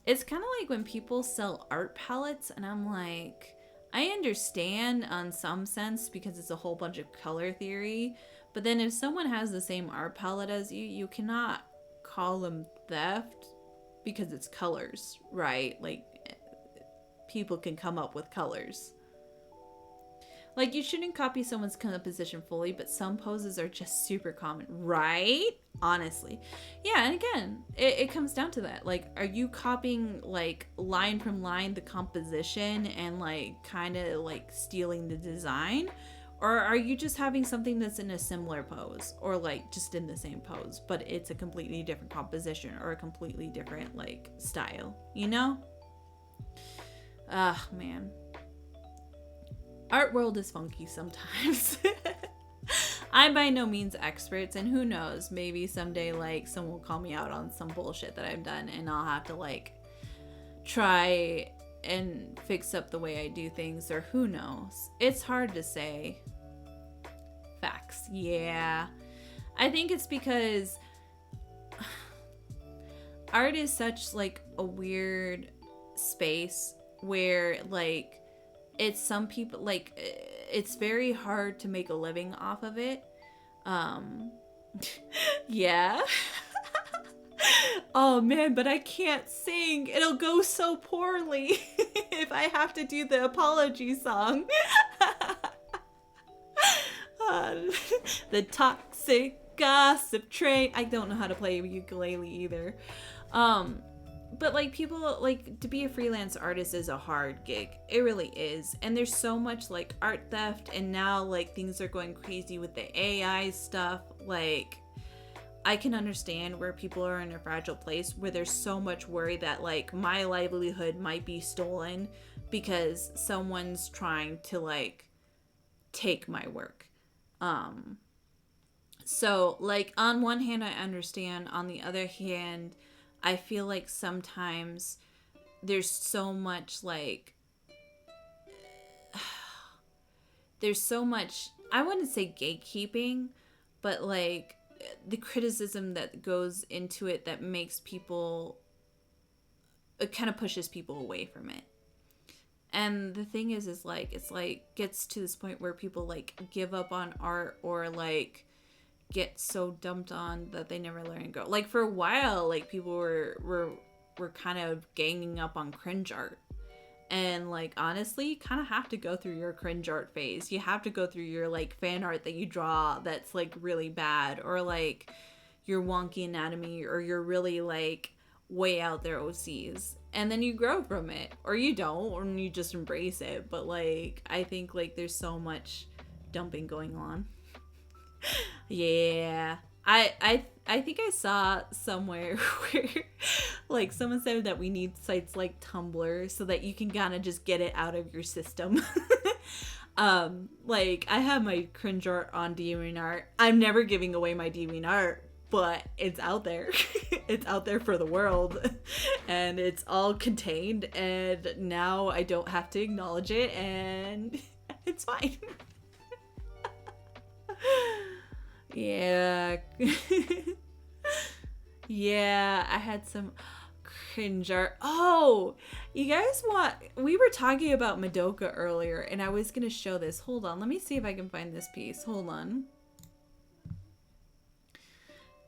Speaker 1: It's kind of like when people sell art palettes, and I'm like, I understand on some sense because it's a whole bunch of color theory, but then if someone has the same art palette as you cannot call them theft because it's colors, right? Like, people can come up with colors. Like, you shouldn't copy someone's composition fully, but some poses are just super common, right? Honestly. Yeah, and again, it comes down to that. Like, are you copying, like, line from line the composition and, like, kind of, like, stealing the design? Or are you just having something that's in a similar pose? Or, like, just in the same pose, but it's a completely different composition or a completely different, like, style, you know? Ah, man. Art world is funky sometimes. I'm by no means experts, and who knows, maybe someday like someone will call me out on some bullshit that I've done and I'll have to like try and fix up the way I do things, or who knows. It's hard to say. Facts. Yeah. I think it's because art is such like a weird space where like it's some people like it's very hard to make a living off of it. Yeah. Oh man, but I can't sing. It'll go so poorly if I have to do the apology song. The toxic gossip train. I don't know how to play ukulele either. But like people like to be a freelance artist is a hard gig. It really is. And there's so much like art theft, and now like things are going crazy with the AI stuff. Like I can understand where people are in a fragile place where there's so much worry that like my livelihood might be stolen because someone's trying to like take my work. So like on one hand I understand, on the other hand I feel like sometimes there's so much like there's so much, I wouldn't say gatekeeping, but like the criticism that goes into it that makes people, it kind of pushes people away from it. And the thing is like it's like gets to this point where people like give up on art or like get so dumped on that they never let it go. Like for a while, like people were kind of ganging up on cringe art. And like honestly, you kind of have to go through your cringe art phase. You have to go through your like fan art that you draw that's like really bad, or like your wonky anatomy, or your really like way out there OCs. And then you grow from it, or you don't, or you just embrace it. But like I think like there's so much dumping going on. Yeah, I think I saw somewhere where like someone said that we need sites like Tumblr so that you can kind of just get it out of your system. Like I have my cringe art on DeviantArt. I'm never giving away my DeviantArt, but it's out there. It's out there for the world, and it's all contained, and now I don't have to acknowledge it, and it's fine. Yeah. Yeah, I had some cringe art. Oh, you guys we were talking about Madoka earlier, and I was gonna show this. Hold on, let me see if I can find this piece. Hold on.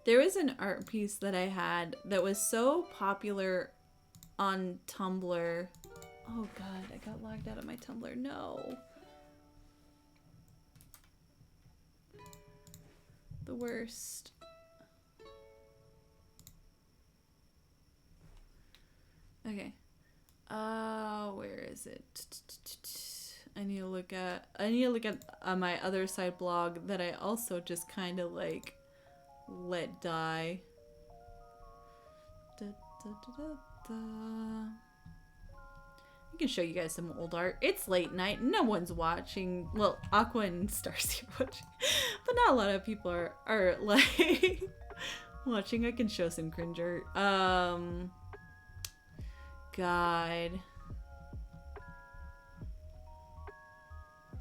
Speaker 1: There was an art piece that I had that was so popular on Tumblr. Oh god, I got logged out of my Tumblr. No. The worst. Okay. Where is it? I need to look at my other side blog that I also just kind of like let die. I can show you guys some old art. It's late night. No one's watching. Well, Aqua and Starcy are watching. But not a lot of people are like watching. I can show some cringe art. God.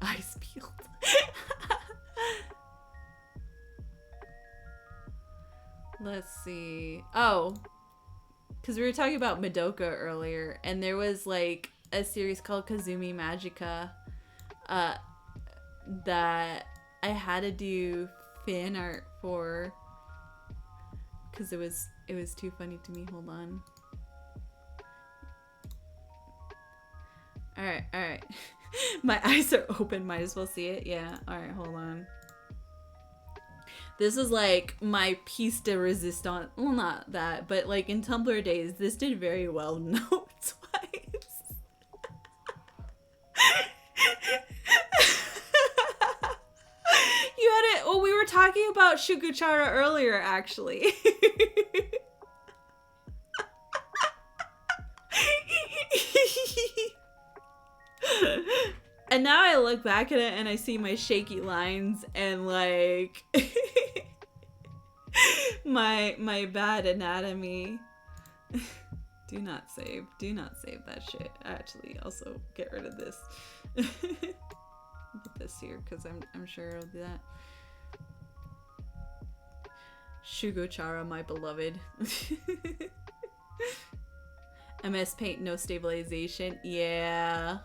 Speaker 1: Ice peeled. Let's see. Oh. Because we were talking about Madoka earlier, and there was like a series called Kazumi Magica that I had to do fan art for because it was too funny to me. Hold on. Alright. My eyes are open, might as well see it. Yeah, alright, hold on. This is like my piece de resistance. Well, not that, but like in Tumblr days, this did very well. No, twice. You had it. Well, we were talking about Shuguchara earlier, actually. And now I look back at it and I see my shaky lines and like my bad anatomy. Do not save that shit. Actually, also get rid of this. Put this here because I'm sure I'll do that. Shugochara, my beloved. MS Paint, no stabilization. Yeah.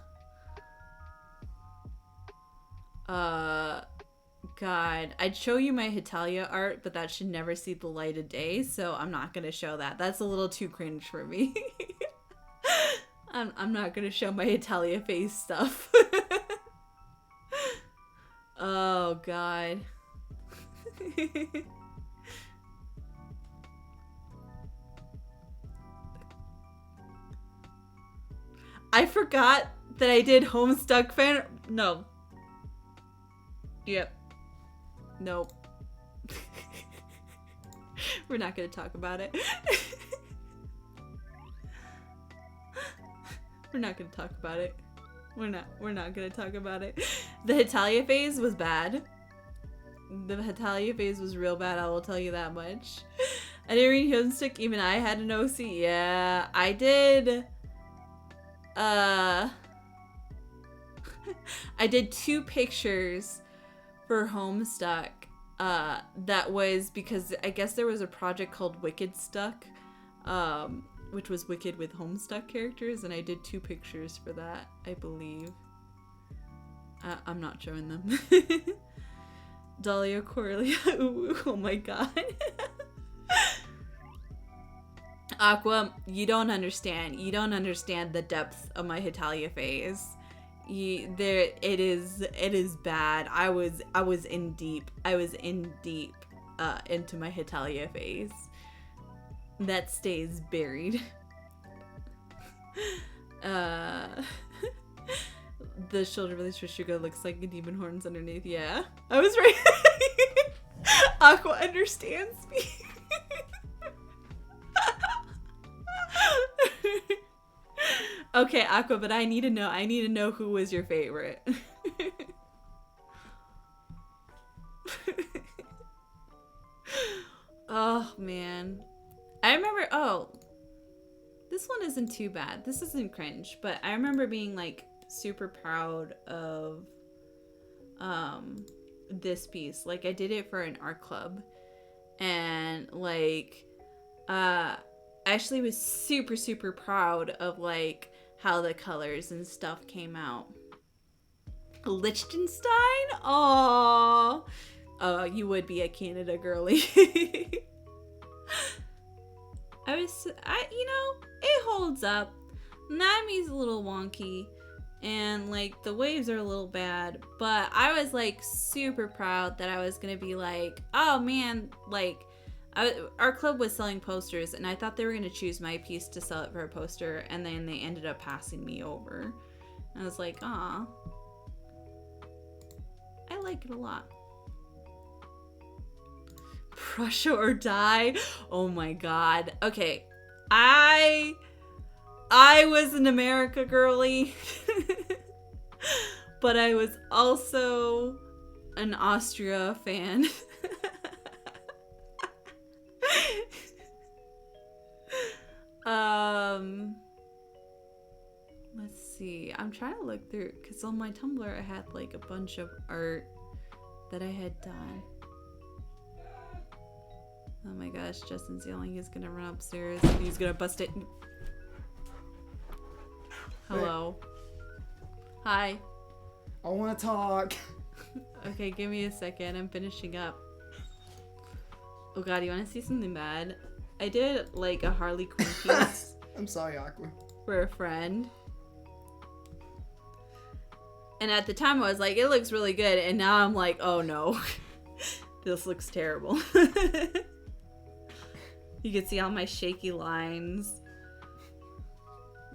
Speaker 1: God, I'd show you my Hetalia art, but that should never see the light of day, so I'm not gonna show that. That's a little too cringe for me. I'm not gonna show my Hetalia face stuff. Oh, God. I forgot that I did Homestuck fan. No. Yep. Nope. We're not gonna talk about it. We're not gonna talk about it. We're not gonna talk about it. The Hetalia phase was bad. The Hetalia phase was real bad, I will tell you that much. I didn't read Homestuck, even I had an OC. Yeah, I did. I did 2 pictures for Homestuck. That was because I guess there was a project called Wicked Stuck, which was Wicked with Homestuck characters, and I did 2 pictures for that, I believe. I'm not showing them. Dahlia Corellia. Oh my god. Aqua, you don't understand. You don't understand the depth of my Hetalia phase. It is bad. I was in deep into my Hetalia phase. That stays buried. The shoulder release for Shugo looks like a demon horns underneath. Yeah, I was right. Aqua understands me. Okay, Aqua, but I need to know who was your favorite. Oh, man. I remember, this one isn't too bad. This isn't cringe, but I remember being, like, super proud of, this piece. Like, I did it for an art club, and, like, I actually was super, super proud of, like, how the colors and stuff came out. Liechtenstein? Aww. Oh, you would be a Canada girly. it holds up. Nami's a little wonky, and like the waves are a little bad, but I was like super proud that I was gonna be like, oh man, like our club was selling posters, and I thought they were gonna choose my piece to sell it for a poster, and then they ended up passing me over. I was like, ah, I like it a lot. Prussia or die? Oh my god. Okay, I was an America girly, but I was also an Austria fan. Let's see. I'm trying to look through, because on my Tumblr I had like a bunch of art that I had done. Oh my gosh, Justin's yelling. He's gonna run upstairs and he's gonna bust it. Hello. Hi.
Speaker 2: I want to talk.
Speaker 1: Okay, give me a second. I'm finishing up. Oh god, you want to see something bad? I did like a Harley Quinn piece
Speaker 2: I'm sorry, Aqua.
Speaker 1: for a friend. And at the time I was like, it looks really good. And now I'm like, oh no. This looks terrible. You can see all my shaky lines.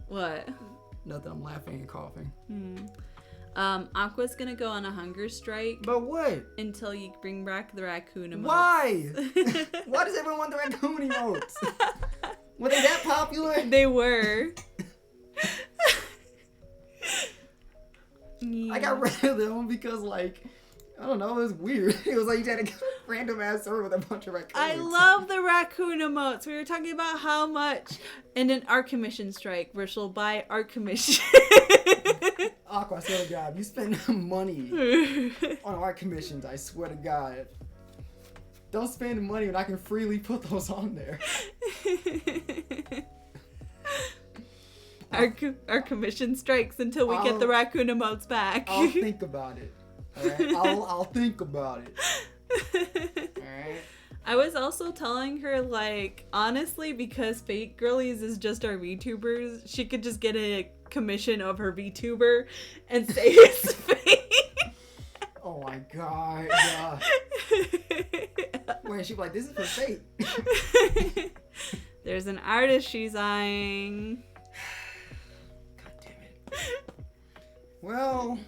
Speaker 1: What?
Speaker 2: Nothing, I'm laughing and coughing.
Speaker 1: Aqua's gonna go on a hunger strike.
Speaker 2: But what?
Speaker 1: Until you bring back the raccoon emotes.
Speaker 2: Why? Why does everyone want the raccoon emotes? Were they that popular?
Speaker 1: They were.
Speaker 2: I got rid of them because, like, I don't know, it was weird. It was like you had a random ass server with a bunch of raccoons.
Speaker 1: I love the raccoon emotes. We were talking about how much in an art commission strike where she'll buy art commission.
Speaker 2: Aqua, I swear to God, you spend money on art commissions, I swear to God. Don't spend money when I can freely put those on there.
Speaker 1: Our commission strikes until we get the raccoon emotes back.
Speaker 2: I'll think about it. Alright? I'll think about it. Alright?
Speaker 1: I was also telling her, like, honestly, because Fake Girlies is just our VTubers, she could just get a commission of her VTuber and say it's fake.
Speaker 2: Oh my God. Wait, she'd be like, this is for fake.
Speaker 1: There's an artist she's eyeing.
Speaker 2: God damn it. Well,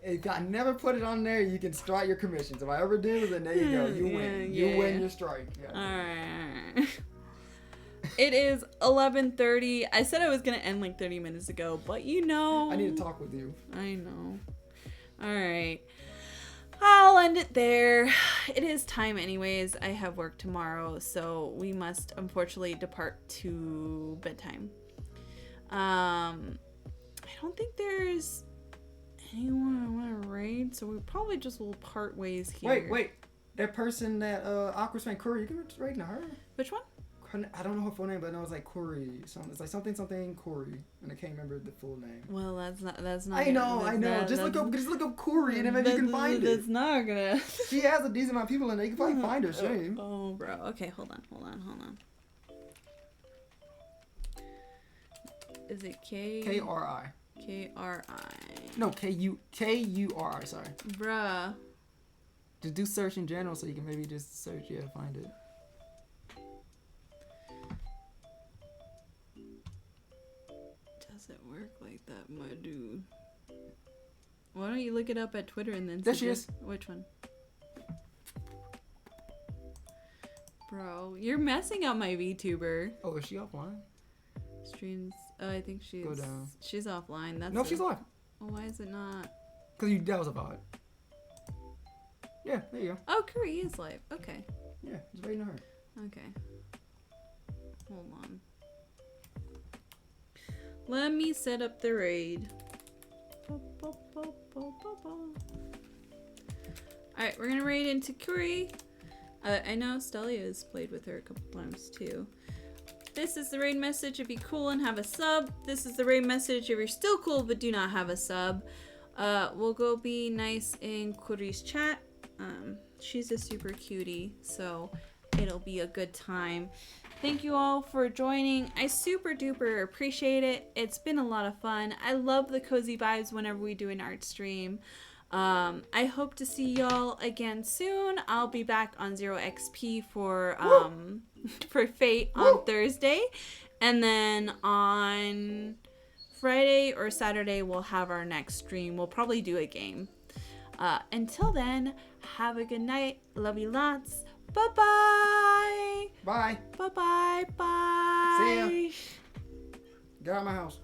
Speaker 2: if I never put it on there, you can strike your commissions. If I ever do, then there you go. You win. You win your strike. Yeah.
Speaker 1: Alright. It is 11:30. I said I was going to end like 30 minutes ago, but you know.
Speaker 2: I need to talk with you.
Speaker 1: I know. Alright. I'll end it there. It is time anyways. I have work tomorrow, so we must unfortunately depart to bedtime. I don't think there's anyone I want to raid, so we probably just will part ways here.
Speaker 2: Wait. That person that Aqua's fan Curry, you can just raid her.
Speaker 1: Which one?
Speaker 2: I don't know her full name, but I know it's like Corey. It's like something Corey, and I can't remember the full name.
Speaker 1: Well, that's not.
Speaker 2: I know. Just look up Corey, and then maybe you can find it.
Speaker 1: That's not gonna.
Speaker 2: She has a decent amount of people in there. You can probably find her. Shame.
Speaker 1: Oh, bro. Okay, hold on. Is it
Speaker 2: K-R-I?
Speaker 1: K-R-I.
Speaker 2: No, K-U-R-I. Sorry.
Speaker 1: Bruh.
Speaker 2: Just do search in general, so you can maybe just search. Yeah, find it.
Speaker 1: Doesn't work like that, my dude. Why don't you look it up at Twitter and then
Speaker 2: There she is.
Speaker 1: Which one? Bro, you're messing up my VTuber.
Speaker 2: Oh, is she offline?
Speaker 1: Streams. Oh, I think she's.
Speaker 2: Go down.
Speaker 1: She's offline. That's.
Speaker 2: No, she's live.
Speaker 1: Oh, why is it not?
Speaker 2: Cause that was a bot. Yeah, there you go.
Speaker 1: Oh, Curry is live. Okay.
Speaker 2: Yeah, just waiting on her.
Speaker 1: Okay. Hold on. Let me set up the raid. Alright, we're gonna raid into Curry. I know Stelia has played with her a couple times too. This is the raid message if you're cool and have a sub. This is the raid message if you're still cool but do not have a sub. We'll go be nice in Curry's chat. She's a super cutie, so it'll be a good time. Thank you all for joining. I super duper appreciate it. It's been a lot of fun. I love the cozy vibes whenever we do an art stream. I hope to see y'all again soon. I'll be back on 0xp for for Fate on Thursday. And then on Friday or Saturday we'll have our next stream. We'll probably do a game. Until then, have a good night. Love you lots. Bye-bye.
Speaker 2: Bye.
Speaker 1: Bye-bye. Bye.
Speaker 2: See ya. Get out of my house.